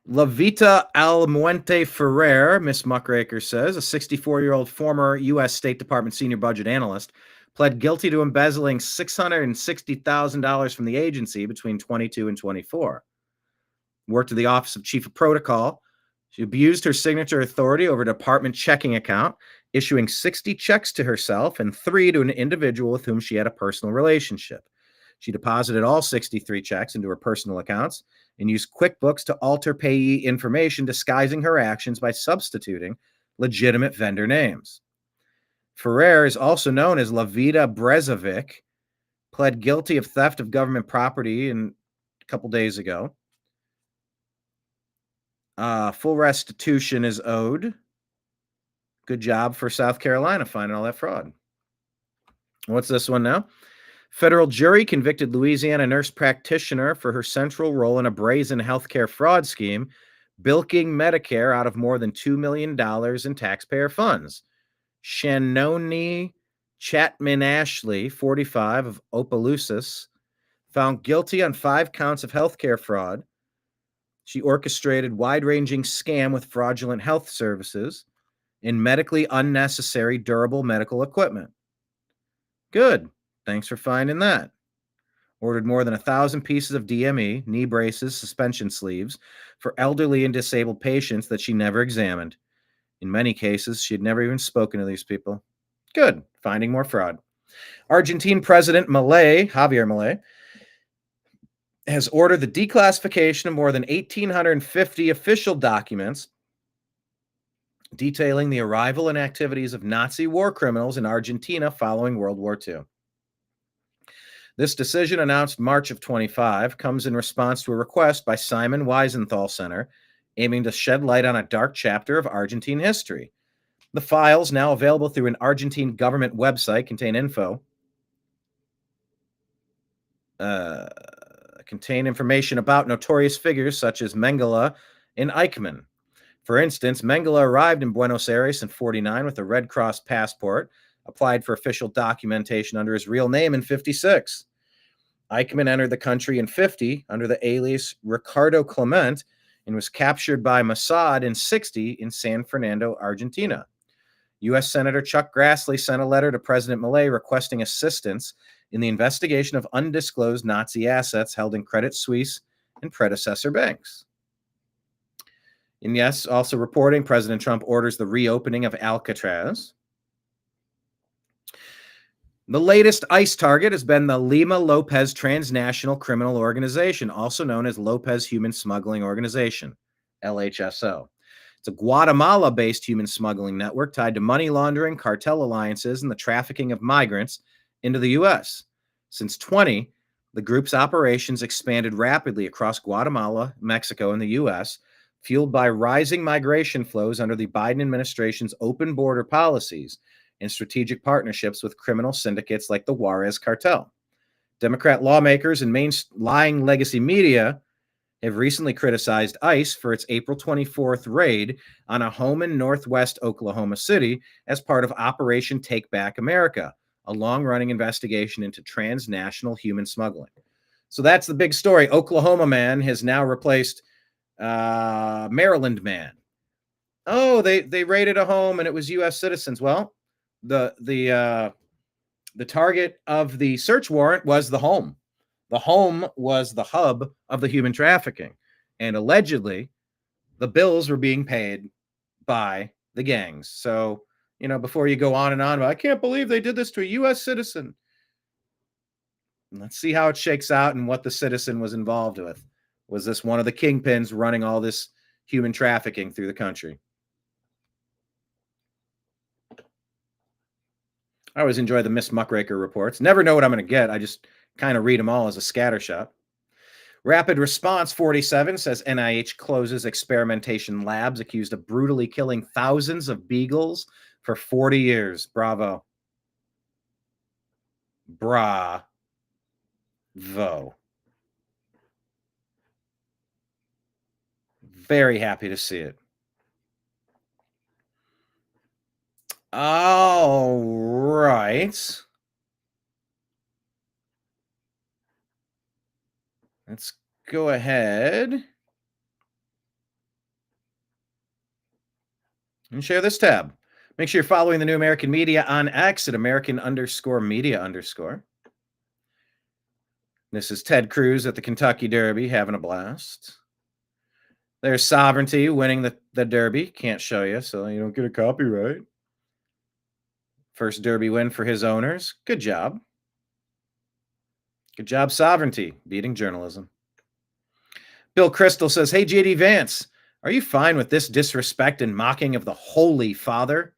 Lavita Almuente Ferrer, Miss Muckraker says, a 64-year-old former U.S. State Department senior budget analyst, pled guilty to embezzling $660,000 from the agency between 22 and 24. Worked at the Office of Chief of Protocol. She abused her signature authority over a department checking account, issuing 60 checks to herself and 3 to an individual with whom she had a personal relationship. She deposited all 63 checks into her personal accounts and used QuickBooks to alter payee information, disguising her actions by substituting legitimate vendor names. Ferrer is also known as Lavita Brezovic, pled guilty of theft of government property a couple days ago. Full restitution is owed. Good job for South Carolina finding all that fraud. What's this one now? Federal jury convicted Louisiana nurse practitioner for her central role in a brazen healthcare fraud scheme, bilking Medicare out of more than $2 million in taxpayer funds. Shannoni Chatman Ashley, 45, of Opelousas, found guilty on 5 counts of healthcare fraud. She orchestrated wide-ranging scam with fraudulent health services and medically unnecessary durable medical equipment. Good. Thanks for finding that. Ordered more than 1,000 pieces of DME, knee braces, suspension sleeves for elderly and disabled patients that she never examined. In many cases, she had never even spoken to these people. Good. Finding more fraud. Argentine President Javier Milei, has ordered the declassification of more than 1,850 official documents detailing the arrival and activities of Nazi war criminals in Argentina following World War II. This decision, announced March of 25, comes in response to a request by Simon Wiesenthal Center, aiming to shed light on a dark chapter of Argentine history. The files, now available through an Argentine government website, contain information about notorious figures such as Mengele and Eichmann. For instance, Mengele arrived in Buenos Aires in 49 with a Red Cross passport, applied for official documentation under his real name in 56. Eichmann entered the country in 50 under the alias Ricardo Clement and was captured by Mossad in 60 in San Fernando, Argentina. U.S. Senator Chuck Grassley sent a letter to President Milei requesting assistance in the investigation of undisclosed Nazi assets held in Credit Suisse and predecessor banks. And yes, also reporting, President Trump orders the reopening of Alcatraz. The latest ICE target has been the Lima Lopez Transnational Criminal Organization, also known as Lopez Human Smuggling Organization, LHSO. It's a Guatemala-based human smuggling network tied to money laundering, cartel alliances, and the trafficking of migrants into the U.S. Since 2020, the group's operations expanded rapidly across Guatemala, Mexico, and the U.S., fueled by rising migration flows under the Biden administration's open border policies and strategic partnerships with criminal syndicates like the Juarez cartel. Democrat lawmakers and mainline legacy media have recently criticized ICE for its April 24th raid on a home in northwest Oklahoma City as part of Operation Take Back America, a long-running investigation into transnational human smuggling. So that's the big story. Oklahoma man has now replaced Maryland man. Oh, they raided a home and it was U.S. citizens. Well, the target of the search warrant was the home. The home was the hub of the human trafficking, and allegedly, the bills were being paid by the gangs. So, before you go on and on, I can't believe they did this to a U.S. citizen. Let's see how it shakes out and what the citizen was involved with. Was this one of the kingpins running all this human trafficking through the country? I always enjoy the Miss Muckraker reports. Never know what I'm going to get. I just kind of read them all as a scattershot. Rapid Response 47 says NIH closes experimentation labs accused of brutally killing thousands of beagles for 40 years. Bravo. Bravo. Very happy to see it. All right. Let's go ahead and share this tab. Make sure you're following the New American Media on X at American_media_. This is Ted Cruz at the Kentucky Derby having a blast. There's Sovereignty winning the Derby. Can't show you, so you don't get a copyright. First Derby win for his owners. Good job. Good job, Sovereignty, beating journalism. Bill Crystal says, hey, JD Vance, are you fine with this disrespect and mocking of the Holy Father?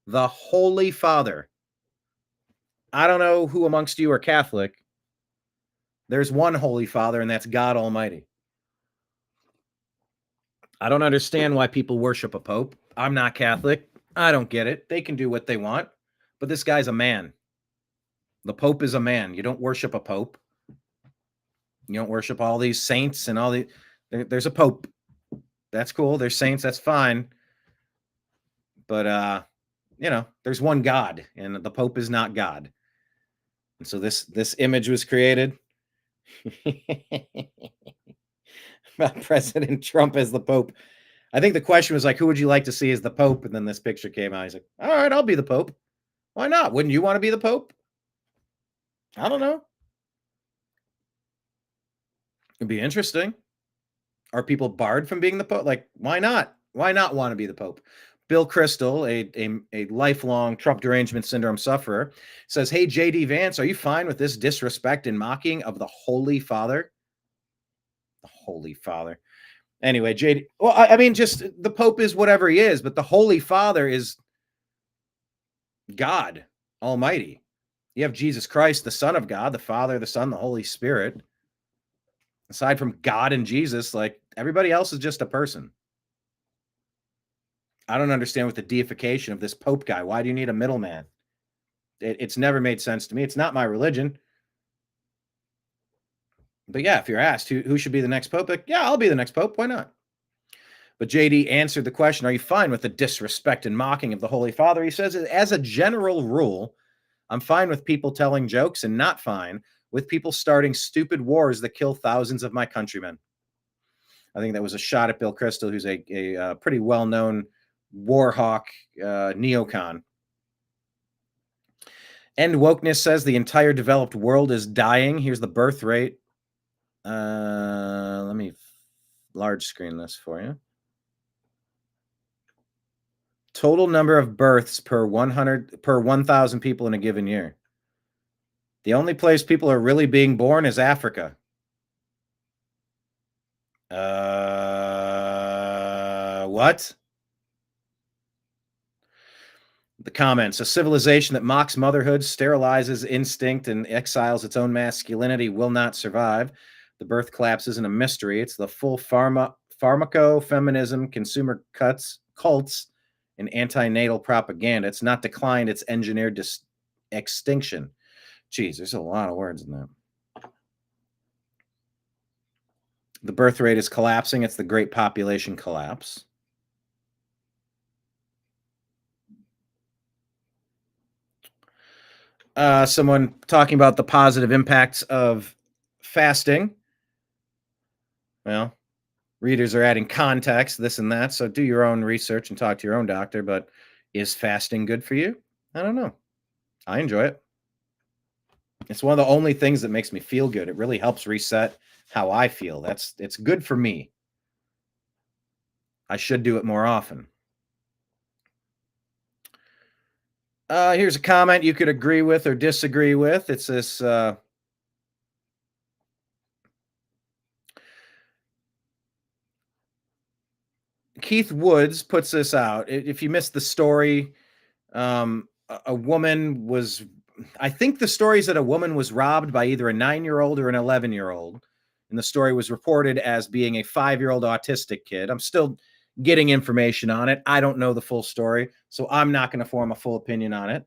The Holy Father. I don't know who amongst you are Catholic. There's one Holy Father, and that's God Almighty. I don't understand why people worship a pope. I'm not Catholic. I don't get it. They can do what they want. But this guy's a man. The Pope is a man. You don't worship a pope. You don't worship all these saints and all the... There's a pope. That's cool. There's saints. That's fine. But, there's one God, and the Pope is not God. And so this image was created about President Trump as the Pope. I think the question was like, who would you like to see as the Pope? And then this picture came out. He's like, all right, I'll be the Pope. Why not? Wouldn't you want to be the Pope? I don't know. It'd be interesting. Are people barred from being the Pope? Like, why not? Why not want to be the Pope? Bill Crystal, a lifelong Trump derangement syndrome sufferer, says, hey, JD Vance, are you fine with this disrespect and mocking of the Holy Father? The Holy Father. Anyway, JD, well, I mean, just the Pope is whatever he is, but the Holy Father is God Almighty. You have Jesus Christ, the Son of God, the Father, the Son, the Holy Spirit. Aside from God and Jesus, like everybody else is just a person. I don't understand with the deification of this Pope guy. Why do you need a middleman? It's never made sense to me. It's not my religion. But yeah, if you're asked who should be the next Pope, like, yeah, I'll be the next Pope. Why not? But JD answered the question, are you fine with the disrespect and mocking of the Holy Father? He says, as a general rule, I'm fine with people telling jokes and not fine with people starting stupid wars that kill thousands of my countrymen. I think that was a shot at Bill Kristol, who's a pretty well-known war hawk neocon. End Wokeness says the entire developed world is dying. Here's the birth rate. Let me large screen this for you. Total number of births per 1,000 people in a given year. The only place people are really being born is Africa. What? The comments, a civilization that mocks motherhood, sterilizes instinct, and exiles its own masculinity will not survive. The birth collapse isn't a mystery. It's the full pharmaco-feminism, consumer cults, and antenatal propaganda. It's not declined, it's engineered extinction. Geez, there's a lot of words in that. The birth rate is collapsing. It's the great population collapse. Someone talking about the positive impacts of fasting. Well, readers are adding context, this and that, so do your own research and talk to your own doctor, but is fasting good for you? I don't know. I enjoy it. It's one of the only things that makes me feel good. It really helps reset how I feel. It's good for me. I should do it more often. Here's a comment you could agree with or disagree with. It's this Keith Woods puts this out. If you missed the story, a woman was, I think the story is that a woman was robbed by either a 9-year-old or an 11-year-old. And the story was reported as being a 5-year-old autistic kid. I'm still getting information on it. I don't know the full story, so I'm not going to form a full opinion on it.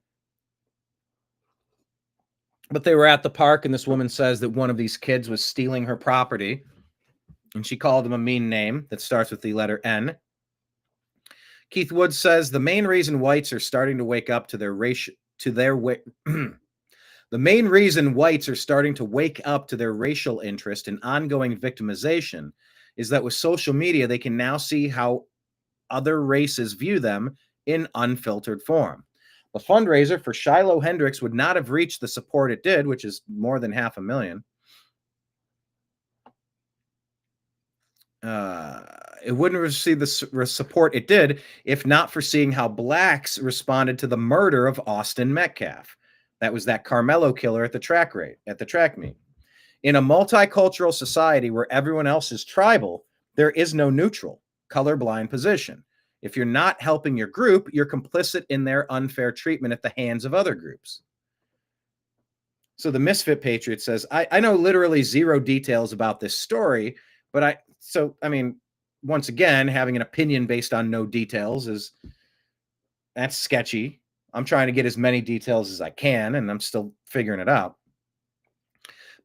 But they were at the park, and this woman says that one of these kids was stealing her property, and she called him a mean name that starts with the letter N. Keith Woods says the main reason whites are starting to wake up to their racial the main reason whites are starting to wake up to their racial interest in ongoing victimization is that with social media, they can now see how other races view them in unfiltered form. The fundraiser for Shiloh Hendricks would not have reached the support it did, which is more than 500,000. It wouldn't receive the support it did if not for seeing how blacks responded to the murder of Austin Metcalf. That was that Carmelo killer at the track meet. In a multicultural society where everyone else is tribal, there is no neutral, colorblind position. If you're not helping your group, you're complicit in their unfair treatment at the hands of other groups. So the Misfit Patriot says, I know literally zero details about this story, but once again, having an opinion based on no details that's sketchy. I'm trying to get as many details as I can, and I'm still figuring it out.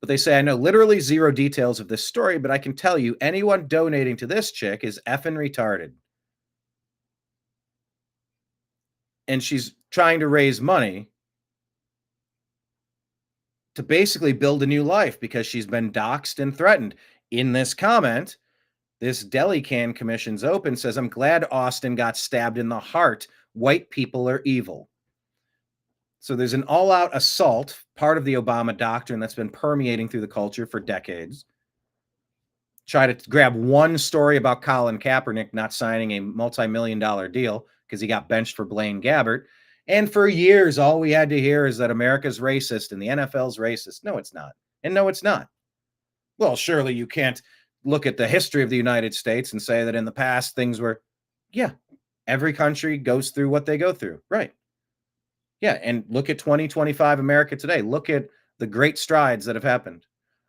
But they say, I know literally zero details of this story, but I can tell you anyone donating to this chick is effing retarded. And she's trying to raise money to basically build a new life because she's been doxxed and threatened. In this comment, this deli can commission's open says, I'm glad Austin got stabbed in the heart. White people are evil. So there's an all-out assault, part of the Obama doctrine that's been permeating through the culture for decades. Try to grab one story about Colin Kaepernick not signing a multi-million-dollar deal because he got benched for Blaine Gabbert. And for years, all we had to hear is that America's racist and the NFL's racist. No, it's not. And no, it's not. Well, surely you can't look at the history of the United States and say that in the past things were, yeah, every country goes through what they go through. Right. Yeah. And look at 2025 America today. Look at the great strides that have happened.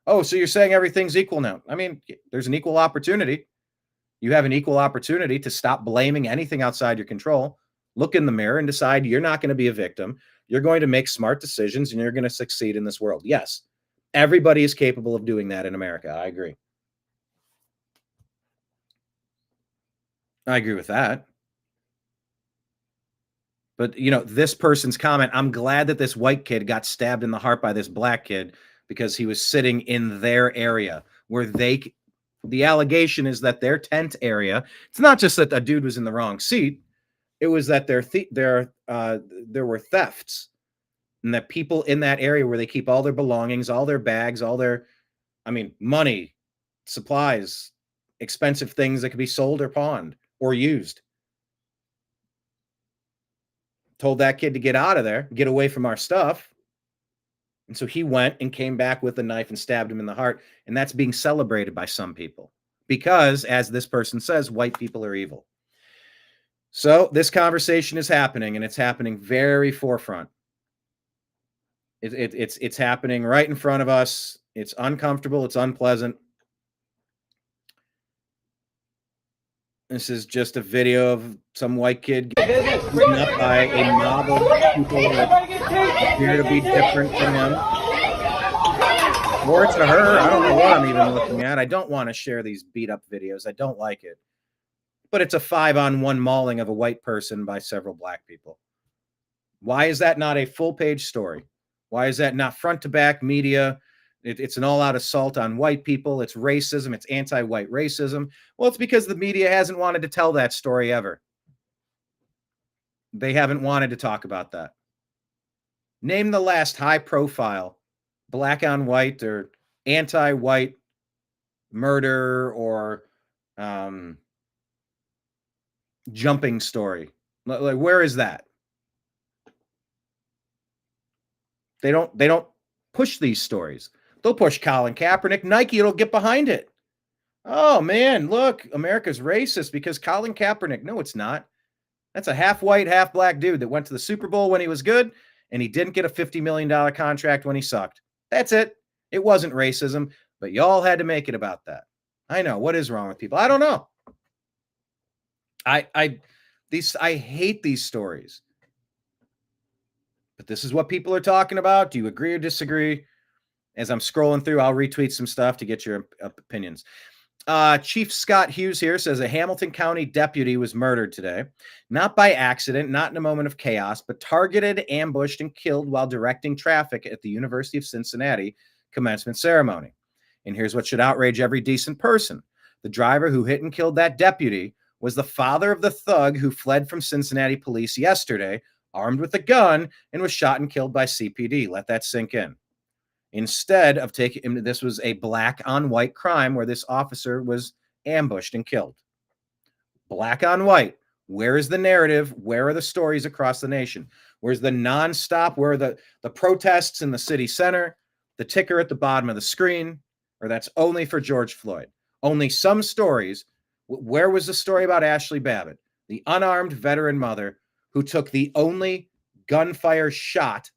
Oh, so you're saying everything's equal now. I mean, there's an equal opportunity. You have an equal opportunity to stop blaming anything outside your control. Look in the mirror and decide you're not going to be a victim. You're going to make smart decisions and you're going to succeed in this world. Yes, everybody is capable of doing that in America. I agree. I agree with that. But, you know, this person's comment, I'm glad that this white kid got stabbed in the heart by this black kid because he was sitting in their area where the allegation is that their tent area, it's not just that a dude was in the wrong seat. It was that there were thefts, and that people in that area where they keep all their belongings, all their bags, all their, money, supplies, expensive things that could be sold or pawned or used. Told that kid to get out of there, get away from our stuff. And so he went and came back with a knife and stabbed him in the heart. And that's being celebrated by some people because, as this person says, white people are evil. So this conversation is happening, and it's happening very forefront. It's happening right in front of us. It's uncomfortable. It's unpleasant. This is just a video of some white kid getting beaten up by a mob of people that appear to be different from him. Or to her. I don't know what I'm even looking at. I don't want to share these beat up videos. I don't like it. But it's a 5-on-1 mauling of a white person by several black people. Why is that not a full page story? Why is that not front to back media? It's an all-out assault on white people. It's racism. It's anti-white racism. Well, it's because the media hasn't wanted to tell that story ever. They haven't wanted to talk about that. Name the last high-profile black on white or anti-white murder or jumping story. Like, where is that? They don't push these stories. They'll push Colin Kaepernick. Nike will get behind it. Oh, man, look, America's racist because Colin Kaepernick. No, it's not. That's a half white, half black dude that went to the Super Bowl when he was good, and he didn't get a $50 million contract when he sucked. That's it. It wasn't racism, but y'all had to make it about that. I know. What is wrong with people? I don't know. I hate ththese stories. But this is what people are talking about. Do you agree or disagree? As I'm scrolling through, I'll retweet some stuff to get your opinions. Chief Scott Hughes here says a Hamilton County deputy was murdered today, not by accident, not in a moment of chaos, but targeted, ambushed, and killed while directing traffic at the University of Cincinnati commencement ceremony. And here's what should outrage every decent person. The driver who hit and killed that deputy was the father of the thug who fled from Cincinnati police yesterday, armed with a gun, and was shot and killed by CPD. Let that sink in. Instead of taking him, this was a black on white crime where this officer was ambushed and killed. Black on white. Where is the narrative? Where are the stories across the nation? Where's the nonstop? Where are the protests in the city center? The ticker at the bottom of the screen? Or that's only for George Floyd. Only some stories. Where was the story about Ashley Babbitt, the unarmed veteran mother who took the only gunfire shot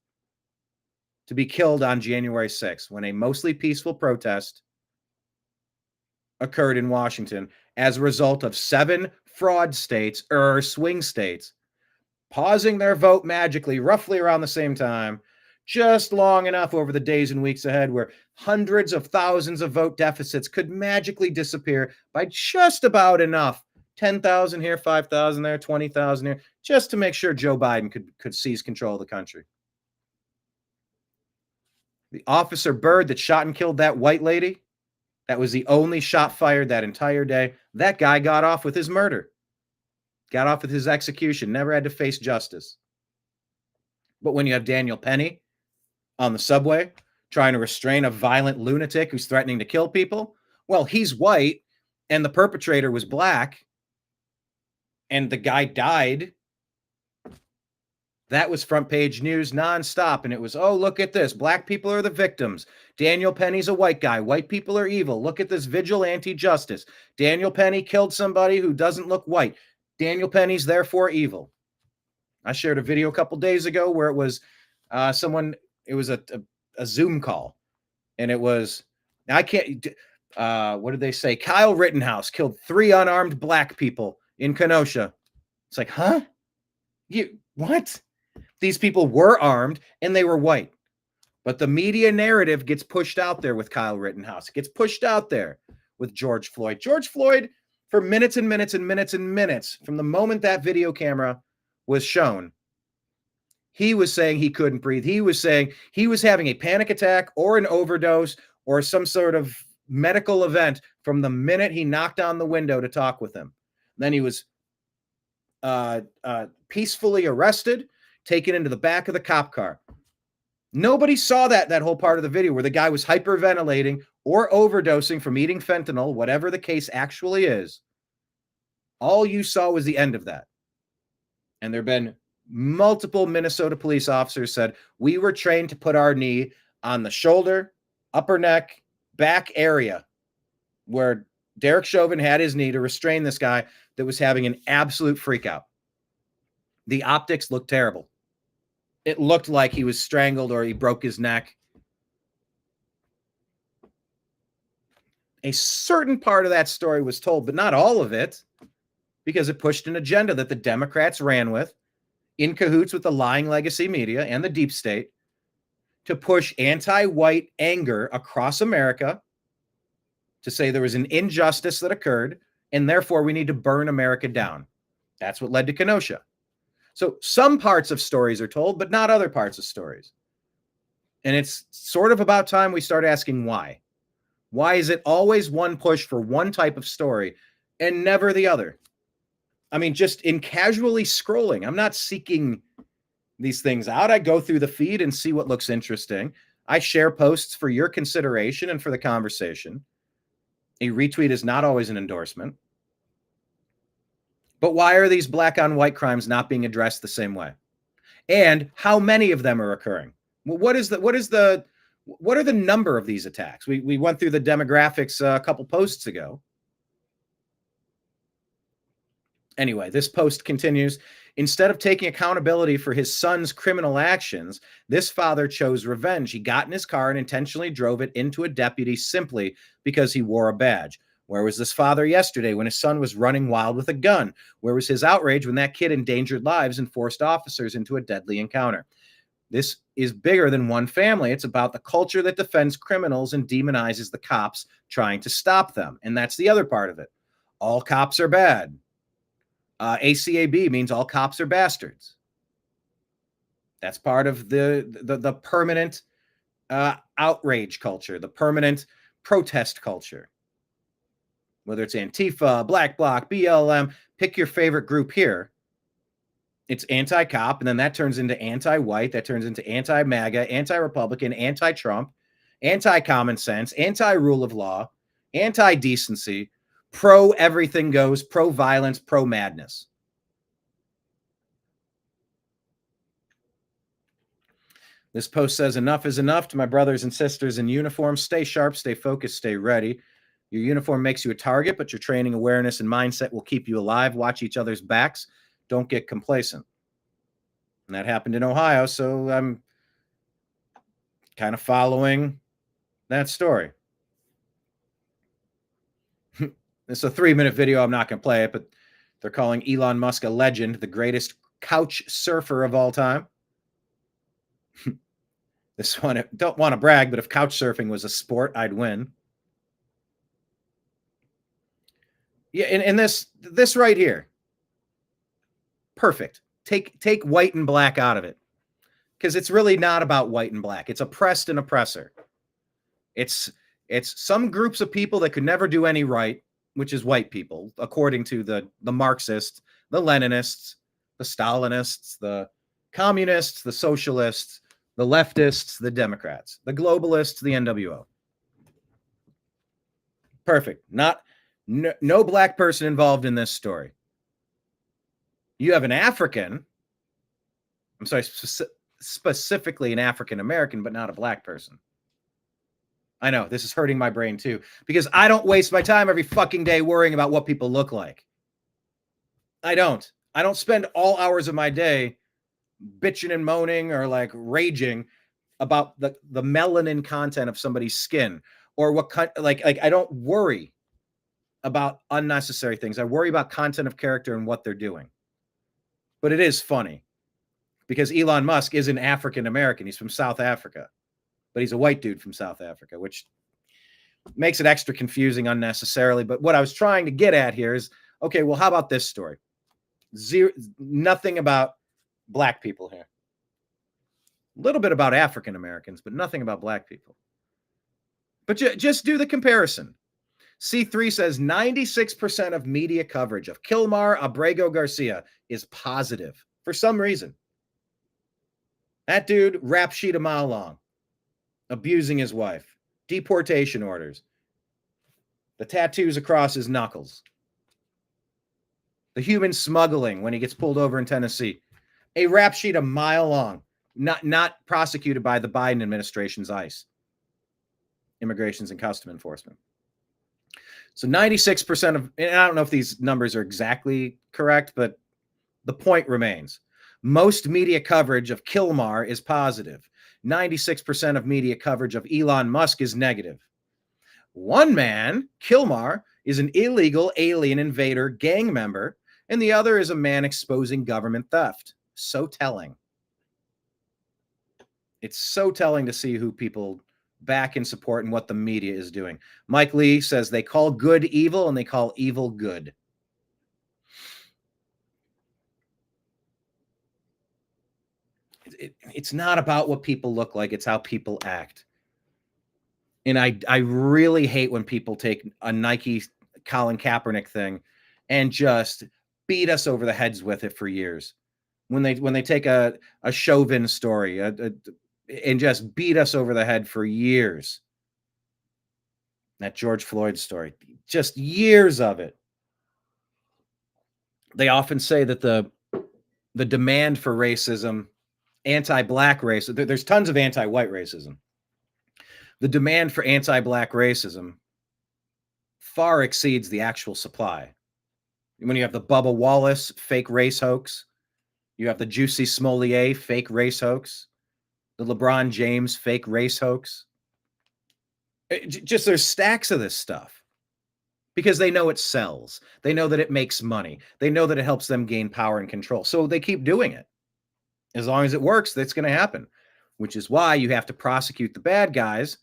to be killed on January 6th when a mostly peaceful protest occurred in Washington as a result of 7 fraud states or swing states pausing their vote magically roughly around the same time, just long enough over the days and weeks ahead where hundreds of thousands of vote deficits could magically disappear by just about enough. 10,000 here, 5,000 there, 20,000 here, just to make sure Joe Biden could seize control of the country. The officer Byrd that shot and killed that white lady, that was the only shot fired that entire day. That guy got off with his murder, got off with his execution, never had to face justice. But when you have Daniel Penny on the subway trying to restrain a violent lunatic who's threatening to kill people, well, he's white and the perpetrator was black and the guy died. That was front page news nonstop. And it was, oh, look at this. Black people are the victims. Daniel Penny's a white guy. White people are evil. Look at this vigilante justice. Daniel Penny killed somebody who doesn't look white. Daniel Penny's therefore evil. I shared a video a couple days ago where it was it was a Zoom call. And it was, I can't, what did they say? Kyle Rittenhouse killed 3 unarmed black people in Kenosha. It's like, huh? What? These people were armed and they were white. But the media narrative gets pushed out there with Kyle Rittenhouse. It gets pushed out there with George Floyd. George Floyd for minutes and minutes and minutes and minutes from the moment that video camera was shown. He was saying he couldn't breathe. He was saying he was having a panic attack or an overdose or some sort of medical event from the minute he knocked on the window to talk with him. Then he was peacefully arrested, taken into the back of the cop car. Nobody saw that whole part of the video where the guy was hyperventilating or overdosing from eating fentanyl, whatever the case actually is. All you saw was the end of that. And there have been multiple Minnesota police officers said, we were trained to put our knee on the shoulder, upper neck, back area where Derek Chauvin had his knee to restrain this guy that was having an absolute freak out. The optics looked terrible. It looked like he was strangled or he broke his neck. A certain part of that story was told, but not all of it, because it pushed an agenda that the Democrats ran with in cahoots with the lying legacy media and the deep state to push anti-white anger across America to say there was an injustice that occurred and therefore we need to burn America down. That's what led to Kenosha. So some parts of stories are told, but not other parts of stories. And it's sort of about time we start asking why. Why is it always one push for one type of story and never the other? I mean, just in casually scrolling, I'm not seeking these things out. I go through the feed and see what looks interesting. I share posts for your consideration and for the conversation. A retweet is not always an endorsement. But why are these black on white crimes not being addressed the same way? And how many of them are occurring? Well, what are the number of these attacks? We went through the demographics a couple posts ago. Anyway, this post continues. Instead of taking accountability for his son's criminal actions, this father chose revenge. He got in his car and intentionally drove it into a deputy simply because he wore a badge. Where was this father yesterday when his son was running wild with a gun? Where was his outrage when that kid endangered lives and forced officers into a deadly encounter? This is bigger than one family. It's about the culture that defends criminals and demonizes the cops trying to stop them. And that's the other part of it. All cops are bad. ACAB means all cops are bastards. That's part of the permanent outrage culture, the permanent protest culture. Whether it's Antifa, Black Bloc, BLM, pick your favorite group here. It's anti-cop, and then that turns into anti-white, that turns into anti-MAGA, anti-Republican, anti-Trump, anti-common sense, anti-rule of law, anti-decency, pro-everything goes, pro-violence, pro-madness. This post says, enough is enough to my brothers and sisters in uniform. Stay sharp, stay focused, stay ready. Your uniform makes you a target, but your training, awareness, and mindset will keep you alive. Watch each other's backs. Don't get complacent. And that happened in Ohio, so I'm kind of following that story. It's a 3-minute video. I'm not going to play it, but they're calling Elon Musk a legend, the greatest couch surfer of all time. This one, I don't want to brag, but if couch surfing was a sport, I'd win. Yeah, and this right here. Perfect. Take white and black out of it. Because it's really not about white and black. It's oppressed and oppressor. It's some groups of people that could never do any right, which is white people, according to the Marxists, the Leninists, the Stalinists, the communists, the socialists, the leftists, the Democrats, the globalists, the NWO. Perfect. No black person involved in this story. You have an African, I'm sorry, specifically an African American, but not a black person. I know, this is hurting my brain too, because I don't waste my time every fucking day worrying about what people look like. I don't spend all hours of my day bitching and moaning or like raging about the melanin content of somebody's skin or what kind, like I don't worry about unnecessary things. I worry about content of character and what they're doing. But it is funny because Elon Musk is an African American. He's from South Africa, but he's a white dude from South Africa, which Makes it extra confusing unnecessarily. But what I was trying to get at here is, okay, well, how about this story? Nothing about black people here. A little bit about African Americans, but nothing about black people. But just do the comparison. C3 says 96% of media coverage of Kilmar Abrego Garcia is positive for some reason. That dude, rap sheet a mile long, abusing his wife, deportation orders, the tattoos across his knuckles, the human smuggling when he gets pulled over in Tennessee, a rap sheet a mile long, not prosecuted by the Biden administration's ICE, Immigrations and Custom Enforcement. So 96% of, and I don't know if these numbers are exactly correct, but the point remains. Most media coverage of Kilmar is positive. 96% of media coverage of Elon Musk is negative. One man, Kilmar, is an illegal alien invader gang member, and the other is a man exposing government theft. So telling. It's so telling to see who people back and support and what the media is doing. Mike Lee says they call good evil and they call evil good. It's not about what people look like. It's how people act. And I really hate when people take a Nike Colin Kaepernick thing and just beat us over the heads with it for years. When they take a Chauvin story and just beat us over the head for years. That George Floyd story, just years of it. They often say that the demand for racism, anti-black racism, there's tons of anti-white racism. The demand for anti-black racism far exceeds the actual supply. When you have the Bubba Wallace fake race hoax, you have the Juicy Smollett fake race hoax, the LeBron James fake race hoax. Just there's stacks of this stuff because they know it sells. They know that it makes money. They know that it helps them gain power and control. So they keep doing it. As long as it works, that's going to happen, which is why you have to prosecute the bad guys.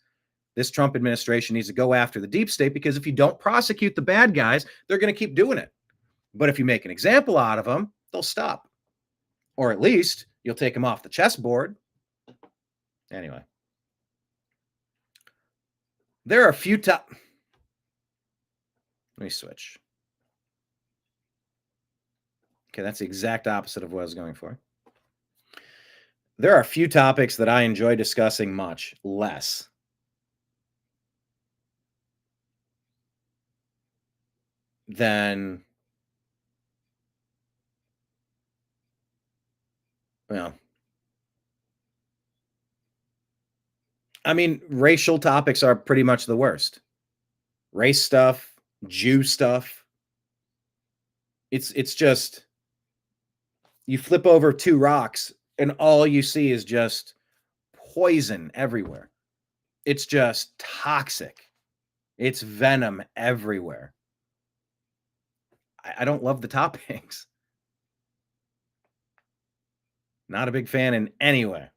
This Trump administration needs to go after the deep state, because if you don't prosecute the bad guys, they're going to keep doing it. But if you make an example out of them, they'll stop. Or at least you'll take them off the chessboard. Anyway. There are a few Let me switch. Okay, that's the exact opposite of what I was going for. There are a few topics that I enjoy discussing much less than, well, I mean, racial topics are pretty much the worst. Race stuff, Jew stuff. It's just, you flip over two rocks and all you see is just poison everywhere. It's just toxic. It's venom everywhere. I don't love the topics. Not a big fan in any way.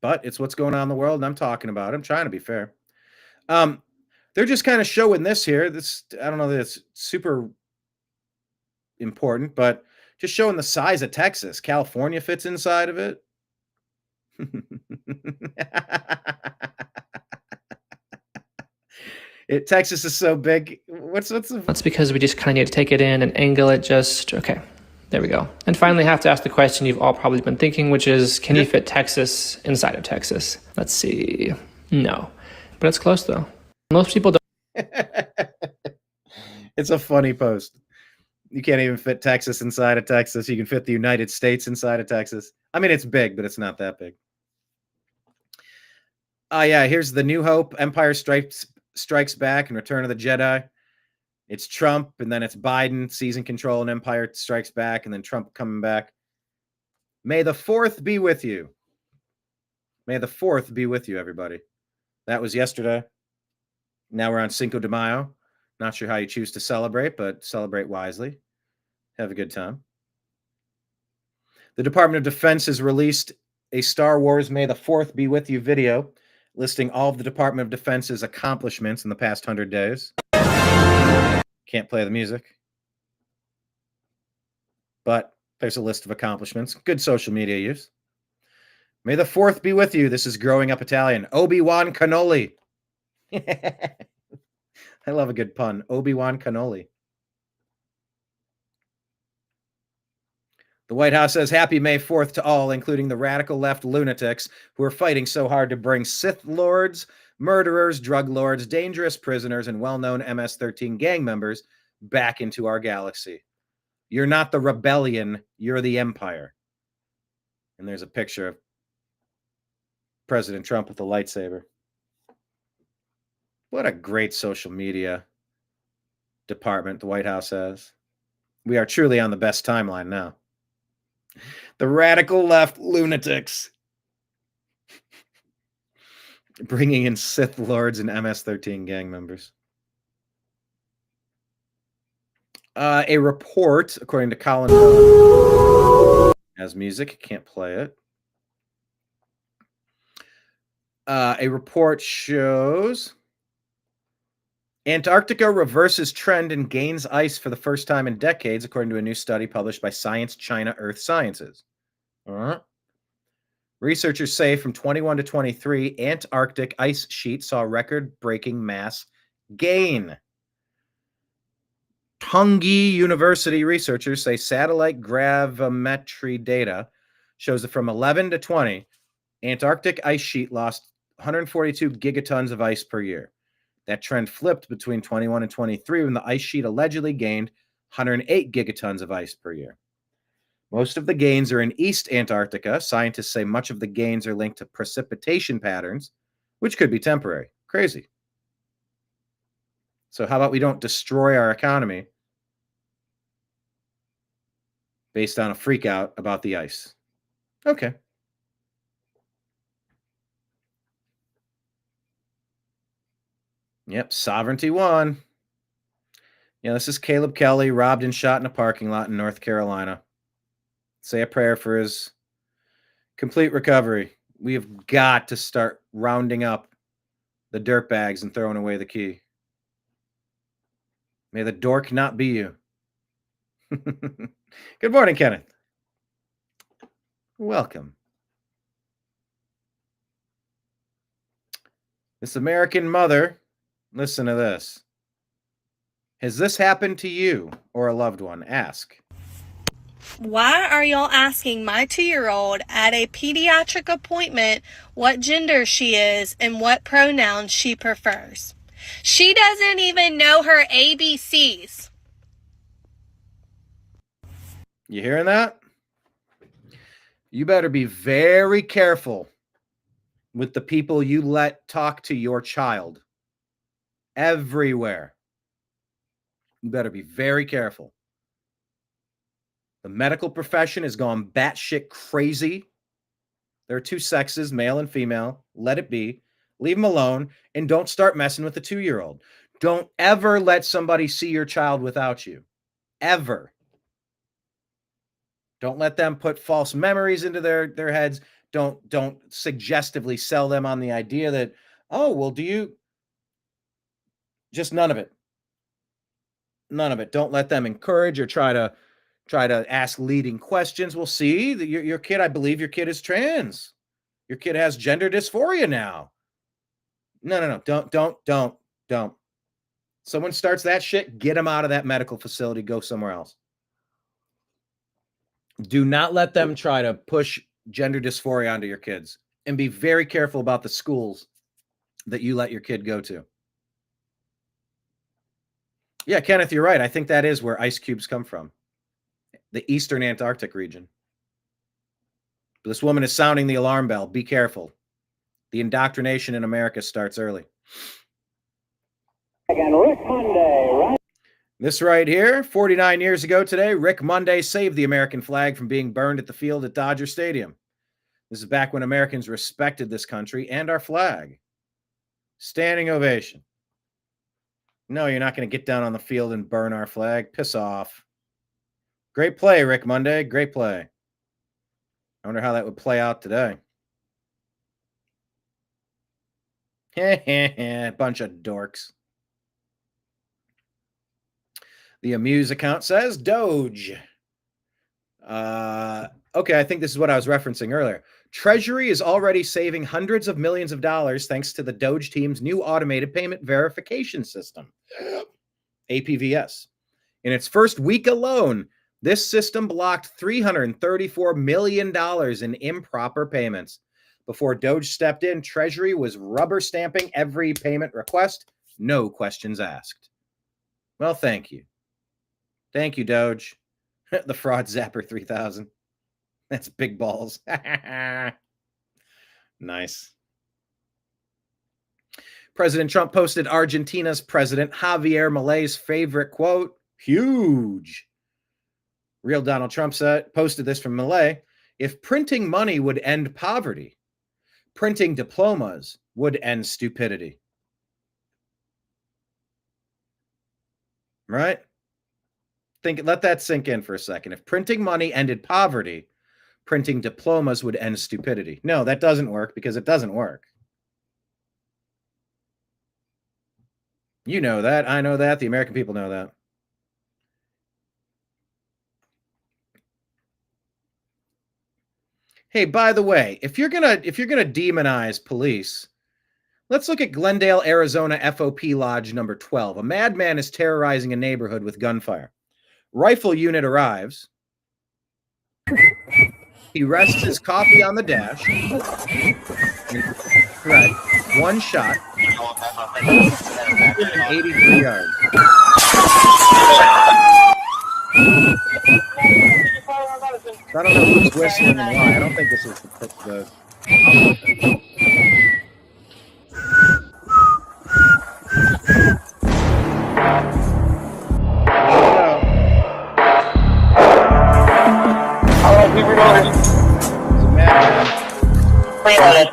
But it's what's going on in the world, and I'm talking about it. I'm trying to be fair. They're just kind of showing this here. This, I don't know that it's super important, but just showing the size of Texas. California fits inside of it. Texas is so big. What's That's because we just kind of need to take it in and angle it just, okay. There we go. And finally, have to ask the question you've all probably been thinking, which is, can you fit Texas inside of Texas? Let's see. No. But it's close, though. Most people don't. It's a funny post. You can't even fit Texas inside of Texas. You can fit the United States inside of Texas. I mean, it's big, but it's not that big. Yeah, here's the New Hope. Empire Strikes Back and Return of the Jedi. It's Trump, and then it's Biden seizing control, and Empire Strikes Back, and then Trump coming back. May the 4th be with you. May the 4th be with you, everybody. That was yesterday. Now we're on Cinco de Mayo. Not sure how you choose to celebrate, but celebrate wisely. Have a good time. The Department of Defense has released a Star Wars May the 4th be with you video listing all of the Department of Defense's accomplishments in the past 100 days. Can't play the music. But there's a list of accomplishments. Good social media use. May the 4th be with you. This is Growing Up Italian. Obi-Wan Cannoli. I love a good pun. Obi-Wan Cannoli. The White House says happy May 4th to all, including the radical left lunatics who are fighting so hard to bring Sith Lords, murderers, drug lords, dangerous prisoners, and well-known MS-13 gang members back into our galaxy. You're not the rebellion, you're the empire. And there's a picture of President Trump with a lightsaber. What a great social media department the White House has. We are truly on the best timeline now. The radical left lunatics bringing in Sith Lords and MS-13 gang members. A report, according to Colin, has music, can't play it. A report shows Antarctica reverses trend and gains ice for the first time in decades, according to a new study published by Science China Earth Sciences. Researchers say from 21 to 23, Antarctic ice sheet saw record-breaking mass gain. Tongji University researchers say satellite gravimetry data shows that from 11 to 20, Antarctic ice sheet lost 142 gigatons of ice per year. That trend flipped between 21 and 23 when the ice sheet allegedly gained 108 gigatons of ice per year. Most of the gains are in East Antarctica. Scientists say much of the gains are linked to precipitation patterns, which could be temporary. Crazy. So how about we don't destroy our economy based on a freak out about the ice? Okay. Yep, sovereignty won. Yeah, this is Caleb Kelly, robbed and shot in a parking lot in North Carolina. Say a prayer for his complete recovery. We have got to start rounding up the dirt bags and throwing away the key. May the dork not be you. Good morning, Kenneth. Welcome. This American mother, listen to this. Has this happened to you or a loved one? Ask. Why are y'all asking my 2-year-old at a pediatric appointment what gender she is and what pronouns she prefers? She doesn't even know her ABCs. You hearing that? You better be very careful with the people you let talk to your child. Everywhere. You better be very careful. The medical profession has gone batshit crazy. There are two sexes, male and female. Let it be. Leave them alone. And don't start messing with the 2-year-old. Don't ever let somebody see your child without you. Ever. Don't let them put false memories into their heads. Don't suggestively sell them on the idea that, oh, well, do you... Just none of it. None of it. Don't let them encourage or try to ask leading questions. We'll see that your kid, I believe your kid is trans. Your kid has gender dysphoria now. No. Don't. Someone starts that shit, get them out of that medical facility, go somewhere else. Do not let them try to push gender dysphoria onto your kids, and be very careful about the schools that you let your kid go to. Yeah, Kenneth, you're right. I think that is where ice cubes come from. The eastern Antarctic region. This woman is sounding the alarm bell. Be careful. The indoctrination in America starts early. Again, Rick Monday, right? This right here, 49 years ago today, Rick Monday saved the American flag from being burned at the field at Dodger Stadium. This is back when Americans respected this country and our flag. Standing ovation. No, you're not going to get down on the field and burn our flag. Piss off. Great play, Rick Monday. Great play. I wonder how that would play out today. Bunch of dorks. The Amuse account says Doge. Okay, I think this is what I was referencing earlier. Treasury is already saving hundreds of millions of dollars thanks to the Doge team's new automated payment verification system, APVS. In its first week alone, this system blocked $334 million in improper payments. Before Doge stepped in, Treasury was rubber stamping every payment request, no questions asked. Well, thank you. Thank you, Doge. The fraud zapper 3000. That's big balls. Nice. President Trump posted Argentina's President Javier Milei's favorite quote, huge. Real Donald Trump posted this from Milei. If printing money would end poverty, printing diplomas would end stupidity. Right? Let that sink in for a second. If printing money ended poverty, printing diplomas would end stupidity. No, that doesn't work because it doesn't work. You know that. I know that. The American people know that. Hey, by the way, if you're gonna demonize police, let's look at Glendale, Arizona FOP Lodge number 12. A madman is terrorizing a neighborhood with gunfire. Rifle unit arrives. He rests his coffee on the dash. Right. One shot. 83 yards. I don't know who's whistling and why. I don't think this is the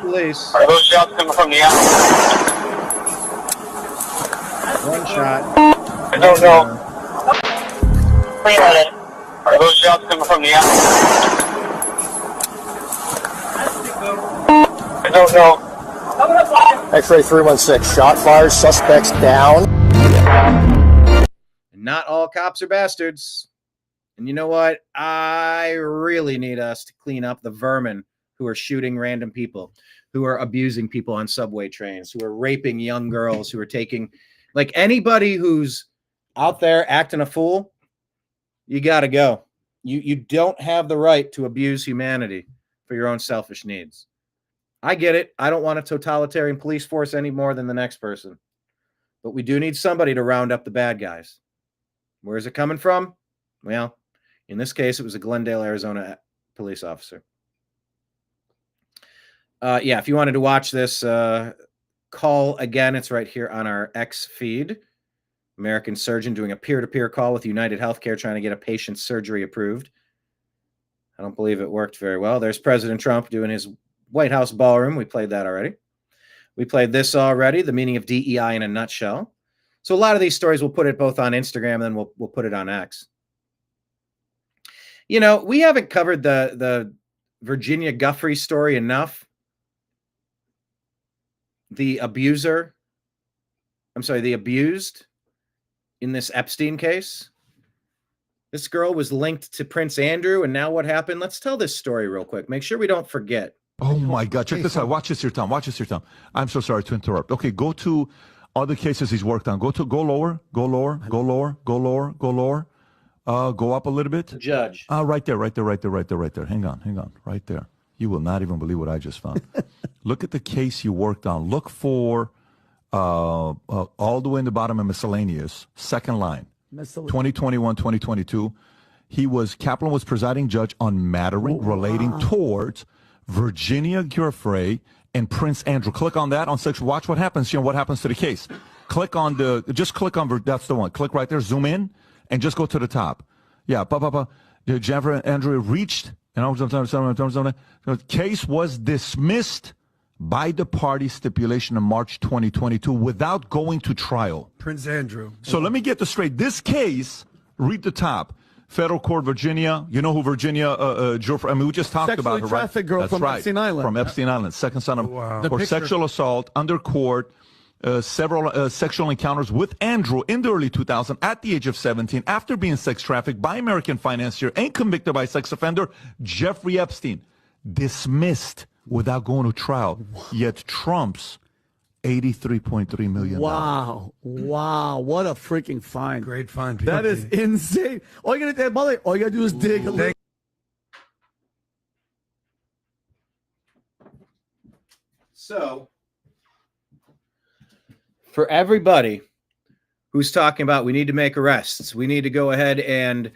police. Are those shots coming from the outside? One shot. I don't know. Clean on it. Are those shots coming from the outside? I don't know. X-ray 316. Shot fired. Suspects down. Not all cops are bastards. And you know what? I really need us to clean up the vermin who are shooting random people, who are abusing people on subway trains, who are raping young girls, who are taking, like, anybody who's out there acting a fool, you got to go. You don't have the right to abuse humanity for your own selfish needs. I get it. I don't want a totalitarian police force any more than the next person. But we do need somebody to round up the bad guys. Where is it coming from? Well, in this case, it was a Glendale, Arizona police officer. Yeah, if you wanted to watch this, call again. It's right here on our X feed. American surgeon doing a peer-to-peer call with United Healthcare trying to get a patient's surgery approved. I don't believe it worked very well. There's President Trump doing his White House ballroom. We played that already. We played this already, the meaning of DEI in a nutshell. So a lot of these stories, we'll put it both on Instagram and then we'll put it on X. You know, we haven't covered the Virginia Guffrey story enough. The abused in this Epstein case. This girl was linked to Prince Andrew, and now what happened? Let's tell this story real quick. Make sure we don't forget. Oh my God, check this out. Watch this here, Tom. Watch this here, Tom. I'm so sorry to interrupt. Okay, go to other cases he's worked on. Go lower. Go up a little bit. Judge. Right there. Hang on. Right there. You will not even believe what I just found. Look at the case you worked on. Look for all the way in the bottom of miscellaneous, second line. 2021, 2022. Kaplan was presiding judge on mattering relating towards Virginia Guffrey and Prince Andrew. Click on that on section. Watch what happens. You know what happens to the case. Click on that's the one. Click right there. Zoom in and just go to the top. Yeah. Jennifer and Andrew reached. The case was dismissed by the party stipulation in March 2022 without going to trial. Prince Andrew. So let me get this straight. This case, read the top. Federal Court, Virginia. You know who Virginia, I mean, we just talked Sexually about her, right? trafficked girl That's from right. Epstein Island. From Epstein Island, second son of, The for picture. sexual assault under court, several sexual encounters with Andrew in the early 2000s at the age of 17 after being sex trafficked by American financier and convicted by sex offender Jeffrey Epstein. Dismissed without going to trial, yet trumps $83.3 million. Wow. Wow. What a freaking find. Great find. That is insane. All you gotta do is dig a little. So, for everybody who's talking about we need to make arrests, we need to go ahead and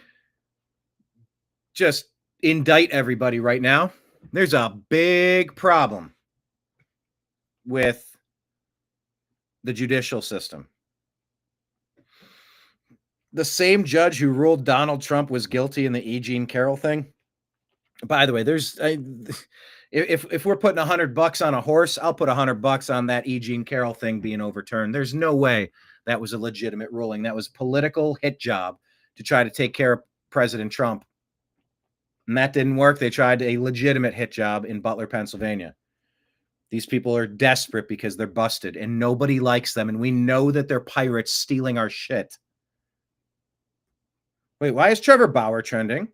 just indict everybody right now, there's a big problem with the judicial system. The same judge who ruled Donald Trump was guilty in the E. Jean Carroll thing. By the way, if we're putting $100 on a horse, I'll put $100 on that E. Jean Carroll thing being overturned. There's no way that was a legitimate ruling. That was a political hit job to try to take care of President Trump. And that didn't work. They tried a legitimate hit job in Butler, Pennsylvania. These people are desperate because they're busted and nobody likes them. And we know that they're pirates stealing our shit. Wait, why is Trevor Bauer trending?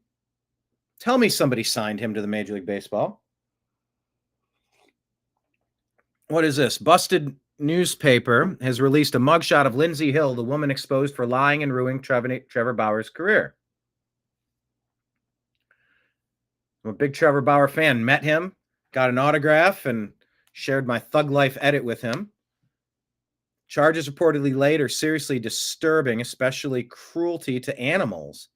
Tell me somebody signed him to the Major League Baseball. What is this? Busted newspaper has released a mugshot of Lindsay Hill, the woman exposed for lying and ruining Trevor Bauer's career. I'm a big Trevor Bauer fan. Met him, got an autograph, and shared my Thug Life edit with him. Charges reportedly laid are seriously disturbing, especially cruelty to animals.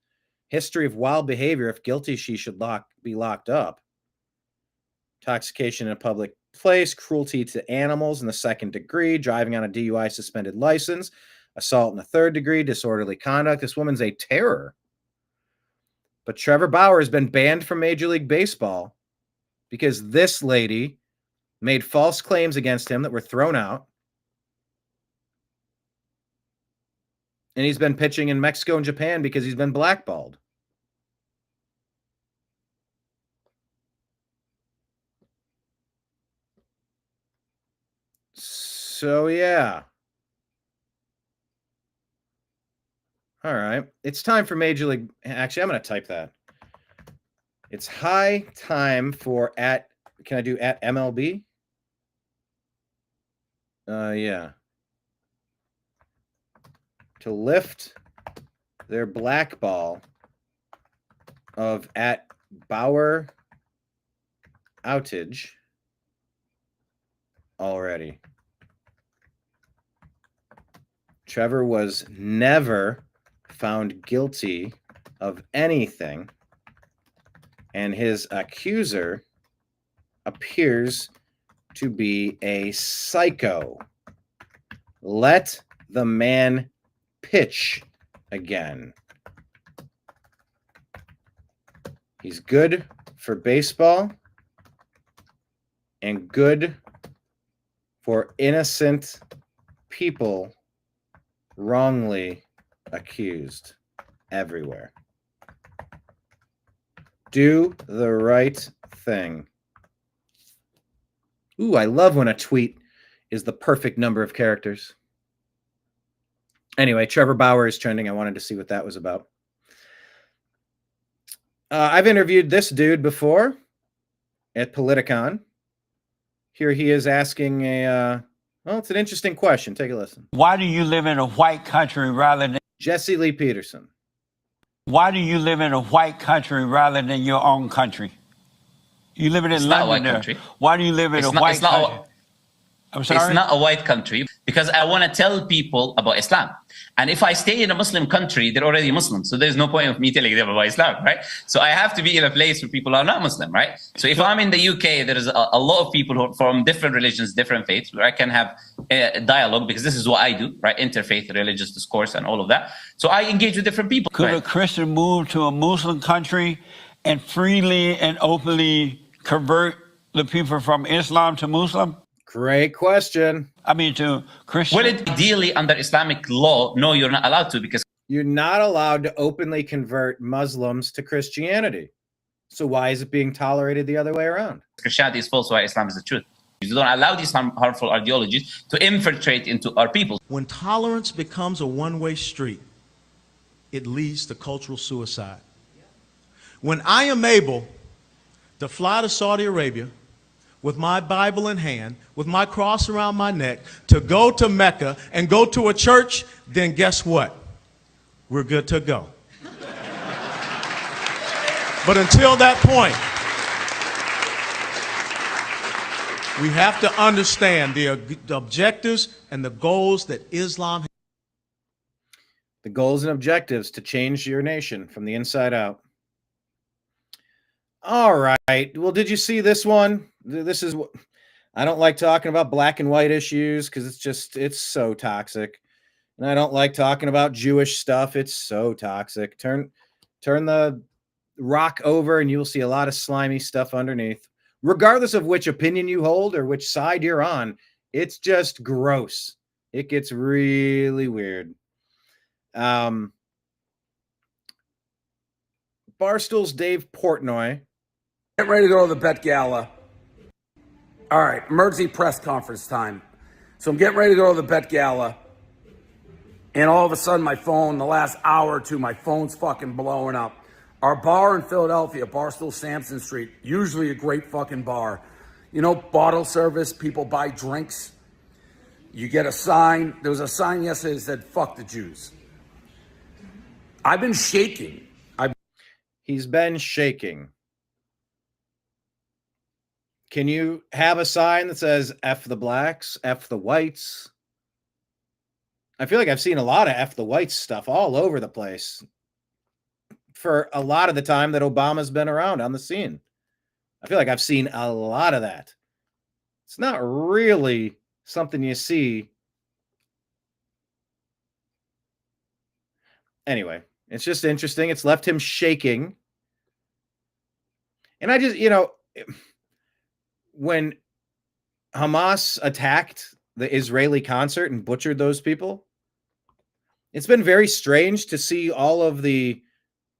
History of wild behavior. If guilty, she should be locked up. Intoxication in a public place, cruelty to animals in the second degree, driving on a DUI suspended license, assault in the third degree, disorderly conduct. This woman's a terror. But Trevor Bauer has been banned from Major League Baseball because this lady made false claims against him that were thrown out. And he's been pitching in Mexico and Japan because he's been blackballed. So, yeah. All right. It's time for Major League. Actually, I'm going to type that. It's high time for can I do at MLB? Yeah. To lift their blackball of at Bauer outage already. Trevor was never found guilty of anything, and his accuser appears to be a psycho. Let the man pitch again. He's good for baseball and good for innocent people wrongly accused everywhere. Do the right thing. Ooh, I love when a tweet is the perfect number of characters. Anyway, Trevor Bauer is trending. I wanted to see what that was about. I've interviewed this dude before at Politicon. Here he is asking it's an interesting question. Take a listen. Why do you live in a white country rather than... Jesse Lee Peterson. Why do you live in a white country rather than your own country? You live in London there. Country. Why do you live in a white country? I'm sorry? It's not a white country because I want to tell people about Islam. And if I stay in a Muslim country, they're already Muslim. So there's no point of me telling them about Islam, right? So I have to be in a place where people are not Muslim, right? So if I'm in the UK, there is a lot of people who are from different religions, different faiths, where I can have a dialogue because this is what I do, right? Interfaith, religious discourse and all of that. So I engage with different people. Could a Christian move to a Muslim country and freely and openly convert the people from Islam to Muslim? Great question. I mean, to Christian. Well, ideally, under Islamic law, no, you're not allowed to because You're not allowed to openly convert Muslims to Christianity. So why is it being tolerated the other way around? Christianity is false, while Islam is the truth. You don't allow these harmful ideologies to infiltrate into our people. When tolerance becomes a one-way street, it leads to cultural suicide. When I am able to fly to Saudi Arabia with my Bible in hand, with my cross around my neck, to go to Mecca and go to a church, then guess what? We're good to go. But until that point, we have to understand the objectives and the goals that Islam has. The goals and objectives to change your nation from the inside out. All right. Well, did you see this one? This is what I don't like talking about black and white issues because it's so toxic. And I don't like talking about Jewish stuff. It's so toxic. Turn the rock over and you'll see a lot of slimy stuff underneath. Regardless of which opinion you hold or which side you're on, it's just gross. It gets really weird. Barstool's Dave Portnoy. Get ready to go to the Met Gala. All right, emergency press conference time. So I'm getting ready to go to the Met Gala. And all of a sudden my phone, the last hour or two, my phone's fucking blowing up. Our bar in Philadelphia, Barstool Sampson Street, usually a great fucking bar. You know, bottle service, people buy drinks. You get a sign. There was a sign yesterday that said, fuck the Jews. I've been shaking. He's been shaking. Can you have a sign that says F the blacks, F the whites? I feel like I've seen a lot of F the whites stuff all over the place for a lot of the time that Obama's been around on the scene. I feel like I've seen a lot of that. It's not really something you see. Anyway, it's just interesting. It's left him shaking. And I just, when Hamas attacked the Israeli concert and butchered those people, it's been very strange to see all of the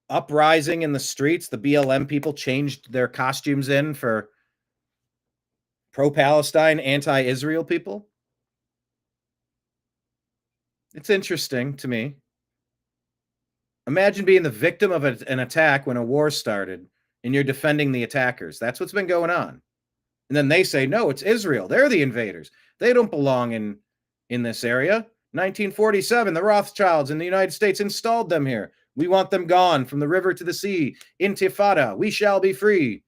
uprising in the streets. The BLM people changed their costumes in for pro-Palestine, anti-Israel people. It's interesting to me. Imagine being the victim of an attack when a war started and you're defending the attackers. That's what's been going on. And then they say, no, it's Israel. They're the invaders. They don't belong in this area. 1947, the Rothschilds in the United States installed them here. We want them gone from the river to the sea. Intifada, we shall be free.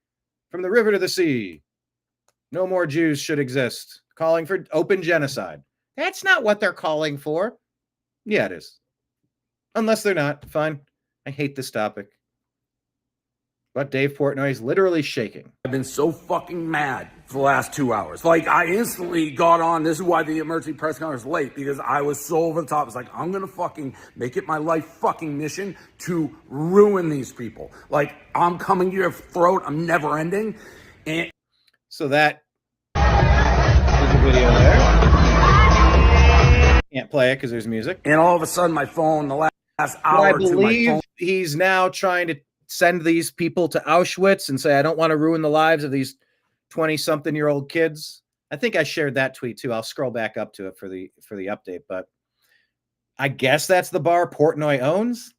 From the river to the sea. No more Jews should exist. Calling for open genocide. That's not what they're calling for. Yeah, it is. Unless they're not. Fine. I hate this topic. But Dave Portnoy is literally shaking. I've been so fucking mad for the last 2 hours. Like, I instantly got on. This is why the emergency press conference was late, because I was so over the top. It's like, I'm going to fucking make it my life fucking mission to ruin these people. Like, I'm coming to your throat. I'm never ending. And so that is a video there. Can't play it because there's music. And all of a sudden, my phone, the last hour or two, my phone. He's now trying to send these people to Auschwitz and say, I don't want to ruin the lives of these 20-something-year-old kids. I think I shared that tweet too. I'll scroll back up to it for the update, but I guess that's the bar Portnoy owns.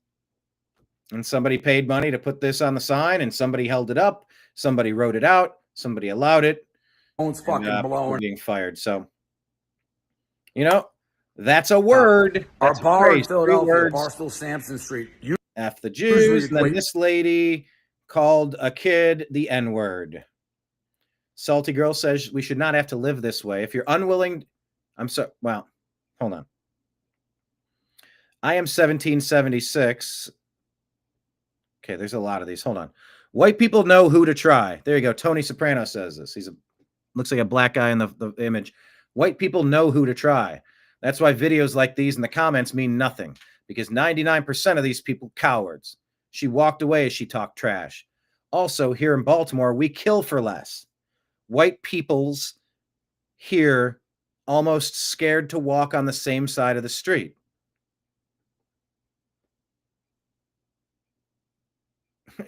And somebody paid money to put this on the sign, and somebody held it up. Somebody wrote it out. Somebody allowed it. Phone's fucking blowing. Being fired. So, that's a word. Our That's bar in phrase. Philadelphia, Barstool Sampson Street. F the Jews. And then this lady called a kid the N-word. Salty Girl says we should not have to live this way. If you're unwilling, well, hold on. I am 1776. Okay, there's a lot of these. Hold on. White people know who to try. There you go. Tony Soprano says this. Looks like a black guy in the image. White people know who to try. That's why videos like these in the comments mean nothing. Because 99% of these people cowards. She walked away as she talked trash. Also, here in Baltimore, we kill for less. White people's here almost scared to walk on the same side of the street.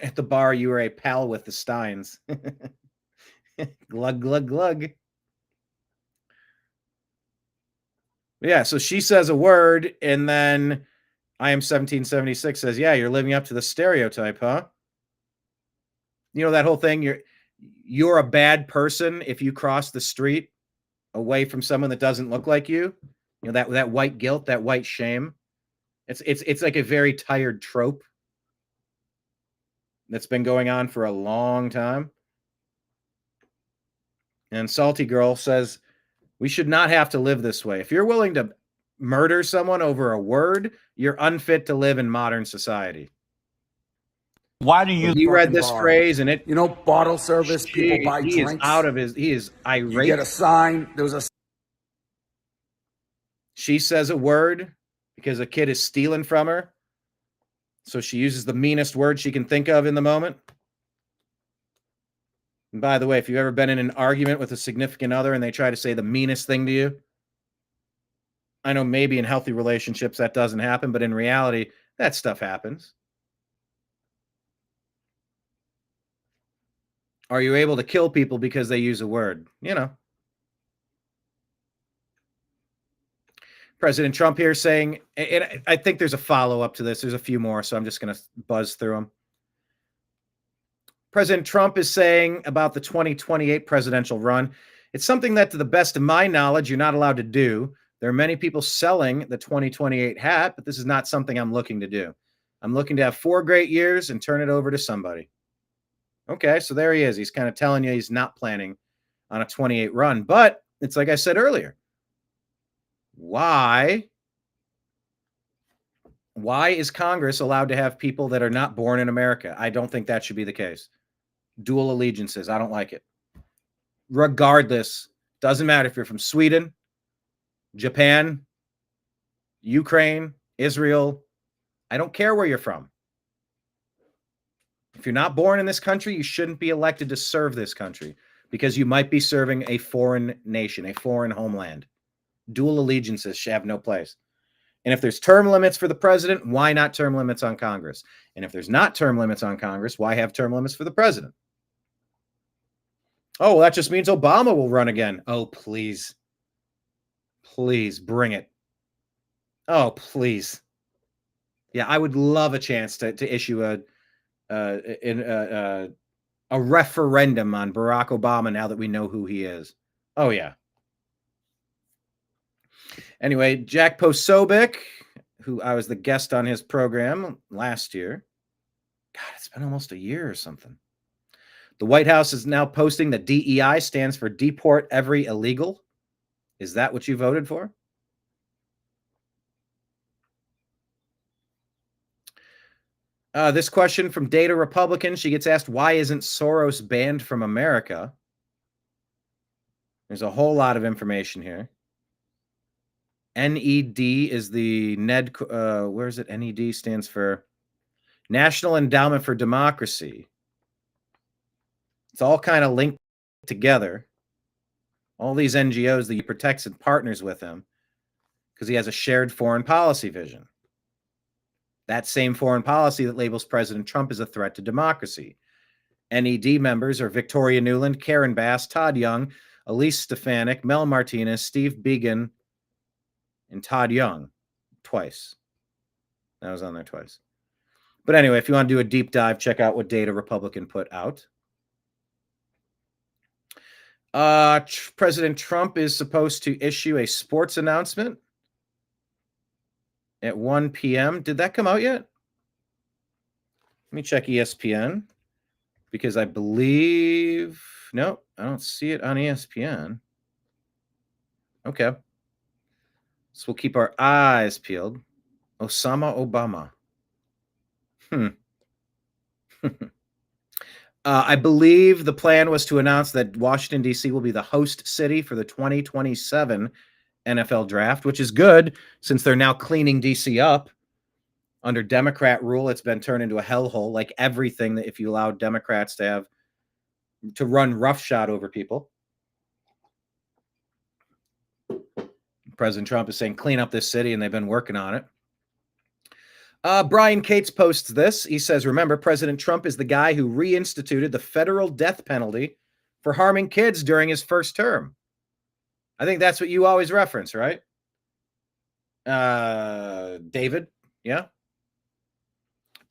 At the bar, you were a pal with the Steins. Glug, glug, glug. Yeah, so she says a word, and then I am 1776 says, yeah, you're living up to the stereotype, huh? You know that whole thing, you're a bad person if you cross the street away from someone that doesn't look like you. You know, that white guilt, that white shame. It's like a very tired trope that's been going on for a long time. And Salty Girl says, we should not have to live this way. If you're willing to murder someone over a word, you're unfit to live in modern society. Why do you? He read this phrase, and it. You know, bottle service. People buy he drinks. Is out of his. He is irate. You get a sign. There was a. She says a word because a kid is stealing from her, so she uses the meanest word she can think of in the moment. And by the way, if you've ever been in an argument with a significant other and they try to say the meanest thing to you, I know maybe in healthy relationships that doesn't happen, but in reality, that stuff happens. Are you able to kill people because they use a word? You know. President Trump here saying, and I think there's a follow-up to this. There's a few more, so I'm just going to buzz through them. President Trump is saying about the 2028 presidential run, it's something that, to the best of my knowledge, you're not allowed to do. There are many people selling the 2028 hat, but this is not something I'm looking to do. I'm looking to have 4 great years and turn it over to somebody. Okay, so there he is. He's kind of telling you he's not planning on a 28 run. But it's like I said earlier. Why is Congress allowed to have people that are not born in America? I don't think that should be the case. Dual allegiances. I don't like it. Regardless, doesn't matter if you're from Sweden, Japan, Ukraine, Israel. I don't care where you're from. If you're not born in this country, you shouldn't be elected to serve this country because you might be serving a foreign nation, a foreign homeland. Dual allegiances should have no place. And if there's term limits for the president, why not term limits on Congress? And if there's not term limits on Congress, why have term limits for the president? Oh, well, that just means Obama will run again. Oh, please. Please bring it. Oh, please. Yeah, I would love a chance to issue a referendum on Barack Obama now that we know who he is. Oh, yeah. Anyway, Jack Posobiec, who I was the guest on his program last year. God, it's been almost a year or something. The White House is now posting that DEI stands for deport every illegal. Is that what you voted for? This question from Data Republican. She gets asked, why isn't Soros banned from America? There's a whole lot of information here. NED is the NED. Where is it? NED stands for National Endowment for Democracy. It's all kind of linked together. All these NGOs that he protects and partners with him because he has a shared foreign policy vision. That same foreign policy that labels President Trump as a threat to democracy. NED members are Victoria Nuland, Karen Bass, Todd Young, Elise Stefanik, Mel Martinez, Steve Began, and Todd Young twice. That was on there twice. But anyway, if you want to do a deep dive, check out what Data Republican put out. President Trump is supposed to issue a sports announcement at 1 p.m. Did that come out yet? Let me check ESPN because I believe... No, I don't see it on ESPN. Okay. So we'll keep our eyes peeled. Osama Obama. I believe the plan was to announce that Washington, D.C. will be the host city for the 2027 NFL draft, which is good since they're now cleaning D.C. up. Under Democrat rule, it's been turned into a hellhole, like everything that if you allow Democrats to run roughshod over people. President Trump is saying, clean up this city, and they've been working on it. Brian Cates posts this. He says, remember, President Trump is the guy who reinstituted the federal death penalty for harming kids during his first term. I think that's what you always reference, right? David, yeah?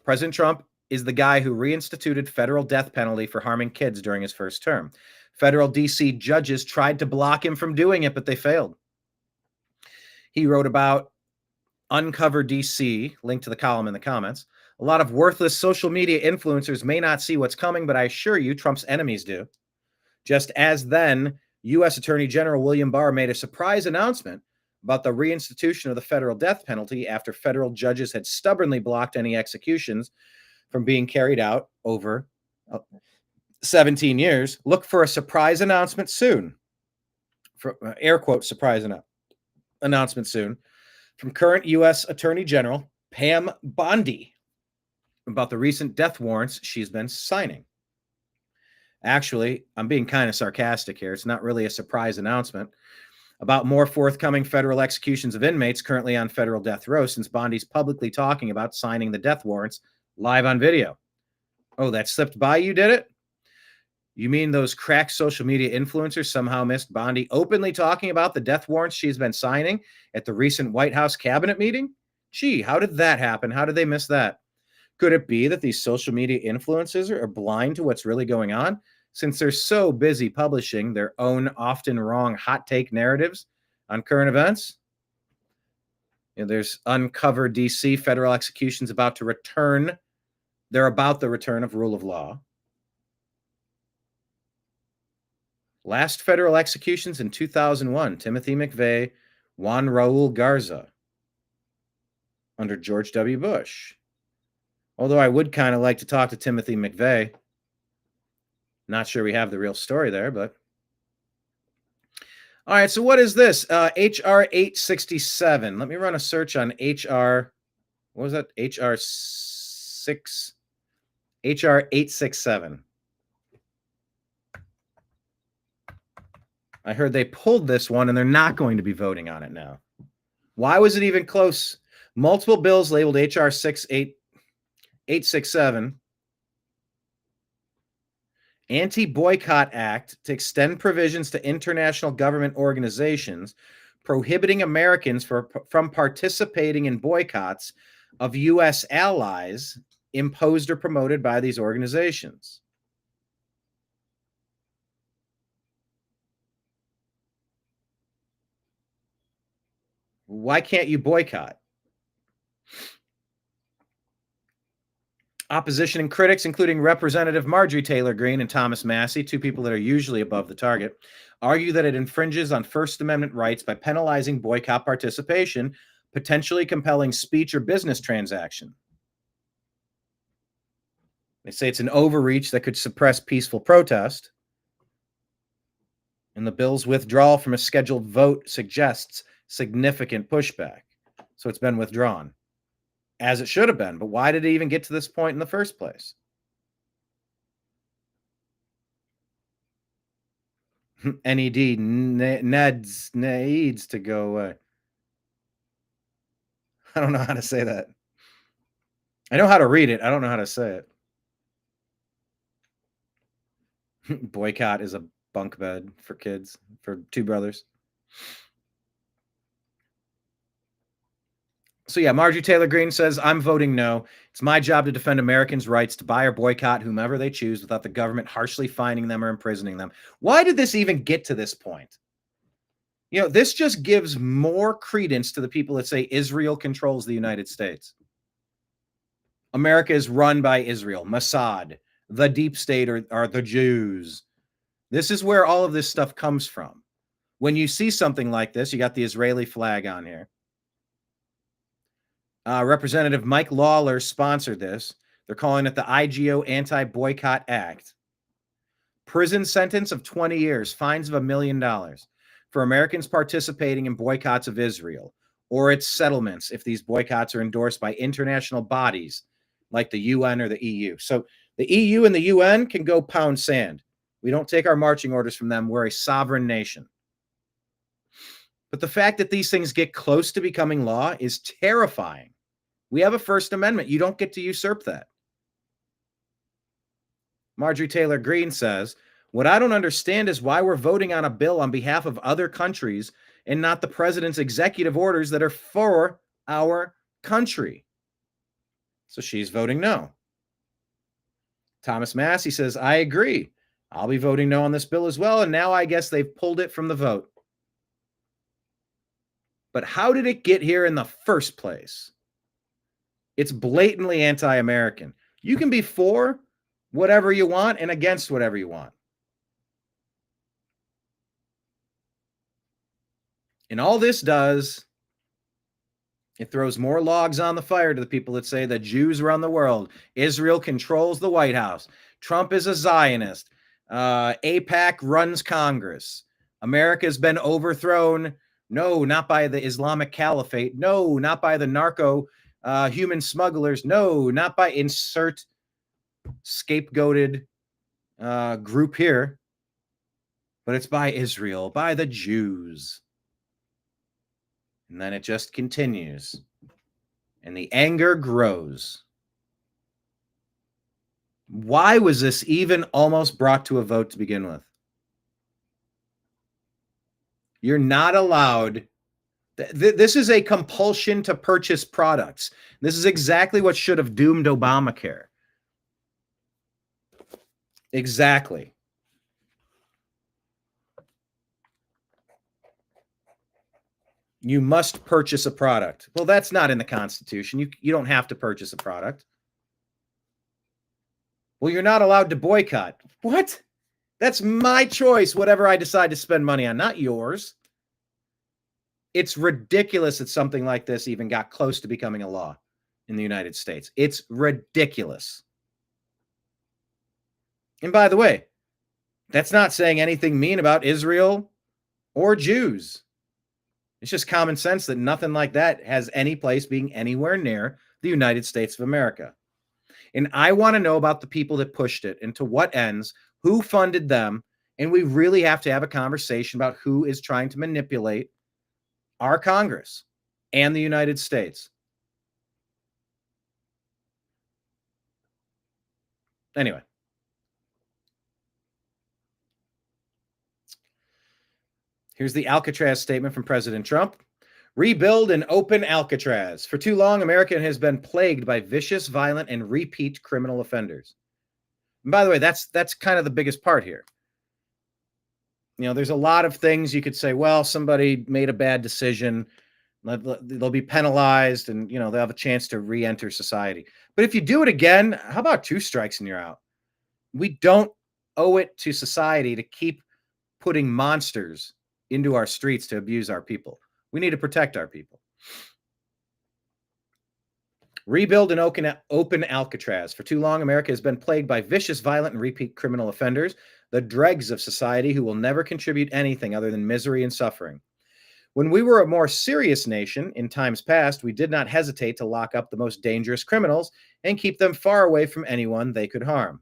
President Trump is the guy who reinstituted federal death penalty for harming kids during his first term. Federal D.C. judges tried to block him from doing it, but they failed. He wrote about Uncover DC, link to the column in the comments. A lot of worthless social media influencers may not see what's coming, but I assure you Trump's enemies do. Just as then, U.S. Attorney General William Barr made a surprise announcement about the reinstitution of the federal death penalty after federal judges had stubbornly blocked any executions from being carried out over 17 years. Look for a surprise announcement soon. For, air quote, surprise announcement soon from current U.S. Attorney General Pam Bondi about the recent death warrants she's been signing. Actually, I'm being kind of sarcastic here. It's not really a surprise announcement about more forthcoming federal executions of inmates currently on federal death row, since Bondi's publicly talking about signing the death warrants live on video. Oh, that slipped by you, did it? You mean those cracked social media influencers somehow missed Bondi openly talking about the death warrants she's been signing at the recent White House cabinet meeting? Gee, how did that happen? How did they miss that? Could it be that these social media influencers are blind to what's really going on, since they're so busy publishing their own often wrong hot take narratives on current events? You know, there's Uncover DC, federal executions about to return. They're about the return of rule of law. Last federal executions in 2001, Timothy McVeigh, Juan Raul Garza, under George W. Bush. Although I would kind of like to talk to Timothy McVeigh. Not sure we have the real story there, but. All right, so what is this? HR 867. Let me run a search on HR. What was that? HR 867. I heard they pulled this one and they're not going to be voting on it now. Why was it even close? Multiple bills labeled HR 867. Anti-Boycott Act to extend provisions to international government organizations prohibiting Americans from participating in boycotts of U.S. allies imposed or promoted by these organizations. Why can't you boycott? Opposition and critics, including Representative Marjorie Taylor Greene and Thomas Massey, two people that are usually above the target, argue that it infringes on First Amendment rights by penalizing boycott participation, potentially compelling speech or business transaction. They say it's an overreach that could suppress peaceful protest. And the bill's withdrawal from a scheduled vote suggests significant pushback. So it's been withdrawn, as it should have been. But why did it even get to this point in the first place? NED needs to go away. I don't know how to say that. I know how to read it. I don't know how to say it. Boycott is a bunk bed for kids, for two brothers. So yeah, Marjorie Taylor Greene says, I'm voting no. It's my job to defend Americans' rights to buy or boycott whomever they choose without the government harshly fining them or imprisoning them. Why did this even get to this point? You know, this just gives more credence to the people that say Israel controls the United States. America is run by Israel, Mossad, the deep state are the Jews. This is where all of this stuff comes from. When you see something like this, you got the Israeli flag on here. Representative Mike Lawler sponsored this. They're calling it the IGO Anti-Boycott Act. Prison sentence of 20 years, fines of $1 million for Americans participating in boycotts of Israel or its settlements if these boycotts are endorsed by international bodies like the UN or the EU. So the EU and the UN can go pound sand. We don't take our marching orders from them. We're a sovereign nation. But the fact that these things get close to becoming law is terrifying. We have a First Amendment. You don't get to usurp that. Marjorie Taylor Greene says, what I don't understand is why we're voting on a bill on behalf of other countries and not the president's executive orders that are for our country. So she's voting no. Thomas Massey says, I agree. I'll be voting no on this bill as well. And now I guess they've pulled it from the vote. But how did it get here in the first place? It's blatantly anti-American. You can be for whatever you want and against whatever you want. And all this does, it throws more logs on the fire to the people that say that Jews run the world. Israel controls the White House. Trump is a Zionist. AIPAC runs Congress. America's been overthrown. No, not by the Islamic Caliphate. No, not by the narco human smugglers. No, not by insert scapegoated group here. But it's by Israel, by the Jews. And then it just continues. And the anger grows. Why was this even almost brought to a vote to begin with? You're not allowed. This is a compulsion to purchase products. This is exactly what should have doomed Obamacare. Exactly. You must purchase a product. Well, that's not in the Constitution. You don't have to purchase a product. Well, you're not allowed to boycott. What? That's my choice, whatever I decide to spend money on, not yours. It's ridiculous that something like this even got close to becoming a law in the United States. It's ridiculous. And by the way, that's not saying anything mean about Israel or Jews. It's just common sense that nothing like that has any place being anywhere near the United States of America. And I want to know about the people that pushed it and to what ends, who funded them. And we really have to have a conversation about who is trying to manipulate our Congress and the United States. Anyway. Here's the Alcatraz statement from President Trump. Rebuild and open Alcatraz. For too long, America has been plagued by vicious, violent, and repeat criminal offenders. And by the way, that's kind of the biggest part here. You know, there's a lot of things you could say, well, somebody made a bad decision. They'll be penalized and, you know, they'll have a chance to re-enter society. But if you do it again, how about 2 strikes and you're out? We don't owe it to society to keep putting monsters into our streets to abuse our people. We need to protect our people. Rebuild and open Alcatraz. For too long, America has been plagued by vicious, violent, and repeat criminal offenders, the dregs of society who will never contribute anything other than misery and suffering. When we were a more serious nation in times past, we did not hesitate to lock up the most dangerous criminals and keep them far away from anyone they could harm.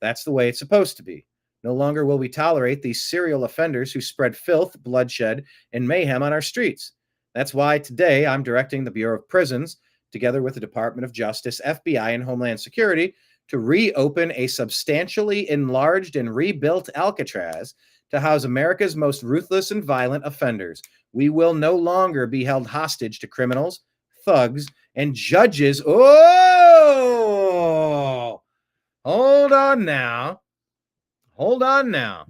That's the way it's supposed to be. No longer will we tolerate these serial offenders who spread filth, bloodshed, and mayhem on our streets. That's why today I'm directing the Bureau of Prisons, together with the Department of Justice, FBI, and Homeland Security, to reopen a substantially enlarged and rebuilt Alcatraz to house America's most ruthless and violent offenders. We will no longer be held hostage to criminals, thugs, and judges. Oh, hold on now. Hold on now.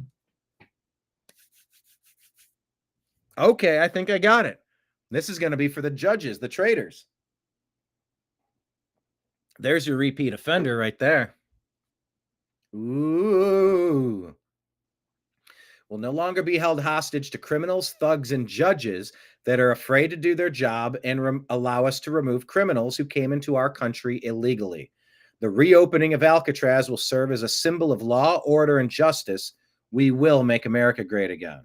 Okay, I think I got it. This is going to be for the judges, the traitors. There's your repeat offender right there. Ooh. Will no longer be held hostage to criminals, thugs, and judges that are afraid to do their job and allow us to remove criminals who came into our country illegally. The reopening of Alcatraz will serve as a symbol of law, order, and justice. We will make America great again.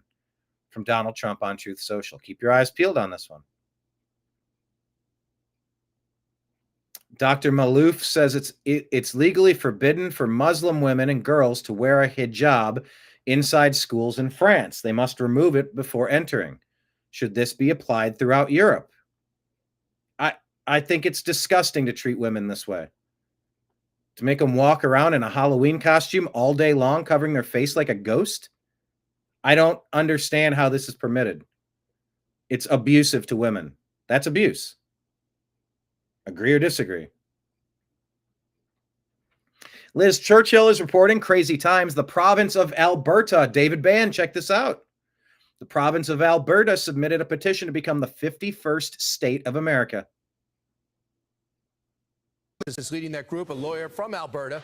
From Donald Trump on Truth Social. Keep your eyes peeled on this one. Dr. Malouf says it's legally forbidden for Muslim women and girls to wear a hijab inside schools in France. They must remove it before entering. Should this be applied throughout Europe? I think it's disgusting to treat women this way. To make them walk around in a Halloween costume all day long, covering their face like a ghost. I don't understand how this is permitted. It's abusive to women. That's abuse. Agree or disagree? Liz Churchill is reporting crazy times. The province of Alberta. David Bann, check this out. The province of Alberta submitted a petition to become the 51st state of America. Is leading that group, a lawyer from Alberta.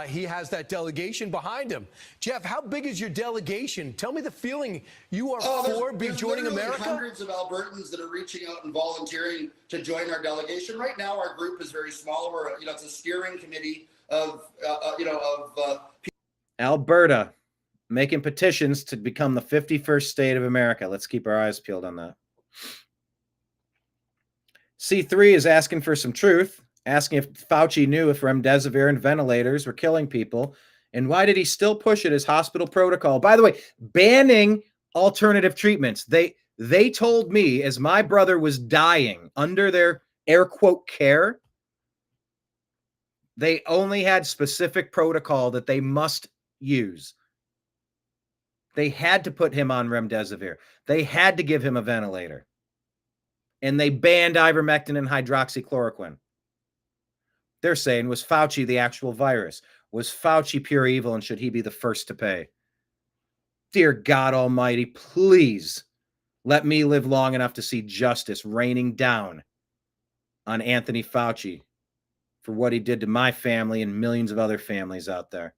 He has that delegation behind him. Jeff, how big is your delegation? Tell me the feeling you are for joining America. Hundreds of Albertans that are reaching out and volunteering to join our delegation. Right now, our group is very small. We're, it's a steering committee of, Alberta making petitions to become the 51st state of America. Let's keep our eyes peeled on that. C3 is asking for some truth. Asking if Fauci knew if remdesivir and ventilators were killing people, and why did he still push it as hospital protocol? By the way, banning alternative treatments. They told me as my brother was dying under their air quote care, they only had specific protocol that they must use. They had to put him on remdesivir. They had to give him a ventilator. And they banned ivermectin and hydroxychloroquine. They're saying, was Fauci the actual virus? Was Fauci pure evil, and should he be the first to pay? Dear God Almighty, please let me live long enough to see justice raining down on Anthony Fauci for what he did to my family and millions of other families out there.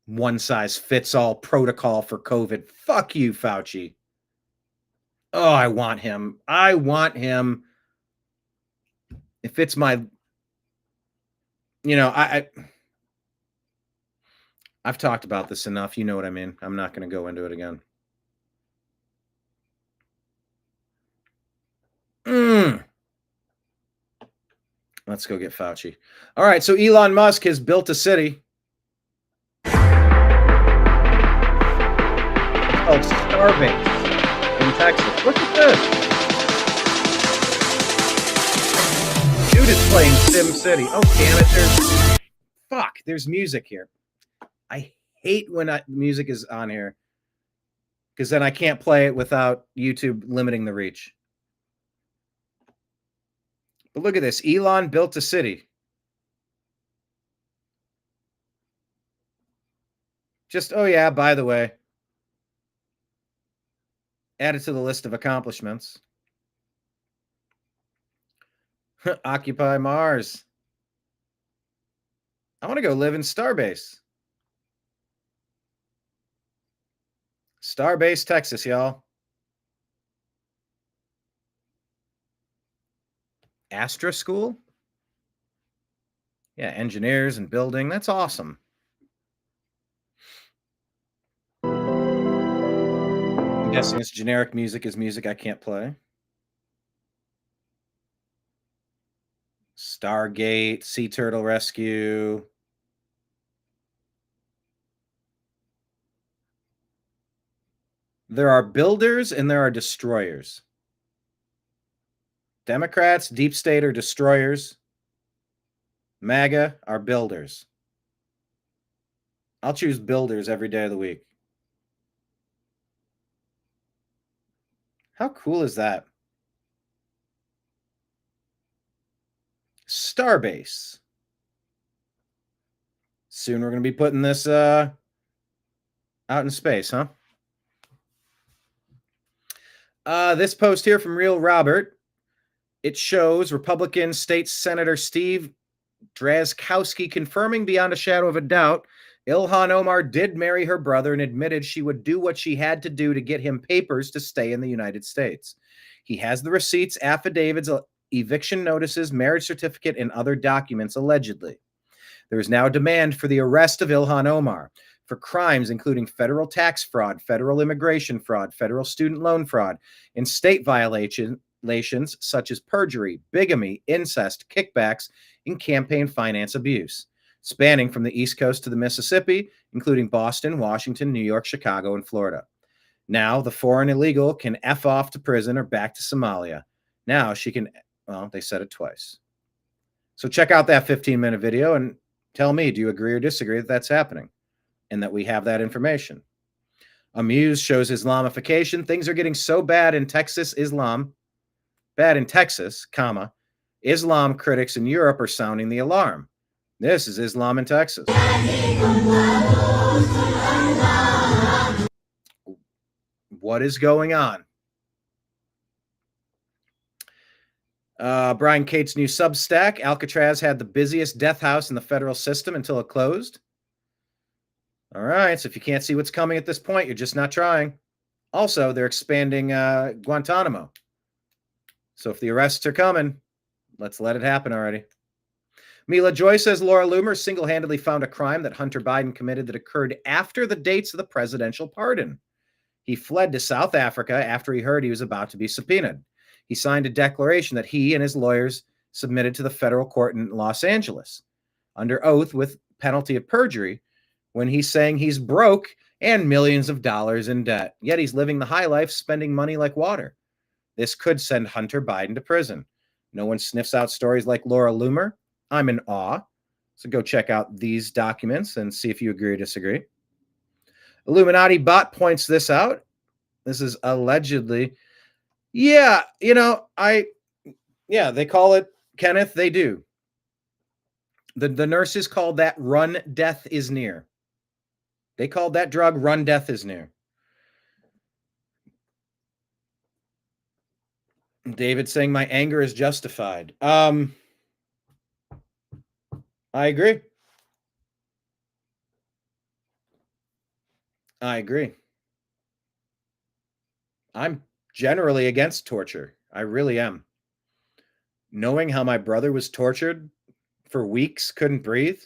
One size fits all protocol for COVID. Fuck you, Fauci. Oh, I want him. I want him. If it's my, I've talked about this enough. You know what I mean? I'm not going to go into it again. Let's go get Fauci. All right. So Elon Musk has built a city called Starbase in Texas. Look at this. Dude is playing Sim City. Oh, damn it. There's music here. I hate when music is on here because then I can't play it without YouTube limiting the reach. But look at this. Elon built a city. Oh yeah, by the way, add it to the list of accomplishments. Occupy Mars. I want to go live in Starbase. Starbase, Texas, y'all. Astra School? Yeah, engineers and building. That's awesome. I'm guessing it's generic music is music I can't play. Stargate, Sea Turtle Rescue. There are builders and there are destroyers. Democrats, deep state are destroyers. MAGA are builders. I'll choose builders every day of the week. How cool is that? Starbase. Soon we're going to be putting this out in space, huh? This post here from Real Robert. It shows Republican State Senator Steve Drazkowski confirming beyond a shadow of a doubt Ilhan Omar did marry her brother and admitted she would do what she had to do to get him papers to stay in the United States. He has the receipts, affidavits, eviction notices, marriage certificate, and other documents, allegedly. There is now a demand for the arrest of Ilhan Omar for crimes including federal tax fraud, federal immigration fraud, federal student loan fraud, and state violations such as perjury, bigamy, incest, kickbacks, and campaign finance abuse, spanning from the East Coast to the Mississippi, including Boston, Washington, New York, Chicago, and Florida. Now, the foreign illegal can F off to prison or back to Somalia. Now she can, well, they said it twice. So check out that 15-minute video and tell me, do you agree or disagree that that's happening and that we have that information? Amuse shows Islamification. Things are getting so bad in Texas, bad in Texas, comma, Islam critics in Europe are sounding the alarm. This is Islam in Texas. What is going on? Brian Cates' new Substack. Alcatraz had the busiest death house in the federal system until it closed. All right, so if you can't see what's coming at this point, you're just not trying. Also, they're expanding Guantanamo. So if the arrests are coming, let's let it happen already. Mila Joy says Laura Loomer single-handedly found a crime that Hunter Biden committed that occurred after the dates of the presidential pardon. He fled to South Africa after he heard he was about to be subpoenaed. He signed a declaration that he and his lawyers submitted to the federal court in Los Angeles under oath with penalty of perjury when he's saying he's broke and millions of dollars in debt. Yet he's living the high life, spending money like water. This could send Hunter Biden to prison. No one sniffs out stories like Laura Loomer. I'm in awe. So go check out these documents and see if you agree or disagree. Illuminati Bot points this out. This is allegedly, they call it, Kenneth, they do. The nurses called that run death is near. They called that drug run death is near. David saying my anger is justified. I agree. I'm generally against torture. I really am. Knowing how my brother was tortured for weeks, couldn't breathe.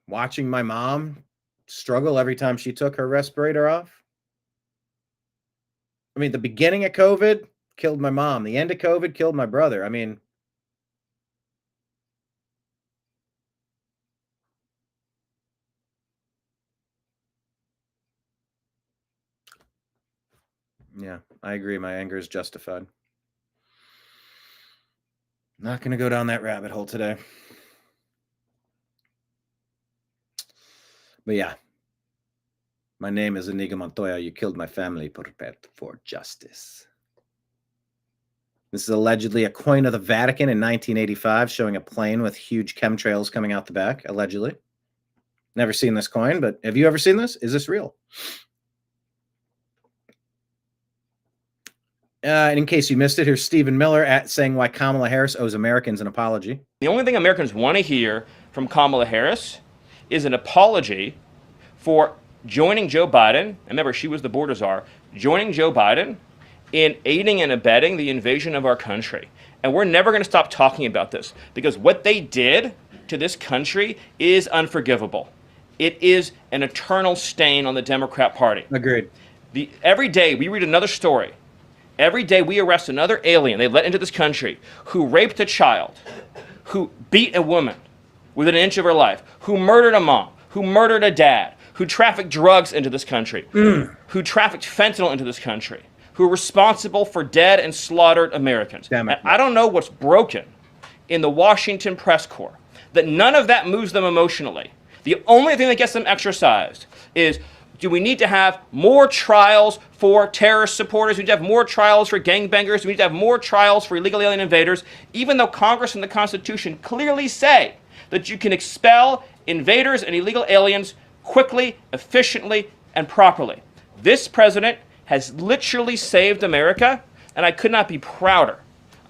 Watching my mom struggle every time she took her respirator off. I mean, the beginning of COVID killed my mom. The end of COVID killed my brother. I mean, yeah, I agree. My anger is justified. Not going to go down that rabbit hole today. But yeah, my name is Inigo Montoya. You killed my family. Prepare for justice. This is allegedly a coin of the Vatican in 1985, showing a plane with huge chemtrails coming out the back, allegedly. Never seen this coin, but have you ever seen this? Is this real? And in case you missed it, here's Stephen Miller saying why Kamala Harris owes Americans an apology. The only thing Americans want to hear from Kamala Harris is an apology for joining Joe Biden, and remember, she was the border czar, joining Joe Biden in aiding and abetting the invasion of our country. And we're never going to stop talking about this, because what they did to this country is unforgivable. It is an eternal stain on the Democrat Party. Agreed. Every day we read another story. Every day we arrest another alien they let into this country who raped a child, who beat a woman within an inch of her life, who murdered a mom, who murdered a dad, who trafficked drugs into this country, who trafficked fentanyl into this country, who are responsible for dead and slaughtered Americans. And I don't know what's broken in the Washington press corps, that none of that moves them emotionally. The only thing that gets them exercised is, do we need to have more trials for terrorist supporters? Do we need to have more trials for gangbangers? Do we need to have more trials for illegal alien invaders? Even though Congress and the Constitution clearly say that you can expel invaders and illegal aliens quickly, efficiently, and properly. This president has literally saved America, and I could not be prouder.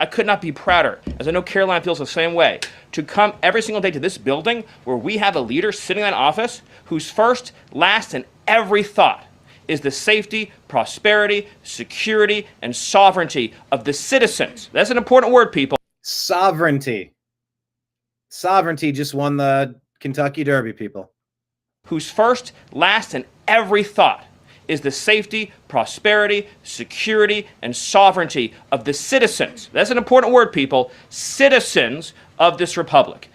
I could not be prouder, as I know Caroline feels the same way, to come every single day to this building where we have a leader sitting in office whose first, last, and every thought is the safety, prosperity, security, and sovereignty of the citizens. That's an important word, people. Sovereignty. Sovereignty just won the Kentucky Derby, people. Whose first, last, and every thought is the safety, prosperity, security, and sovereignty of the citizens. That's an important word, people. Citizens of this republic.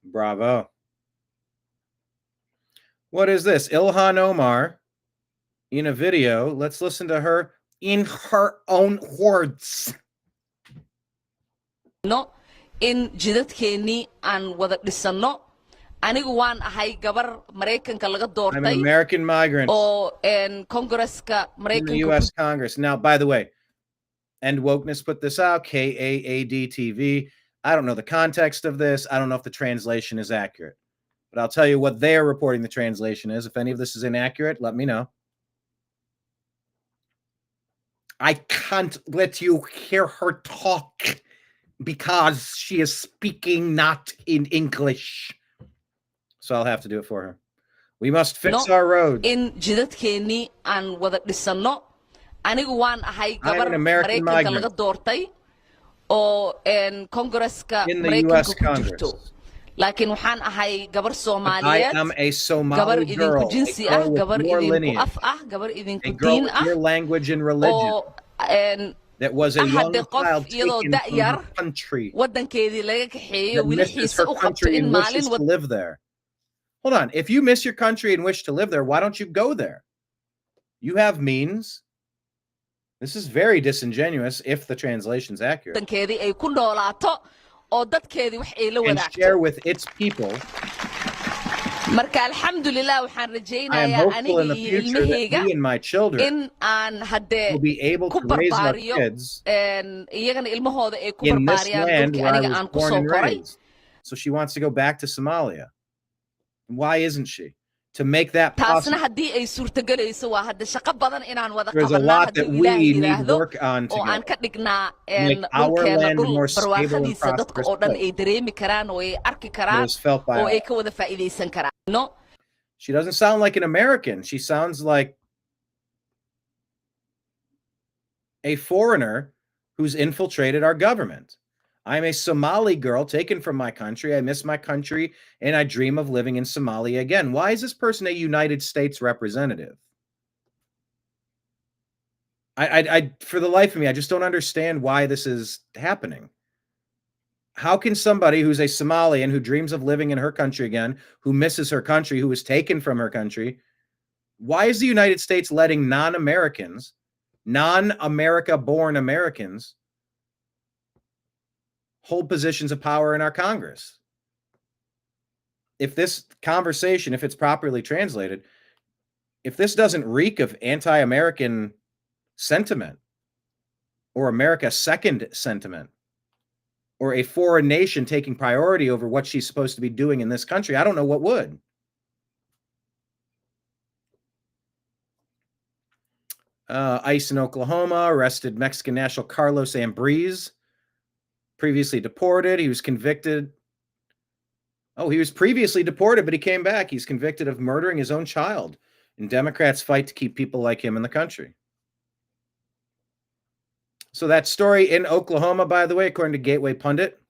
Bravo. What is this? Ilhan Omar in a video. Let's listen to her in her own words. No, in jidadkeennii aan wada dhisano. Anigu waan ahay gabar Mareykanka laga doortay. I'm an American migrant. Oo Congress-ka In the Mareykanka. U.S. Congress. Now, by the way, End Wokeness put this out, KAAD TV. I don't know the context of this. I don't know if the translation is accurate. But I'll tell you what they're reporting the translation is. If any of this is inaccurate, let me know. I can't let you hear her talk because she is speaking not in English. So I'll have to do it for her. We must fix our roads. In jidadkeennii aan wada dhisano. Anigu waan ahay I'm gabar an American Mareykanka migrant. laga doortay. Oo Congress-ka In the Mareykanka U.S. ku Congress. jirto. Laakiin waxaan ahay gabar I Soomaaliyeed. am a Gabar Somali idinku girl, jinsi a girl ah, with gabar your idinku lineage, af ah, gabar a idinku girl diin with ah. your language and religion Oo that was a young hadde qof child iyadoo taken from da'yar her country wadankeedii laga kaxeeyo that weli misses xiise her u qabto country in and maalin wishes to live there. Hold on. If you miss your country and wish to live there, why don't you go there? You have means. This is very disingenuous if the translation's accurate. wadankeedii ay ku noolaato oo dadkeedii wax ay la And wadaagto. share with its people. Marka alxamdulilah waxaan I am rajaynayaa hopeful aniga in the iyo future that ilmahayga me and my children in aan hadde will be able ku to raise our barbaariyo kids iyagana ilmahooda ay ku in this barbaariyaan land dhulkii where I aniga was aan ku born soo and koray. raised. So she wants to go back to Somalia. Why isn't she? To make that taasna possible. haddii ay suurtagelayso waa hadde shaqo badan inaan wada There's a qabanaa lot that haddii we ilaahay need yidhaahdo work on oo aan together. ka dhignaa Make our dhulkeena land a dhul more stable and barwaaqadiisa dadka prosperous oo dhan place. ay dareemi karaan oo ay arki That karaan is felt by oo ay all. ka wada faa'iidaysan karaan. No, She doesn't sound like an American. She sounds like a foreigner who's infiltrated our government. I'm a Somali girl taken from my country. I miss my country and I dream of living in Somalia again. Why is this person a United States representative? I for the life of me, I just don't understand why this is happening. How can somebody who's a Somalian who dreams of living in her country again, who misses her country, who was taken from her country, why is the United States letting non-Americans, non-America born Americans hold positions of power in our Congress? If this conversation, if it's properly translated, if this doesn't reek of anti-American sentiment or America second sentiment or a foreign nation taking priority over what she's supposed to be doing in this country, I don't know what would. ICE in Oklahoma arrested Mexican national Carlos Ambriz, previously deported. He was convicted. Oh, he was previously deported, but he came back. He's convicted of murdering his own child. And Democrats fight to keep people like him in the country. So that story in Oklahoma, by the way, according to Gateway Pundit,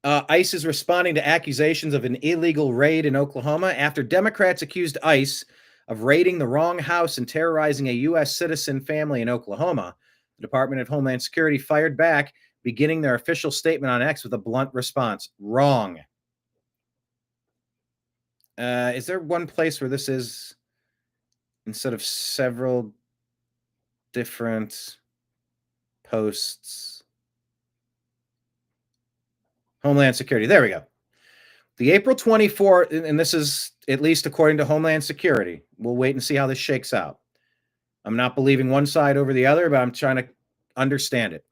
ICE is responding to accusations of an illegal raid in Oklahoma after Democrats accused ICE of raiding the wrong house and terrorizing a U.S. citizen family in Oklahoma. The Department of Homeland Security fired back, beginning their official statement on X with a blunt response. Wrong. Is there one place where this is instead of several different posts? Homeland Security. There we go. The April 24th, and this is at least according to Homeland Security. We'll wait and see how this shakes out. I'm not believing one side over the other, but I'm trying to understand it.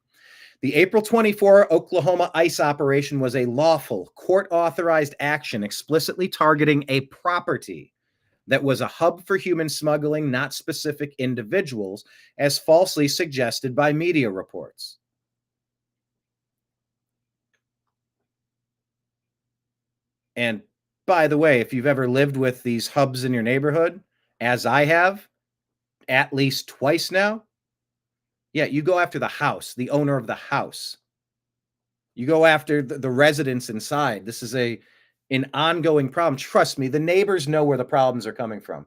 The April 24 Oklahoma ICE operation was a lawful, court-authorized action explicitly targeting a property that was a hub for human smuggling, not specific individuals, as falsely suggested by media reports. And by the way, if you've ever lived with these hubs in your neighborhood, as I have, at least twice now, yeah, you go after the house, the owner of the house. You go after the residents inside. This is an ongoing problem. Trust me, the neighbors know where the problems are coming from.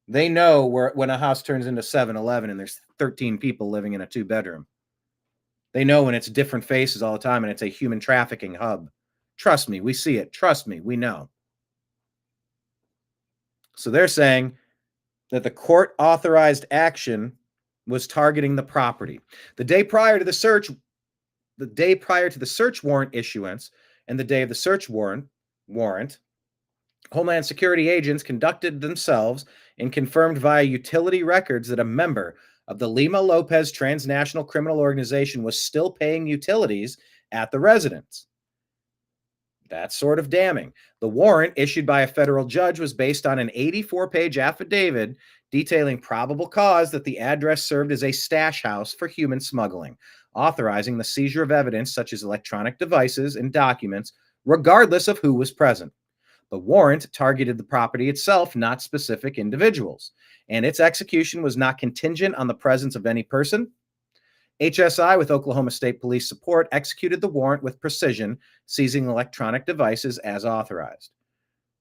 They know when a house turns into 7-Eleven and there's 13 people living in a 2-bedroom. They know when it's different faces all the time and it's a human trafficking hub. Trust me, we see it. Trust me, we know. So they're saying that the court authorized action was targeting the property. The day prior to the search warrant issuance and the day of the search warrant, Homeland Security agents conducted themselves and confirmed via utility records that a member of the Lima Lopez transnational criminal organization was still paying utilities at the residence. That's sort of damning. The warrant issued by a federal judge was based on an 84-page affidavit detailing probable cause that the address served as a stash house for human smuggling, authorizing the seizure of evidence such as electronic devices and documents, regardless of who was present. The warrant targeted the property itself, not specific individuals, and its execution was not contingent on the presence of any person. HSI, with Oklahoma State Police support, executed the warrant with precision, seizing electronic devices as authorized.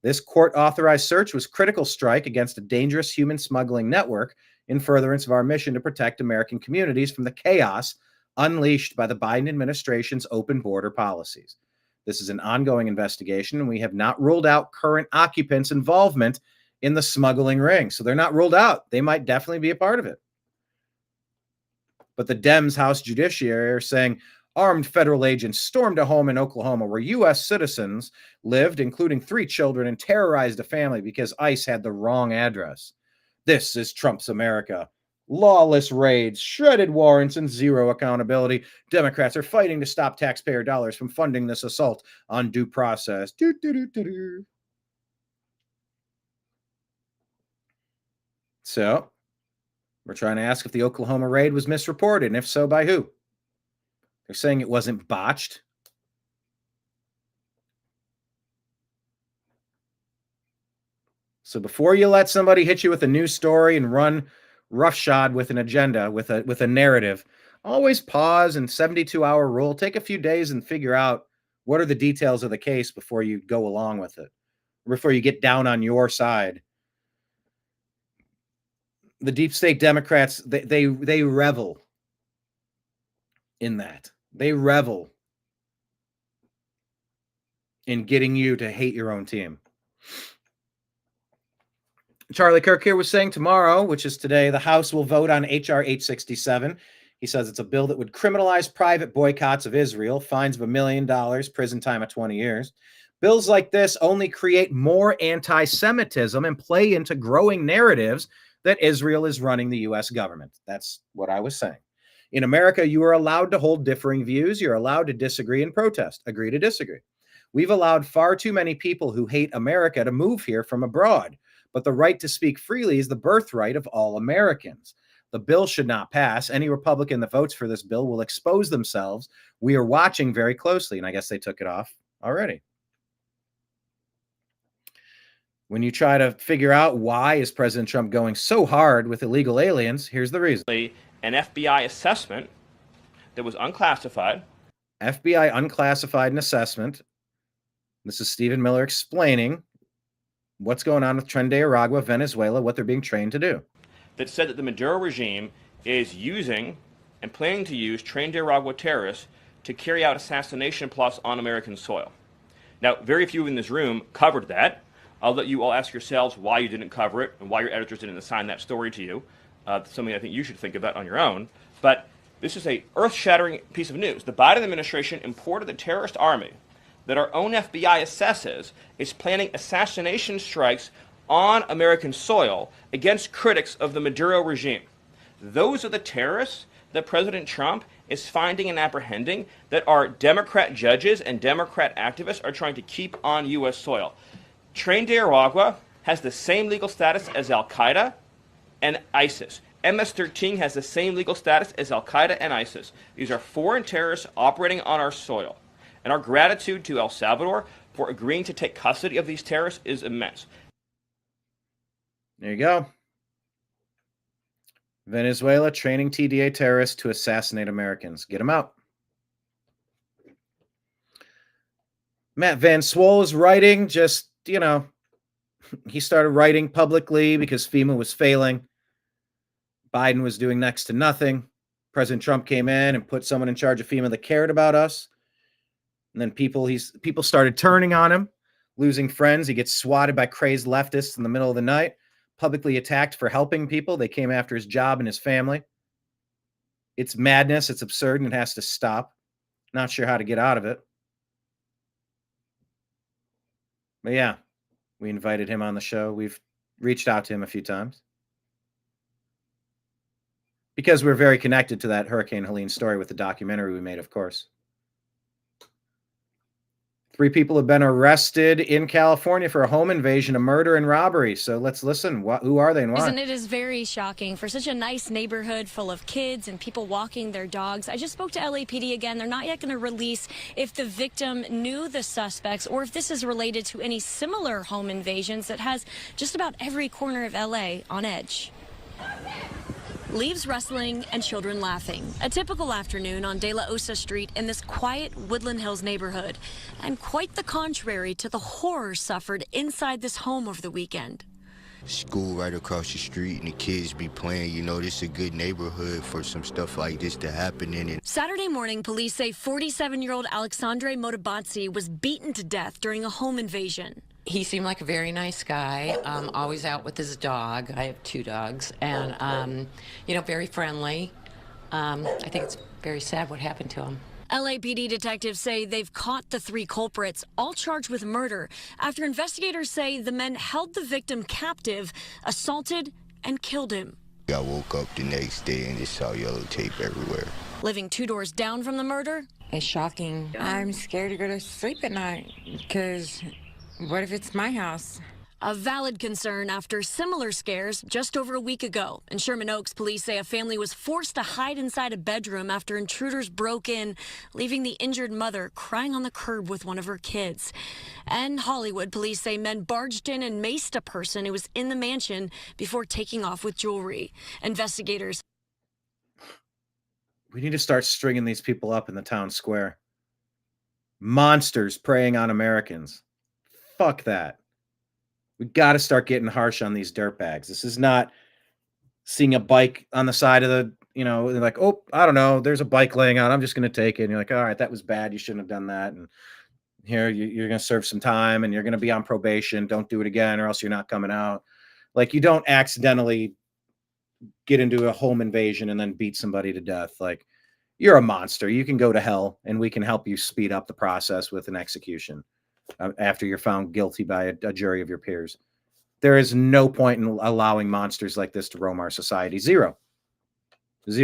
This court-authorized search was a critical strike against a dangerous human smuggling network in furtherance of our mission to protect American communities from the chaos unleashed by the Biden administration's open border policies. This is an ongoing investigation, and we have not ruled out current occupants' involvement in the smuggling ring. So they're not ruled out. They might definitely be a part of it. But the Dems House Judiciary are saying armed federal agents stormed a home in Oklahoma where U.S. citizens lived, including 3 children, and terrorized a family because ICE had the wrong address. This is Trump's America. Lawless raids, shredded warrants, and zero accountability. Democrats are fighting to stop taxpayer dollars from funding this assault on due process. So, we're trying to ask if the Oklahoma raid was misreported, and if so, by who? They're saying it wasn't botched. So before you let somebody hit you with a news story and run roughshod with an agenda, with a narrative, always pause and 72-hour rule. Take a few days and figure out what are the details of the case before you go along with it, before you get down on your side. The deep state Democrats, they revel in that. They revel in getting you to hate your own team. Charlie Kirk here was saying tomorrow, which is today, the House will vote on H.R. 867. He says it's a bill that would criminalize private boycotts of Israel, fines of $1 million, prison time of 20 years. Bills like this only create more anti-Semitism and play into growing narratives that Israel is running the U.S. government. That's what I was saying. In America, you are allowed to hold differing views. You're allowed to disagree and protest, agree to disagree. We've allowed far too many people who hate America to move here from abroad. But the right to speak freely is the birthright of all Americans. The bill should not pass. Any Republican that votes for this bill will expose themselves. We are watching very closely, and I guess they took it off already. When you try to figure out why is President Trump going so hard with illegal aliens, here's the reason. An FBI assessment that was unclassified. FBI unclassified an assessment. This is Stephen Miller explaining what's going on with Tren de Aragua, Venezuela, what they're being trained to do. That said that the Maduro regime is using and planning to use Tren de Aragua terrorists to carry out assassination plots on American soil. Now, very few in this room covered that. I'll let you all ask yourselves why you didn't cover it and why your editors didn't assign that story to you. Something I think you should think about on your own. But this is a earth-shattering piece of news. The Biden administration imported the terrorist army that our own FBI assesses is planning assassination strikes on American soil against critics of the Maduro regime. Those are the terrorists that President Trump is finding and apprehending that our Democrat judges and Democrat activists are trying to keep on U.S. soil. Tren de Aragua has the same legal status as Al-Qaeda and ISIS. MS-13 has the same legal status as Al-Qaeda and ISIS. These are foreign terrorists operating on our soil. And our gratitude to El Salvador for agreeing to take custody of these terrorists is immense. There you go. Venezuela training TDA terrorists to assassinate Americans. Get them out. Matt Van Swol is writing, just, he started writing publicly because FEMA was failing. Biden was doing next to nothing. President Trump came in and put someone in charge of FEMA that cared about us. And then people started turning on him, losing friends. He gets swatted by crazed leftists in the middle of the night, publicly attacked for helping people. They came after his job and his family. It's madness. It's absurd, and it has to stop. Not sure how to get out of it. But yeah, we invited him on the show. We've reached out to him a few times because we're very connected to that Hurricane Helene story with the documentary we made, of course. 3 people have been arrested in California for a home invasion, a murder, and robbery. So let's listen. Who are they and why? It is very shocking for such a nice neighborhood full of kids and people walking their dogs. I just spoke to LAPD again. They're not yet going to release if the victim knew the suspects or if this is related to any similar home invasions that has just about every corner of LA on edge. Leaves rustling and children laughing. A typical afternoon on De La Osa Street in this quiet Woodland Hills neighborhood. And quite the contrary to the horror suffered inside this home over the weekend. School right across the street and the kids be playing. You know, this is a good neighborhood for some stuff like this to happen in it. Saturday morning, police say 47-year-old Alexandre Motabatsi was beaten to death during a home invasion. He seemed like a very nice guy, always out with his dog. I have 2 dogs, and, you know, very friendly. I think it's very sad what happened to him. LAPD detectives say they've caught the 3 culprits, all charged with murder, after investigators say the men held the victim captive, assaulted, and killed him. I woke up the next day and just saw yellow tape everywhere. Living 2 doors down from the murder. It's shocking. I'm scared to go to sleep at night because what if it's my house? A valid concern after similar scares just over a week ago. In Sherman Oaks, police say a family was forced to hide inside a bedroom after intruders broke in, leaving the injured mother crying on the curb with one of her kids. And Hollywood, police say men barged in and maced a person who was in the mansion before taking off with jewelry. Investigators. We need to start stringing these people up in the town square. Monsters preying on Americans. Fuck that. We got to start getting harsh on these dirtbags. This is not seeing a bike on the side of the, you know, like, oh, I don't know, there's a bike laying out, I'm just going to take it. And you're like, all right, that was bad. You shouldn't have done that. And here you're going to serve some time and you're going to be on probation. Don't do it again or else you're not coming out. Like, you don't accidentally get into a home invasion and then beat somebody to death. Like, you're a monster. You can go to hell and we can help you speed up the process with an execution. After you're found guilty by a jury of your peers. There is no point in allowing monsters like this to roam our society. Zero. It's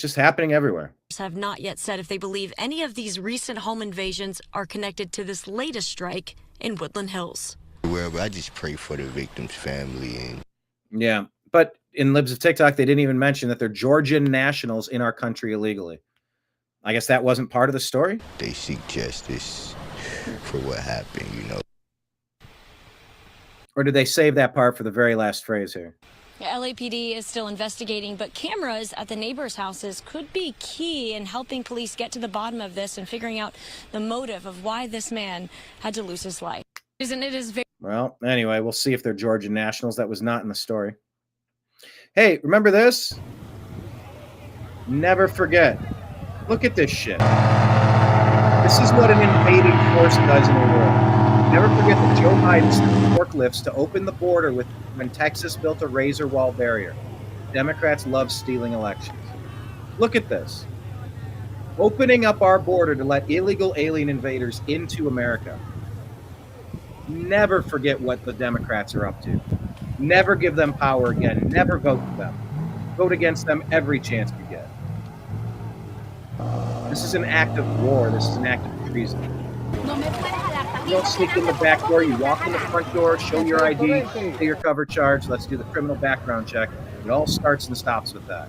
just happening everywhere. Have not yet said if they believe any of these recent home invasions are connected to this latest strike in Woodland Hills. Wherever, I just pray for the victim's family. And yeah, but in Libs of TikTok, they didn't even mention that they're Georgian nationals in our country illegally. I guess that wasn't part of the story. They seek justice for what happened, you know. Or did they save that part for the very last phrase here? Yeah, LAPD is still investigating, but cameras at the neighbors' houses could be key in helping police get to the bottom of this and figuring out the motive of why this man had to lose his life. Isn't it is very well, anyway, we'll see if they're Georgian nationals. That was not in the story. Hey, remember this? Never forget. Look at this shit. This is what an invading force does in the world. Never forget that Joe Biden sent forklifts to open the border when Texas built a razor wall barrier. Democrats love stealing elections. Look at this. Opening up our border to let illegal alien invaders into America. Never forget what the Democrats are up to. Never give them power again. Never vote for them. Vote against them every chance you get. This is an act of war. This is an act of treason. You don't sneak in the back door. You walk in the front door, show your ID, pay your cover charge. Let's do the criminal background check. It all starts and stops with that.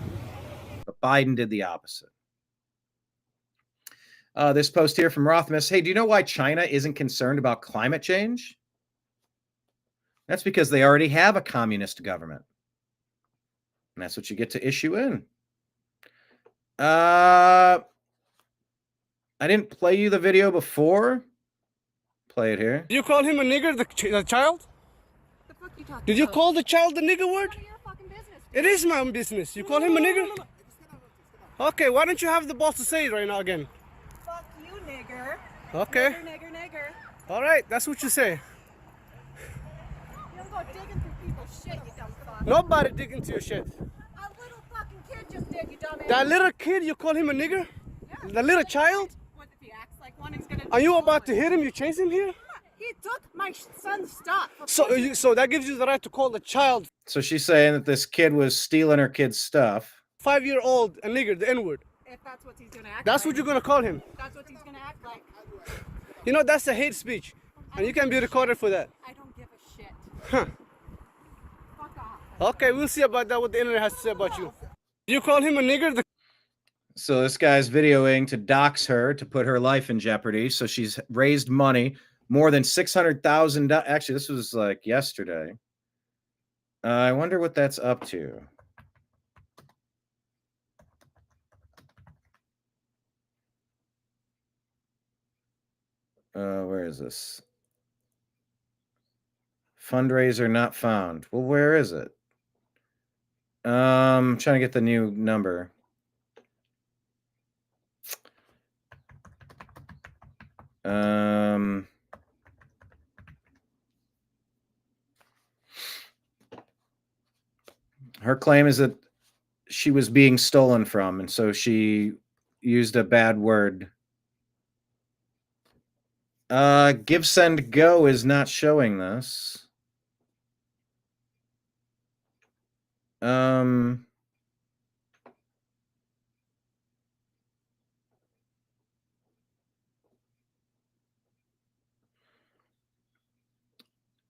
But Biden did the opposite. This post here from Rothmus. Hey, do you know why China isn't concerned about climate change? That's because they already have a communist government. And that's what you get to issue in. I didn't play you the video before. Play it here. Did you call him a nigger, the child? The fuck you talking Did you call the child the nigger word? None of your fucking business. It is my own business. You call him a nigger? No. Okay, why don't you have the balls to say it right now again? Fuck you, nigger. Okay. Nigger. All right, that's what you say. You don't go digging through people's shit, you dumb fuck. Nobody dig into your shit. A little fucking kid just did, you dumbass. That little kid, you call him a nigger? Yeah. The little child? What if he acts like one, he's gonna... Are you about to hit him? You chase him here? He took my son's stuff. So that gives you the right to call the child. So she's saying that this kid was stealing her kid's stuff. 5-year-old, a nigger, the N-word. If that's what he's gonna act That's like. what you're gonna call him. That's what he's gonna act like. You know, that's a hate speech. And you can be recorded for that. I don't give a shit. Huh. Fuck off. Okay, we'll see about that, what the internet has to say about you. You call him a nigger? So this guy's videoing to dox her, to put her life in jeopardy. So she's raised money, more than $600,000. Actually, this was like yesterday. I wonder what that's up to. Where is this? Fundraiser not found. Well, where is it? Trying to get the new number. Her claim is that she was being stolen from, and so she used a bad word. Give, send, go is not showing this.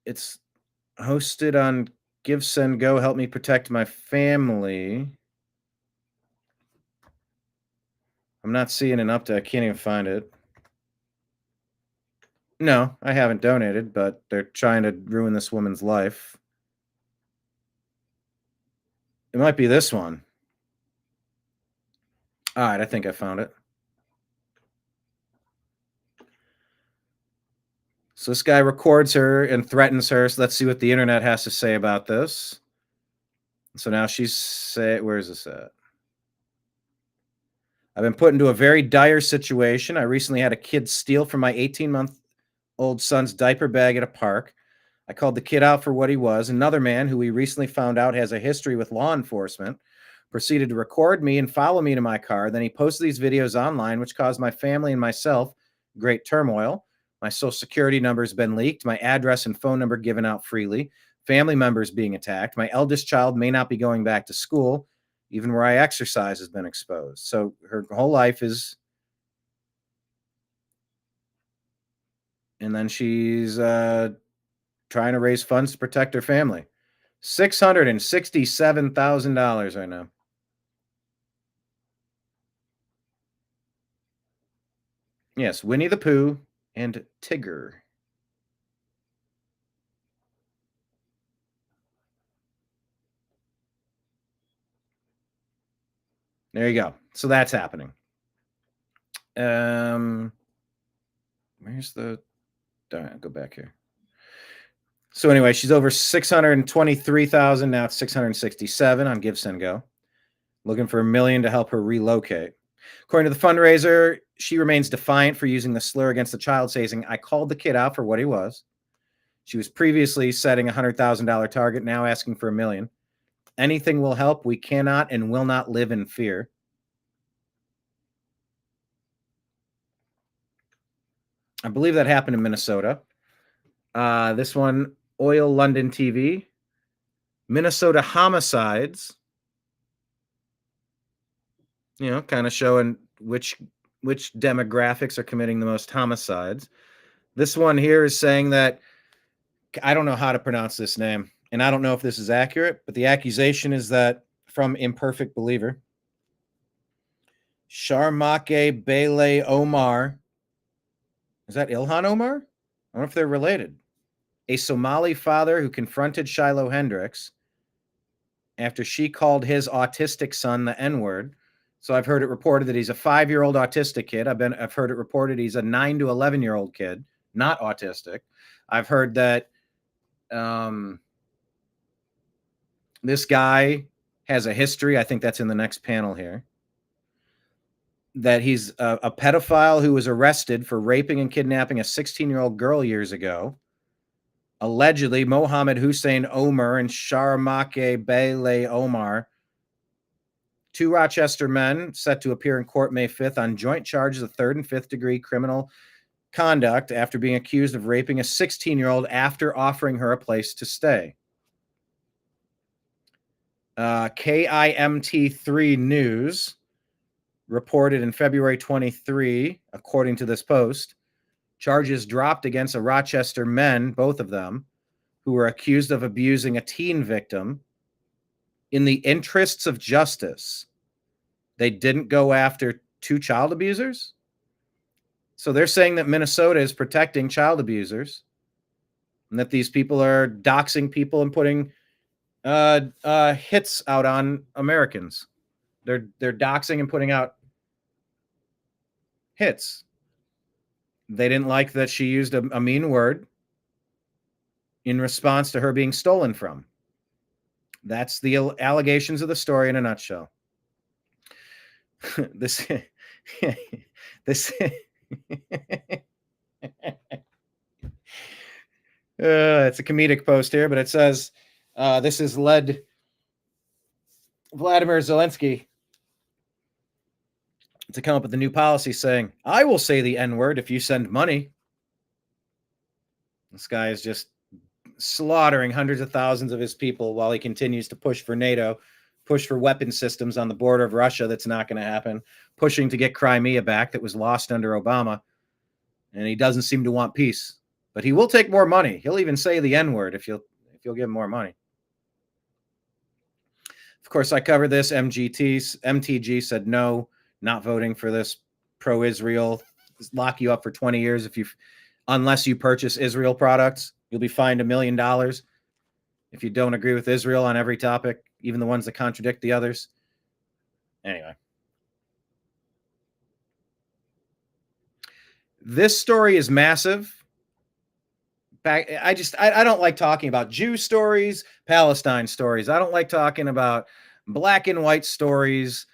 It's hosted on Give, Send, Go, Help Me Protect My Family. I'm not seeing an update. I can't even find it. No, I haven't donated, but they're trying to ruin this woman's life. It might be this one. All right, I think I found it. So this guy records her and threatens her. So let's see what the internet has to say about this. So now she's where is this at? I've been put into a very dire situation. I recently had a kid steal from my 18-month-old son's diaper bag at a park. I called the kid out for what he was. Another man, who we recently found out has a history with law enforcement, proceeded to record me and follow me to my car. Then he posted these videos online, which caused my family and myself great turmoil. My social security number has been leaked, my address and phone number given out freely, family members being attacked. My eldest child may not be going back to school. Even where I exercise has been exposed. So her whole life is... And then she's trying to raise funds to protect her family. $667,000 right now. Yes, Winnie the Pooh and Tigger. There you go. So that's happening. Where's the... All right, I'll go back here. So anyway, she's over 623,000. Now it's 667 on Give, Send, Go. Looking for $1 million to help her relocate. According to the fundraiser, she remains defiant for using the slur against the child, saying, I called the kid out for what he was. She was previously setting a $100,000 target, now asking for $1 million. Anything will help. We cannot and will not live in fear. I believe that happened in Minnesota. This one, Oil London TV. Minnesota homicides. You know, kind of showing which demographics are committing the most homicides. This one here is saying that, I don't know how to pronounce this name, and I don't know if this is accurate, but the accusation is that from Imperfect Believer, Sharmake Bele Omar, is that Ilhan Omar? I wonder if they're related. A Somali father who confronted Shiloh Hendricks after she called his autistic son the N-word. So I've heard it reported that he's a 5-year-old autistic kid. I've heard it reported he's a 9 to 11-year-old kid, not autistic. I've heard that this guy has a history. I think that's in the next panel here. that he's a pedophile who was arrested for raping and kidnapping a 16-year-old girl years ago. Allegedly, Mohammed Hussein Omar and Sharmake Bele Omar, 2 Rochester men set to appear in court May 5th on joint charges of 3rd and 5th degree criminal conduct after being accused of raping a 16-year-old after offering her a place to stay. KIMT3 News reported in February 23, according to this post, charges dropped against a Rochester men, both of them, who were accused of abusing a teen victim. In the interests of justice, they didn't go after 2 child abusers. So they're saying that Minnesota is protecting child abusers and that these people are doxing people and putting hits out on Americans. They're doxing and putting out hits. They didn't like that she used a mean word in response to her being stolen from. That's the allegations of the story in a nutshell. This it's a comedic post here, but it says this has led Vladimir Zelensky to come up with a new policy saying, I will say the N-word if you send money. This guy is just slaughtering hundreds of thousands of his people while he continues to push for NATO, push for weapon systems on the border of Russia. That's not going to happen. Pushing to get Crimea back that was lost under Obama. And he doesn't seem to want peace, but he will take more money. He'll even say the N-word if you'll give him more money. Of course, I covered this. MTG said no, not voting for this pro-Israel. Lock you up for 20 years unless you purchase Israel products. You'll be fined $1 million if you don't agree with Israel on every topic, even the ones that contradict the others. Anyway. This story is massive. I don't like talking about Jew stories, Palestine stories. I don't like talking about black and white stories.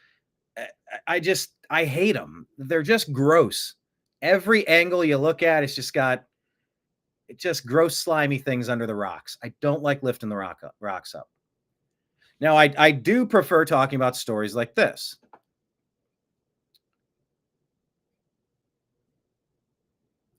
I hate them. They're just gross. Every angle you look at, it's just gross, slimy things under the rocks. I don't like lifting the rocks up. Now, I do prefer talking about stories like this.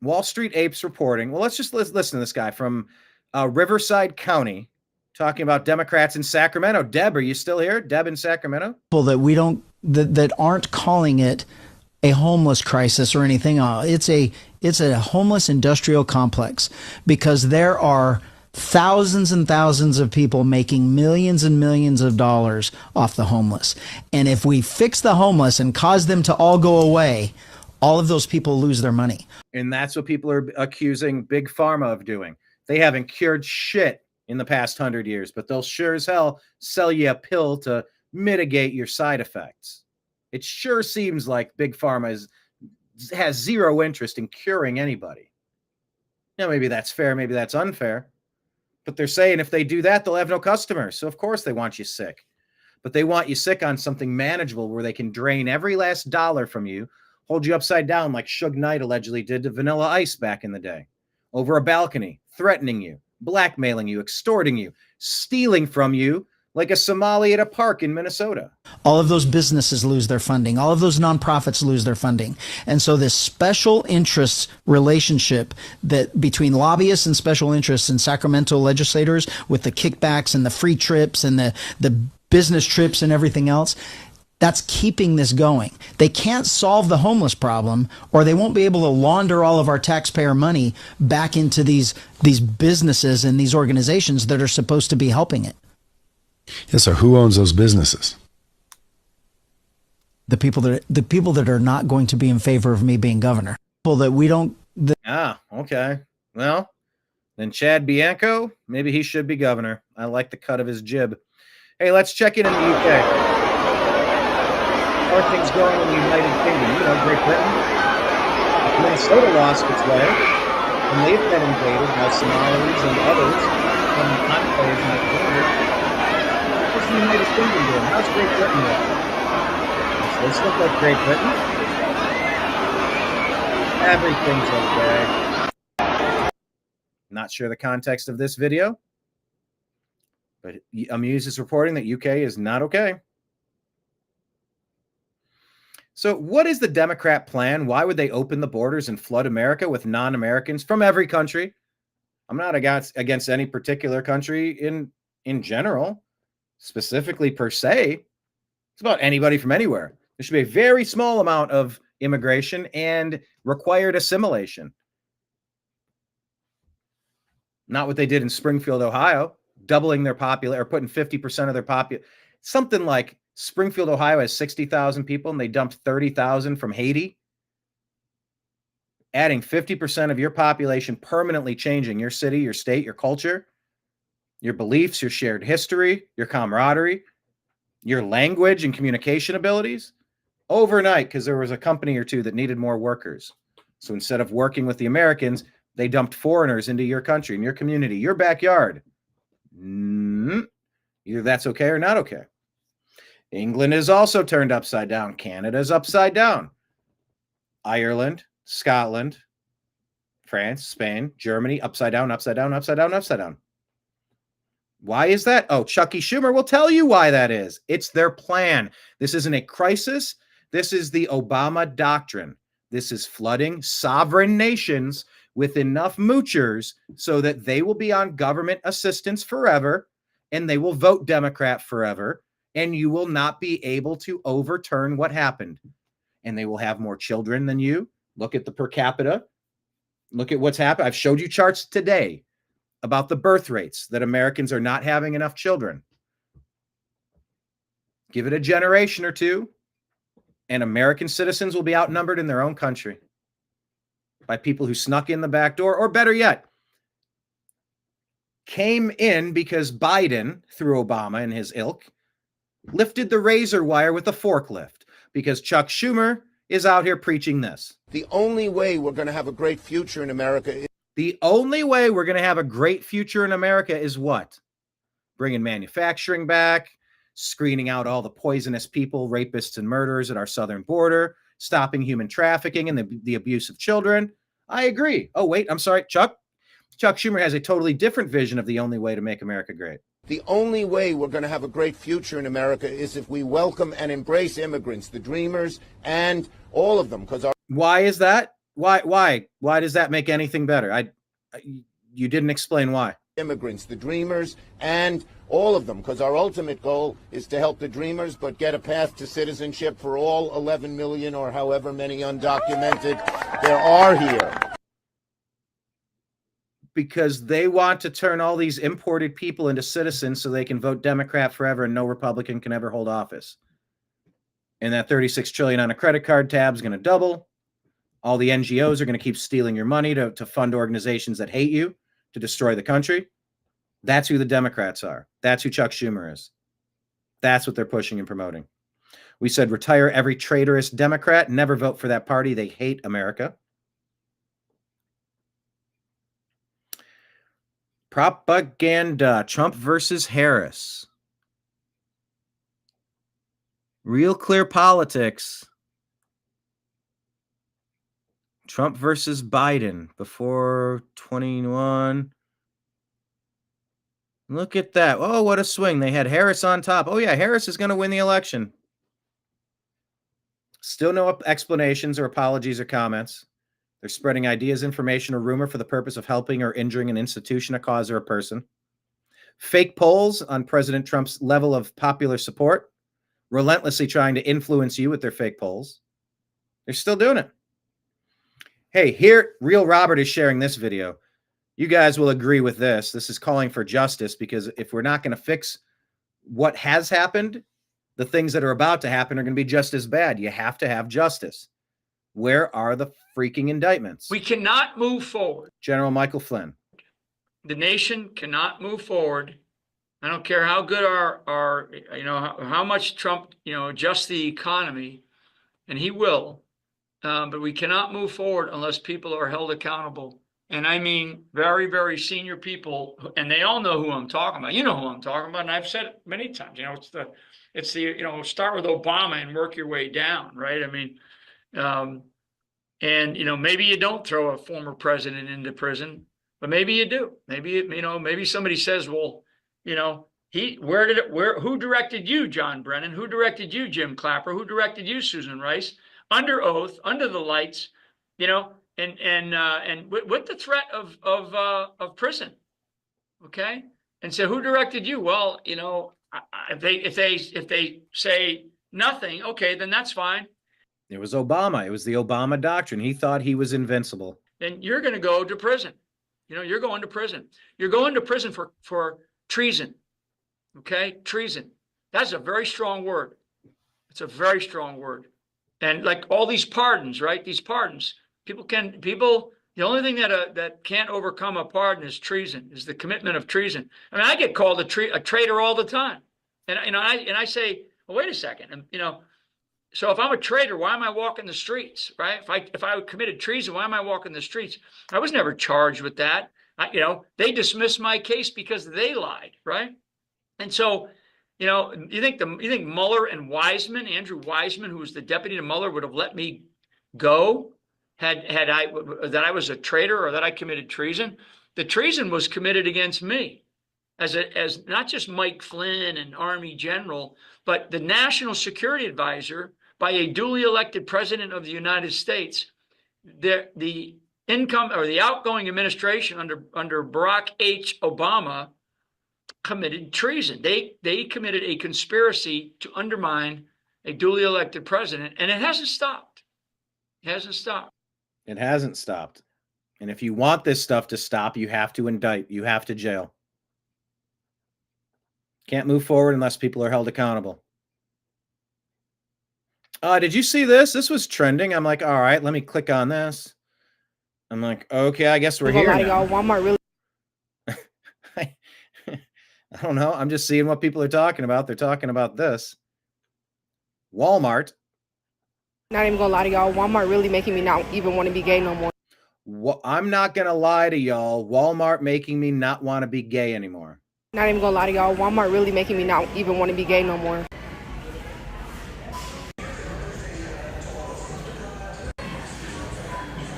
Wall Street Apes reporting. Well, let's just listen to this guy from Riverside County talking about Democrats in Sacramento. Deb, are you still here? Deb in Sacramento? People that aren't calling it a homeless crisis or anything. It's a homeless industrial complex because there are thousands and thousands of people making millions and millions of dollars off the homeless. And if we fix the homeless and cause them to all go away, all of those people lose their money. And that's what people are accusing Big Pharma of doing. They haven't cured shit in the past 100 years, but they'll sure as hell sell you a pill to mitigate your side effects. It sure seems like Big Pharma has zero interest in curing anybody. Now, maybe that's fair, maybe that's unfair, but they're saying if they do that, they'll have no customers. So of course they want you sick, but they want you sick on something manageable where they can drain every last dollar from you, hold you upside down like Suge Knight allegedly did to Vanilla Ice back in the day, over a balcony, threatening you, blackmailing you, extorting you, stealing from you like a Somali at a park in Minnesota. All of those businesses lose their funding. All of those nonprofits lose their funding. And so this special interests relationship that between lobbyists and special interests and Sacramento legislators with the kickbacks and the free trips and the business trips and everything else, that's keeping this going. They can't solve the homeless problem, or they won't be able to launder all of our taxpayer money back into these businesses and these organizations that are supposed to be helping it. Yes, so who owns those businesses? The people that are not going to be in favor of me being governor. People that we don't. Okay. Well, then Chad Bianco, maybe he should be governor. I like the cut of his jib. Hey, let's check in the UK. How are things going in the United Kingdom? You know, Great Britain. Minnesota lost its way, and they've been invaded by Somalis and others from enclaves in the border. What's the United Kingdom doing? How's Great Britain doing? Does this look like Great Britain? Everything's okay. Not sure the context of this video, but Amuse is reporting that UK is not okay. So what is the Democrat plan? Why would they open the borders and flood America with non-Americans from every country? I'm not against any particular country in general, specifically per se. It's about anybody from anywhere. There should be a very small amount of immigration and required assimilation. Not what they did in Springfield, Ohio, doubling their population or putting 50% of their population. Something like Springfield, Ohio has 60,000 people and they dumped 30,000 from Haiti. Adding 50% of your population, permanently changing your city, your state, your culture, your beliefs, your shared history, your camaraderie, your language and communication abilities overnight because there was a company or two that needed more workers. So instead of working with the Americans, they dumped foreigners into your country, in your community, your backyard. Either that's okay or not okay. England is also turned upside down. Canada is upside down. Ireland, Scotland, France, Spain, Germany, upside down, upside down, upside down, upside down. Why is that? Oh, Chucky Schumer will tell you why that is. It's their plan. This isn't a crisis. This is the Obama doctrine. This is flooding sovereign nations with enough moochers so that they will be on government assistance forever and they will vote Democrat forever. And you will not be able to overturn what happened. And they will have more children than you. Look at the per capita. Look at what's happened. I've showed you charts today about the birth rates that Americans are not having enough children. Give it a generation or two, and American citizens will be outnumbered in their own country by people who snuck in the back door, or better yet, came in because Biden, through Obama and his ilk, lifted the razor wire with a forklift because Chuck Schumer is out here preaching this. The only way we're going to have a great future in America is... The only way we're going to have a great future in America is what? Bringing manufacturing back, screening out all the poisonous people, rapists and murderers at our southern border, stopping human trafficking and the abuse of children. I agree. Oh, wait, I'm sorry. Chuck Schumer has a totally different vision of the only way to make America great. The only way we're going to have a great future in America is if we welcome and embrace immigrants, the dreamers, and all of them. Because why is that? Why does that make anything better? You didn't explain why. Immigrants, the dreamers, and all of them. Because our ultimate goal is to help the dreamers, but get a path to citizenship for all 11 million or however many undocumented there are here. Because they want to turn all these imported people into citizens so they can vote Democrat forever and no Republican can ever hold office. And that $36 trillion on a credit card tab is going to double. All the NGOs are going to keep stealing your money to fund organizations that hate you, to destroy the country. That's who the Democrats are. That's who Chuck Schumer is. That's what they're pushing and promoting. We said retire every traitorous Democrat. Never vote for that party. They hate America. Propaganda. Trump versus Harris. Real clear politics. Trump versus Biden before 21. Look at that. Oh, what a swing. They had Harris on top. Oh, yeah, Harris is going to win the election. Still no explanations or apologies or comments. They're spreading ideas, information, or rumor for the purpose of helping or injuring an institution, a cause, or a person. Fake polls on President Trump's level of popular support, relentlessly trying to influence you with their fake polls. They're still doing it. Hey, here, Real Robert is sharing this video. You guys will agree with this. This is calling for justice, because if we're not going to fix what has happened, the things that are about to happen are going to be just as bad. You have to have justice. Where are the freaking indictments? We cannot move forward. General Michael Flynn. The nation cannot move forward. I don't care how good our how much Trump, adjusts the economy, and he will. But we cannot move forward unless people are held accountable. And I mean very, very senior people, and they all know who I'm talking about. You know who I'm talking about, and I've said it many times. It's the start with Obama and work your way down, right? I mean, And, maybe you don't throw a former president into prison, but maybe you do. Maybe, maybe somebody says, well, who directed you, John Brennan? Who directed you, Jim Clapper? Who directed you, Susan Rice? Under oath, under the lights, and with the threat of prison. Okay. And so who directed you? Well, if they say nothing, okay, then that's fine. It was Obama. It was the Obama doctrine. He thought he was invincible. Then you're going to go to prison. You're going to prison. You're going to prison for treason. Okay. Treason. That's a very strong word. It's a very strong word. And like all these pardons, right? These pardons, the only thing that can't overcome a pardon is treason, is the commitment of treason. I mean, I get called a traitor all the time. And, I say, well, wait a second. And, so if I'm a traitor, why am I walking the streets, right? If I committed treason, why am I walking the streets? I was never charged with that. They dismissed my case because they lied, right? And so, you think Mueller and Wiseman, Andrew Wiseman, who was the deputy to Mueller, would have let me go had I was a traitor or that I committed treason? The treason was committed against me as not just Mike Flynn, an Army general, but the national security advisor by a duly elected president of the United States. The income or the outgoing administration under Barack H. Obama committed treason. They committed a conspiracy to undermine a duly elected president, and it hasn't stopped. It hasn't stopped. It hasn't stopped. And if you want this stuff to stop, you have to indict. You have to jail. Can't move forward unless people are held accountable. Did you see this? This was trending. I'm like, all right, let me click on this. I'm like, okay, I guess we're here now. Y'all, Walmart really. I don't know. I'm just seeing what people are talking about. They're talking about this. Walmart. Not even gonna lie to y'all. Walmart really making me not even want to be gay no more. I'm not gonna lie to y'all. Walmart making me not want to be gay anymore. Not even gonna lie to y'all. Walmart really making me not even want to be gay no more.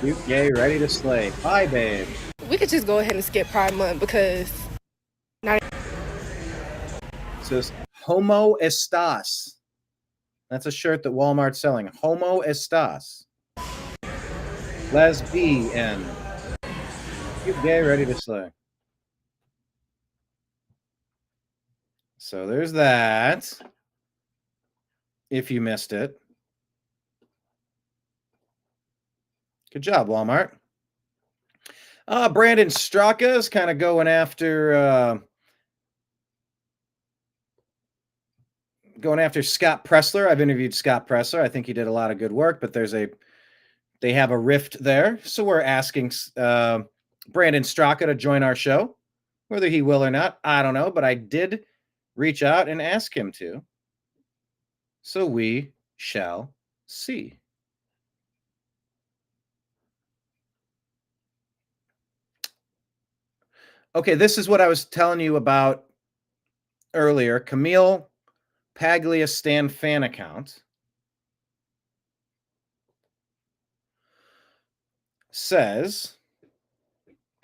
You gay, ready to slay. Bye, babe. We could just go ahead and skip Pride Month because. It says Homo Estás. That's a shirt that Walmart's selling. Homo Estás. Lesbian. You gay, ready to slay. So there's that. If you missed it. Good job, Walmart. Brandon Straka is kind of going after Scott Pressler. I've interviewed Scott Pressler. I think he did a lot of good work, but they have a rift there. So we're asking Brandon Straka to join our show. Whether he will or not, I don't know, but I did reach out and ask him to. So we shall see. Okay, this is what I was telling you about earlier. Camille Paglia Stan fan account says,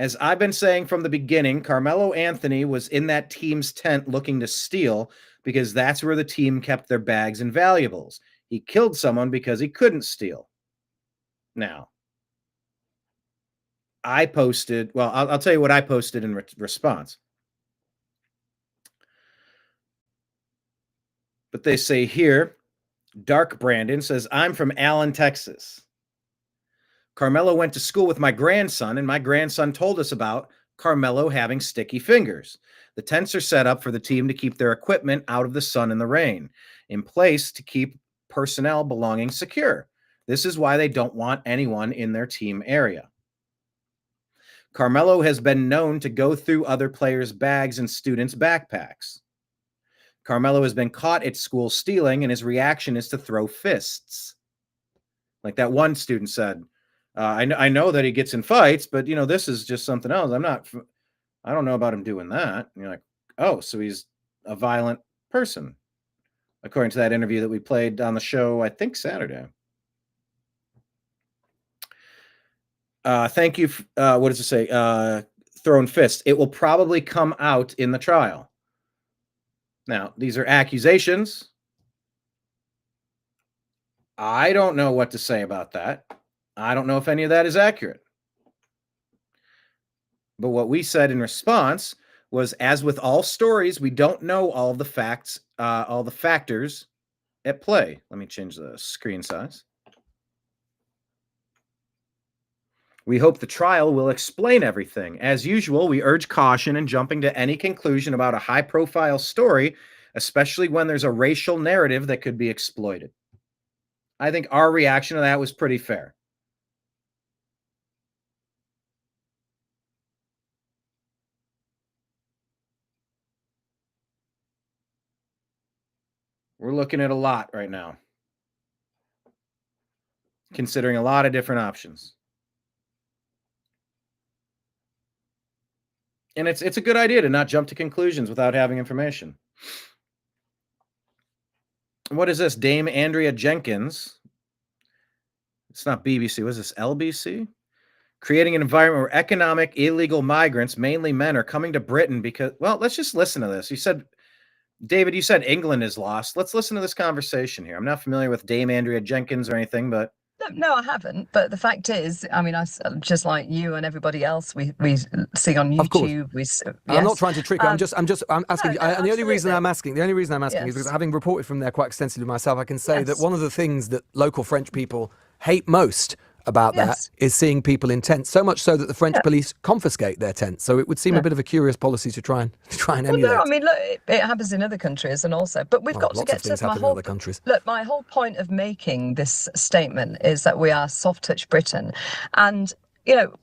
as I've been saying from the beginning, Carmelo Anthony was in that team's tent looking to steal because that's where the team kept their bags and valuables. He killed someone because he couldn't steal. Now, I posted, well, I'll tell you what I posted in response. But they say here, Dark Brandon says, I'm from Allen, Texas. Carmelo went to school with my grandson, and my grandson told us about Carmelo having sticky fingers. The tents are set up for the team to keep their equipment out of the sun and the rain, in place to keep personnel belongings secure. This is why they don't want anyone in their team area. Carmelo has been known to go through other players' bags and students' backpacks. Carmelo has been caught at school stealing, and his reaction is to throw fists. Like that one student said, I know that he gets in fights, but, this is just something else. I don't know about him doing that. And you're like, oh, so he's a violent person, according to that interview that we played on the show, I think Saturday. Thank you. What does it say? Thrown fist. It will probably come out in the trial. Now, these are accusations. I don't know what to say about that. I don't know if any of that is accurate. But what we said in response was, as with all stories, we don't know all the facts, all the factors at play. Let me change the screen size. We hope the trial will explain everything. As usual, we urge caution in jumping to any conclusion about a high-profile story, especially when there's a racial narrative that could be exploited. I think our reaction to that was pretty fair. We're looking at a lot right now, considering a lot of different options. And it's a good idea to not jump to conclusions without having information. What is this? Dame Andrea Jenkins. It's not BBC. What is this? LBC? Creating an environment where economic illegal migrants, mainly men, are coming to Britain because, well, let's just listen to this. You said, David, you said England is lost. Let's listen to this conversation here. I'm not familiar with Dame Andrea Jenkins or anything, but No, I haven't. But the fact is, I mean, I just like you and everybody else, we see on YouTube. Yes. I'm not trying to trick you. I'm asking. No, and the only reason I'm asking is Yes. because having reported from there quite extensively myself, I can say that one of the things that local French people hate most about that is seeing people in tents. So much so that the French police confiscate their tents. So it would seem a bit of a curious policy to try and emulate. No, I mean, look, it happens in other countries, and also, but we've got to get to my whole. Look, my whole point of making this statement is that we are soft touch Britain, and you know,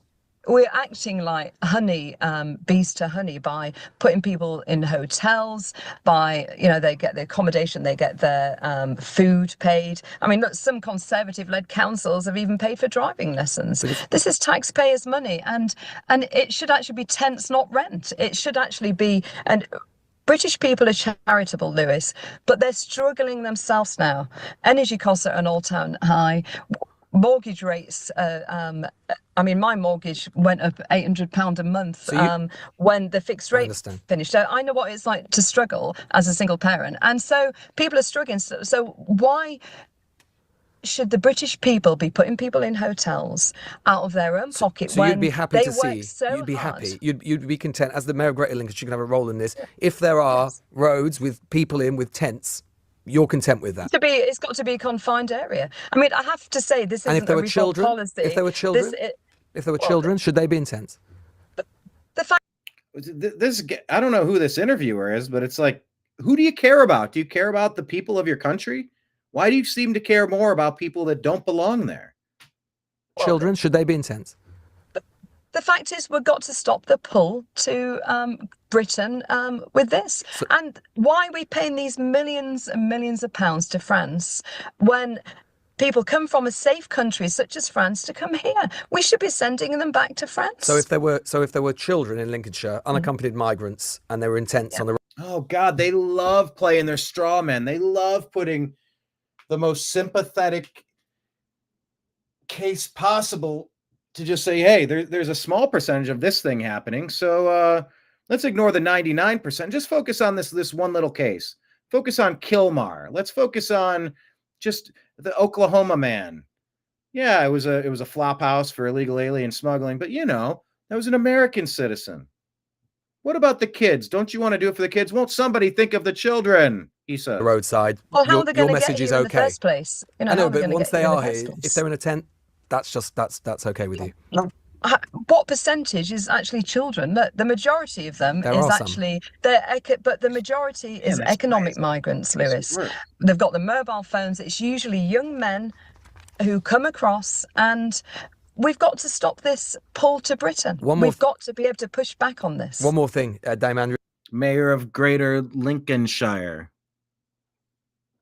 we're acting like honey, bees to honey, by putting people in hotels, by, you know, they get their accommodation, they get their food paid. I mean, look, some conservative-led councils have even paid for driving lessons. This is taxpayers' money, and it should actually be tents, not rent. It should actually be, and British people are charitable, Lewis, but they're struggling themselves now. Energy costs are at an all-time high. Mortgage rates, I mean, my mortgage went up £800 a month when the fixed rate finished. So I know what it's like to struggle as a single parent. And so people are struggling. So why should the British people be putting people in hotels out of their own pocket so when you'd be happy they to work see, so you'd be hard? happy, you'd be content, as the Mayor of Greater Lincolnshire, you can have a role in this, if there are roads with people in with tents, you're content with that? It's got to be a confined area. I mean, I have to say, this isn't a reform policy. If there were children, should they be in tents? The fact this, I don't know who this interviewer is, but it's like, who do you care about? Do you care about the people of your country? Why do you seem to care more about people that don't belong there? Children, should they be in tents? The fact is, we've got to stop the pull to Britain with this. And why are we paying these millions and millions of pounds to France when people come from a safe country such as France to come here? We should be sending them back to France. So if there were children in Lincolnshire, unaccompanied migrants, and they were in tents on the Oh God, they love playing their straw men. They love putting the most sympathetic case possible to just say, hey, there's a small percentage of this thing happening, so let's ignore the 99%. Just focus on this one little case. Focus on Kilmar. Let's focus on just the Oklahoma man. Yeah, it was a flop house for illegal alien smuggling, but you know, that was an American citizen. What about the kids? Don't you want to do it for the kids? Won't somebody think of the children? He said. Roadside. Well, how are they going to get message here is in the okay. first place? You know, I know, how are they but gonna once get they here in are the first here, place? if they're in a tent, that's okay with you. What percentage is actually children? Look, the majority of them There is are some. actually but the majority is economic migrants, Lewis. They've got the mobile phones. It's usually young men who come across, and we've got to stop this pull to Britain. We've got to be able to push back on this. One more thing, Dame Andrew. Mayor of Greater Lincolnshire.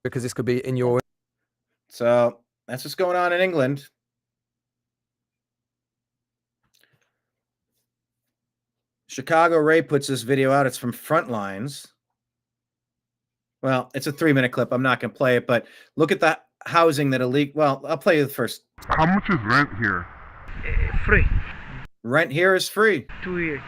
Because this could be in your... So that's what's going on in England. Chicago Ray puts this video out. It's from Frontlines. Well, it's a 3-minute clip. I'm not going to play it, but look at the housing that illegal. Well, I'll play you the first. How much is rent here? Free. Rent here is free. 2 years.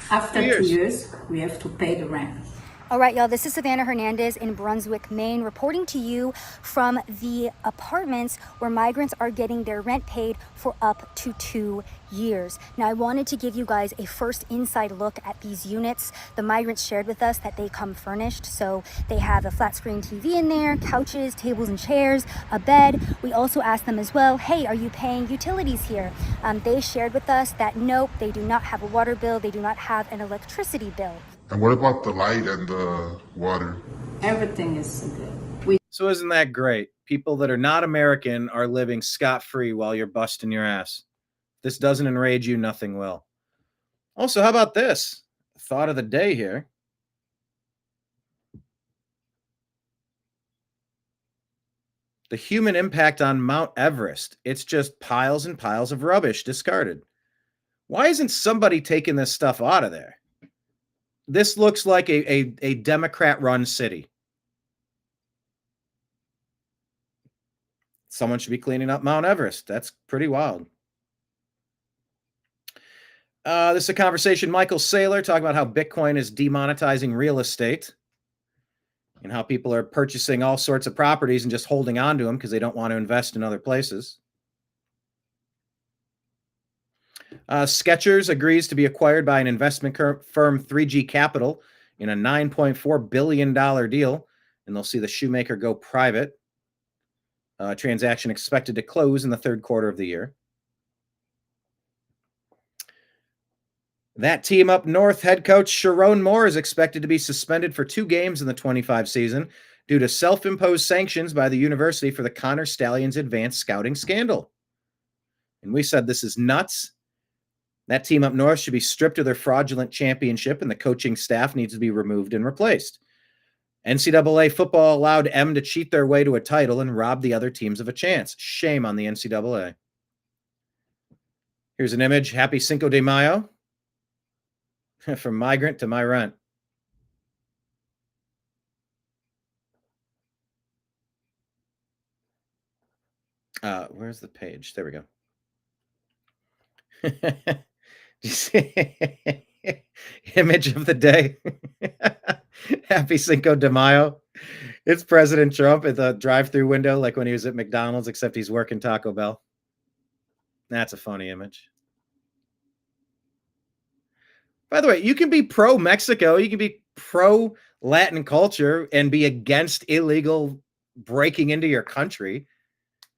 After 2 years, we have to pay the rent. All right, y'all, this is Savannah Hernandez in Brunswick, Maine, reporting to you from the apartments where migrants are getting their rent paid for up to 2 years. Now, I wanted to give you guys a first inside look at these units. The migrants shared with us that they come furnished, so they have a flat screen TV in there, couches, tables and chairs, a bed. We also asked them as well, hey, are you paying utilities here? They shared with us that nope, they do not have a water bill, they do not have an electricity bill. And what about the light and the water? Everything is good. So isn't that great? People that are not American are living scot-free while you're busting your ass. This doesn't enrage you, nothing will. Also, how about this? Thought of the day here. The human impact on Mount Everest. It's just piles and piles of rubbish discarded. Why isn't somebody taking this stuff out of there? This looks like a Democrat-run city. Someone should be cleaning up Mount Everest. That's pretty wild. This is a conversation. Michael Saylor talking about how Bitcoin is demonetizing real estate and how people are purchasing all sorts of properties and just holding on to them because they don't want to invest in other places. Skechers agrees to be acquired by an investment firm 3G Capital in a $9.4 billion deal, and they'll see the shoemaker go private. Transaction expected to close in the third quarter of the year. That team up north, head coach Sharon Moore is expected to be suspended for 2 games in the 25 season due to self-imposed sanctions by the university for the Connor Stallions advanced scouting scandal. And we said this is nuts. That team up north should be stripped of their fraudulent championship, and the coaching staff needs to be removed and replaced. NCAA football allowed M to cheat their way to a title and rob the other teams of a chance. Shame on the NCAA. Here's an image. Happy Cinco de Mayo. From migrant to my rent. Where's the page? There we go. You see? Image of the day. Happy Cinco de Mayo. It's President Trump at the drive-through window, like when he was at McDonald's, except he's working Taco Bell. That's a funny image. By the way, you can be pro-Mexico, you can be pro-Latin culture and be against illegal breaking into your country.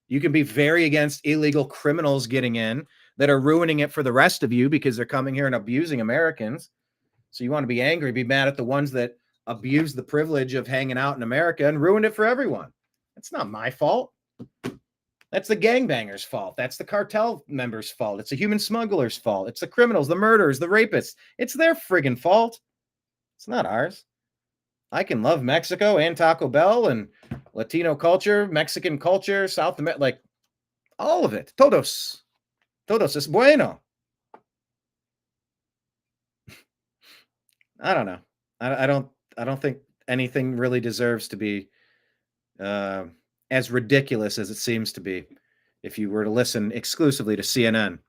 You can be very against illegal criminals getting in that are ruining it for the rest of you because they're coming here and abusing Americans. So you want to be angry, be mad at the ones that abuse the privilege of hanging out in America and ruined it for everyone. That's not my fault. That's the gangbangers' fault. That's the cartel members' fault. It's the human smugglers' fault. It's the criminals, the murderers, the rapists. It's their friggin' fault. It's not ours. I can love Mexico and Taco Bell and Latino culture, Mexican culture, South America, like all of it. Todos. Todos es bueno. I don't know. I don't think anything really deserves to be as ridiculous as it seems to be if you were to listen exclusively to CNN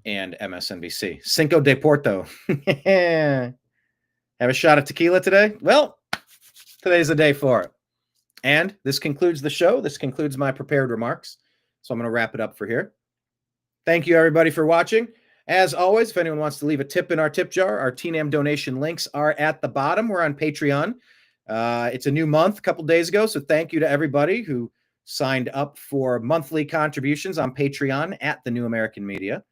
and MSNBC. Cinco de Porto. Have a shot of tequila today? Well, today's the day for it. And this concludes the show. This concludes my prepared remarks. So I'm going to wrap it up for here. Thank you, everybody, for watching. As always, if anyone wants to leave a tip in our tip jar, our TNAM donation links are at the bottom. We're on Patreon. It's a new month, a couple days ago, so thank you to everybody who signed up for monthly contributions on Patreon at The New American Media.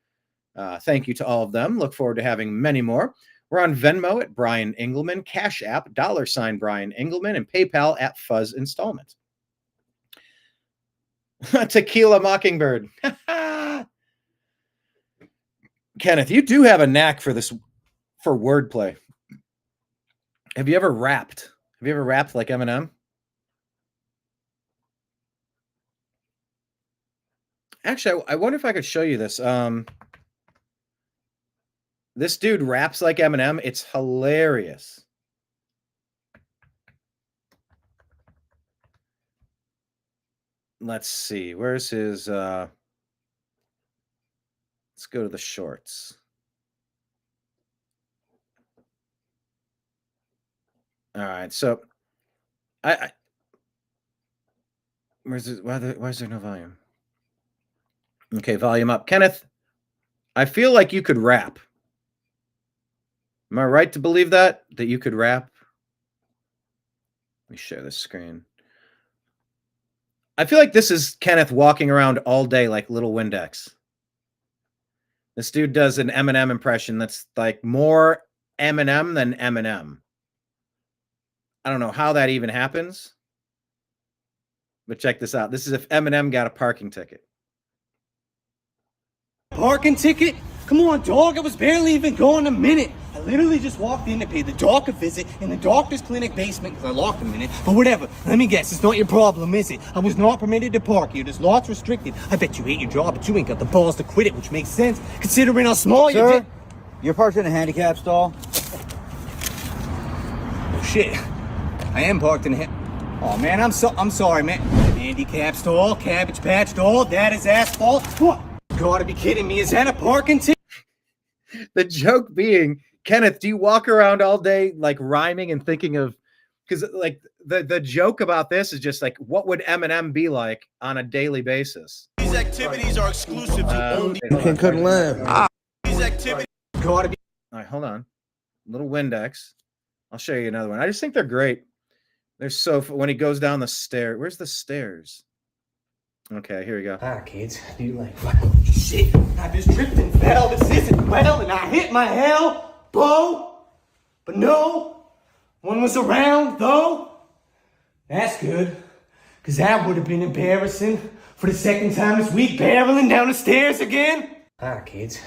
Thank you to all of them. Look forward to having many more. We're on Venmo at Brian Engelman, Cash App, $ Brian Engelman, and PayPal at Fuzz Installment. Tequila Mockingbird. Kenneth, you do have a knack for this, for wordplay. Have you ever rapped? Have you ever rapped like Eminem? Actually, I wonder if I could show you this. This dude raps like Eminem. It's hilarious. Let's see. Where's his... Let's go to the shorts. All right, so I where's it? Why is there no volume? Okay, volume up. Kenneth, I feel like you could rap. Am I right to believe that you could rap? Let me share this screen. I feel like this is Kenneth walking around all day like Little Windex. This dude does an Eminem impression that's like more Eminem than Eminem. I don't know how that even happens. But check this out. This is if Eminem got a parking ticket. Parking ticket? Come on, dog. I was barely even going a minute. I literally just walked in to pay the doctor visit in the doctor's clinic basement because I locked him in it. But whatever. Let me guess. It's not your problem, is it? I was not permitted to park here. This lot's restricted. I bet you hate your job, but you ain't got the balls to quit it, which makes sense considering how small you did. You're parked in a handicap stall? Oh, shit. I am parked in a Oh, man, I'm sorry, man. Handicap stall, cabbage patch stall, that is asphalt. What? Gotta be kidding me. Is that a parking ticket? The joke being, Kenneth, do you walk around all day like rhyming and thinking of, because like the joke about this is just like, what would Eminem be like on a daily basis? These activities are exclusive to only. Couldn't laugh. These activities. Gotta be. All right, hold on. Little Windex. I'll show you another one. I just think they're great. They're so when he goes down the stair. Where's the stairs? Okay, here we go. Ah, kids, do you like shit? I just tripped and fell. This isn't well, and I hit my elbow. But no one was around, though. That's good, because that would have been embarrassing for the second time this week, barreling down the stairs again. Ah, kids.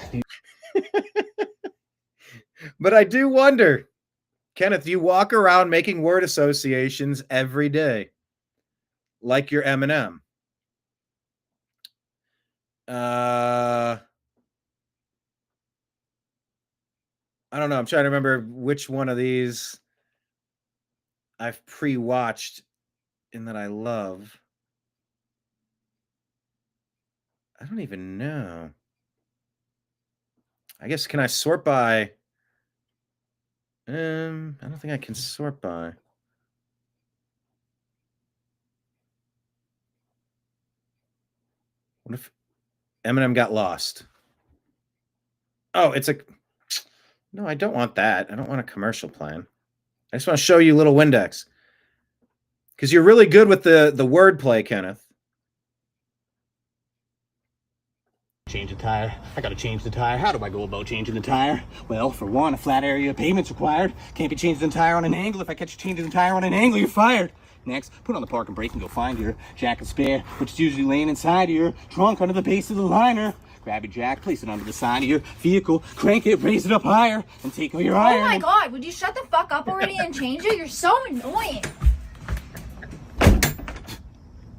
But I do wonder, Kenneth, you walk around making word associations every day, like you're Eminem. I don't know. I'm trying to remember which one of these I've pre-watched and that I love. I don't even know. I guess, can I sort by? I don't think I can sort by. What if Eminem got lost? Oh, it's a... No, I don't want that. I don't want a commercial plan. I just want to show you Little Windex. Because you're really good with the wordplay, Kenneth. Change the tire. I gotta change the tire. How do I go about changing the tire? Well, for one, a flat area of pavement's required. Can't be changing the tire on an angle. If I catch you changing the tire on an angle, you're fired. Next, put on the parking brake and go find your jack and spare, which is usually laying inside of your trunk under the base of the liner. Grab your jack, place it under the side of your vehicle, crank it, raise it up higher, and take all your iron. Oh my god, would you shut the fuck up already and change it? You're so annoying.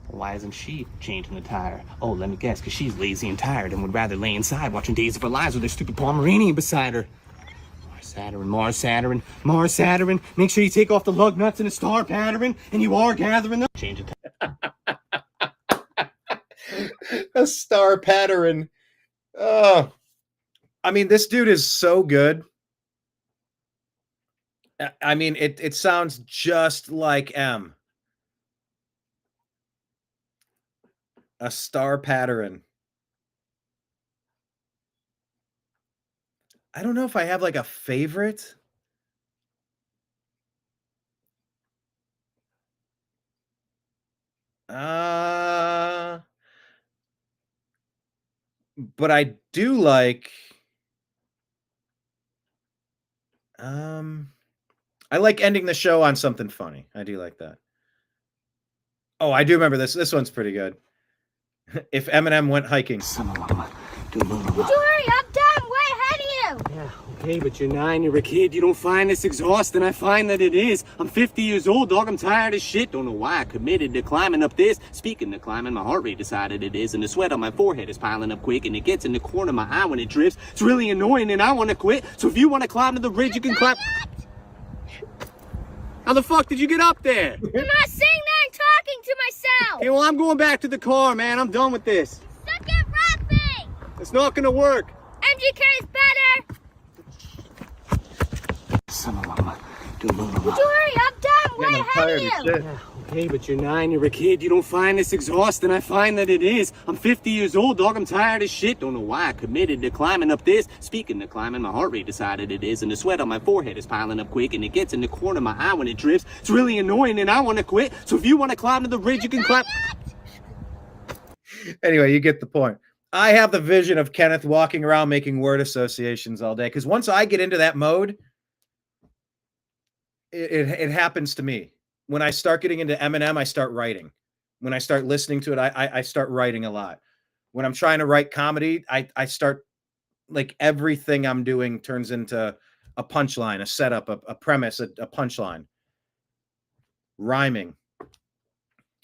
Why isn't she changing the tire? Oh, let me guess, because she's lazy and tired and would rather lay inside watching Days of Our Lives with her stupid Pomeranian beside her. Mars Saturn. Make sure you take off the lug nuts and the star pattern, and you are gathering them. Change the tire. A star pattern. Oh, I mean, this dude is so good. I mean, it sounds just like M. A star pattern. I don't know if I have like a favorite. But I do like I like ending the show on something funny. I do like that. Oh, I do remember this. This one's pretty good. If Eminem went hiking. Would you hurry up, Dad? Way ahead of you. Yeah, okay, but you're 9, you're a kid. You don't find this exhausting. I find that it is. I'm 50 years old, dog. I'm tired as shit. Don't know why I committed to climbing up this. Speaking of climbing, my heart rate decided it is, and the sweat on my forehead is piling up quick, and it gets in the corner of my eye when it drifts. It's really annoying, and I want to quit. So if you want to climb to the ridge, you can climb. How the fuck did you get up there? I'm not saying that. I'm talking to myself. Okay, well, I'm going back to the car, man. I'm done with this. Suck at rapping. It's not gonna work. MGK is better. Son of mama. Dude, Would you hurry up, Dad? Way ahead of you. Yeah, okay, but you're 9, you're a kid. You don't find this exhausting. I find that it is. I'm 50 years old, dog. I'm tired as shit. Don't know why I committed to climbing up this. Speaking of climbing, my heart rate decided it is, and the sweat on my forehead is piling up quick, and it gets in the corner of my eye when it drifts. It's really annoying, and I want to quit. So if you want to climb to the ridge, you can climb. Anyway, you get the point. I have the vision of Kenneth walking around making word associations all day, because once I get into that mode, it happens to me. When I start getting into Eminem, I start writing. When I start listening to it, I start writing a lot. When I'm trying to write comedy, I start, like, everything I'm doing turns into a punchline, a setup, a premise, a punchline, rhyming.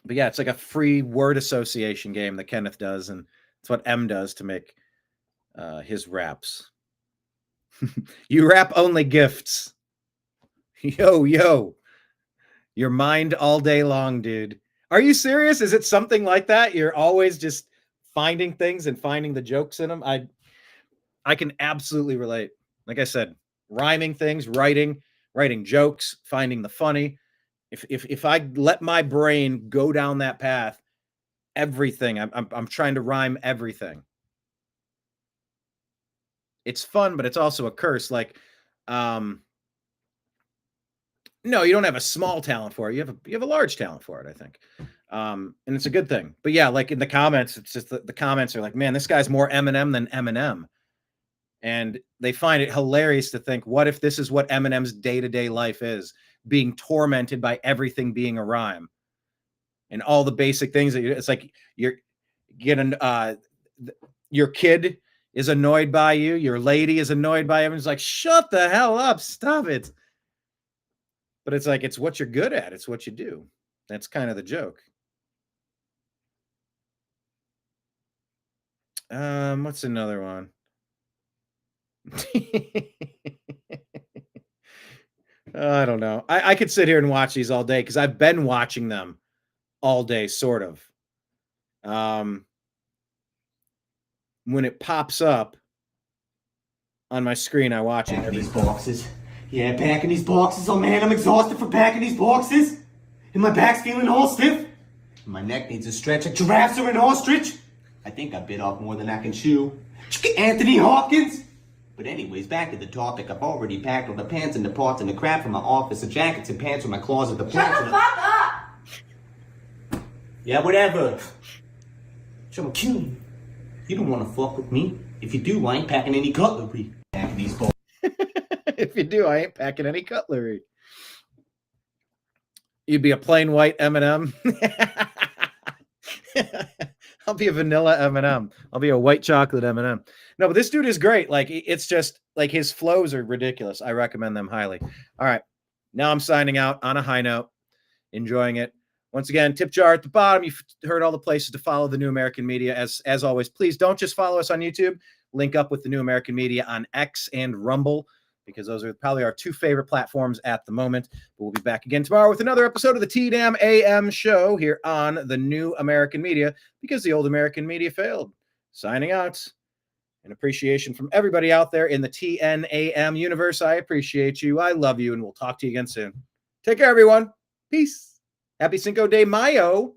But yeah, it's like a free word association game that Kenneth does, and it's what M does to make his raps. You rap only gifts. Yo, your mind all day long, dude. Are you serious? Is it something like that? You're always just finding things and finding the jokes in them. I can absolutely relate. Like I said, rhyming things, writing jokes, finding the funny. If I let my brain go down that path, everything, I'm trying to rhyme everything. It's fun, but it's also a curse. Like, no, you don't have a small talent for it. You have a large talent for it, I think. And it's a good thing. But yeah, like in the comments, it's just the comments are like, man, this guy's more Eminem than Eminem. And they find it hilarious to think, what if this is what Eminem's day-to-day life is? Being tormented by everything being a rhyme. And all the basic things that it's like you're getting your kid is annoyed by you, your lady is annoyed by him. It's like, shut the hell up, stop it. But it's like, it's what you're good at. It's what you do. That's kind of the joke. What's another one? I don't know. I could sit here and watch these all day because I've been watching them all day, sort of. When it pops up on my screen, I watch it. These boxes. Yeah, packing these boxes. Oh man, I'm exhausted from packing these boxes. And my back's feeling all stiff. And my neck needs a stretch like giraffes or an ostrich. I think I bit off more than I can chew. Anthony Hopkins. But anyways, back to the topic. I've already packed all the pants and the pots and the crap from my office, the jackets and pants from my closet, the plants. Shut the fuck up! Yeah, whatever. So cute. You don't want to fuck with me. If you do, I ain't packing any cutlery. Packing these boxes. If you do, I ain't packing any cutlery. You'd be a plain white M&M. I'll be a vanilla M&M. I'll be a white chocolate M&M. No, but this dude is great. Like, it's just like his flows are ridiculous. I recommend them highly. All right. Now I'm signing out on a high note, enjoying it. Once again, tip jar at the bottom. You've heard all the places to follow the New American Media. As always, please don't just follow us on YouTube. Link up with the New American Media on X and Rumble, because those are probably our two favorite platforms at the moment. But we'll be back again tomorrow with another episode of the TNAM AM Show here on the New American Media, because the old American media failed. Signing out. An appreciation from everybody out there in the TNAM universe. I appreciate you. I love you, and we'll talk to you again soon. Take care, everyone. Peace. Happy Cinco de Mayo.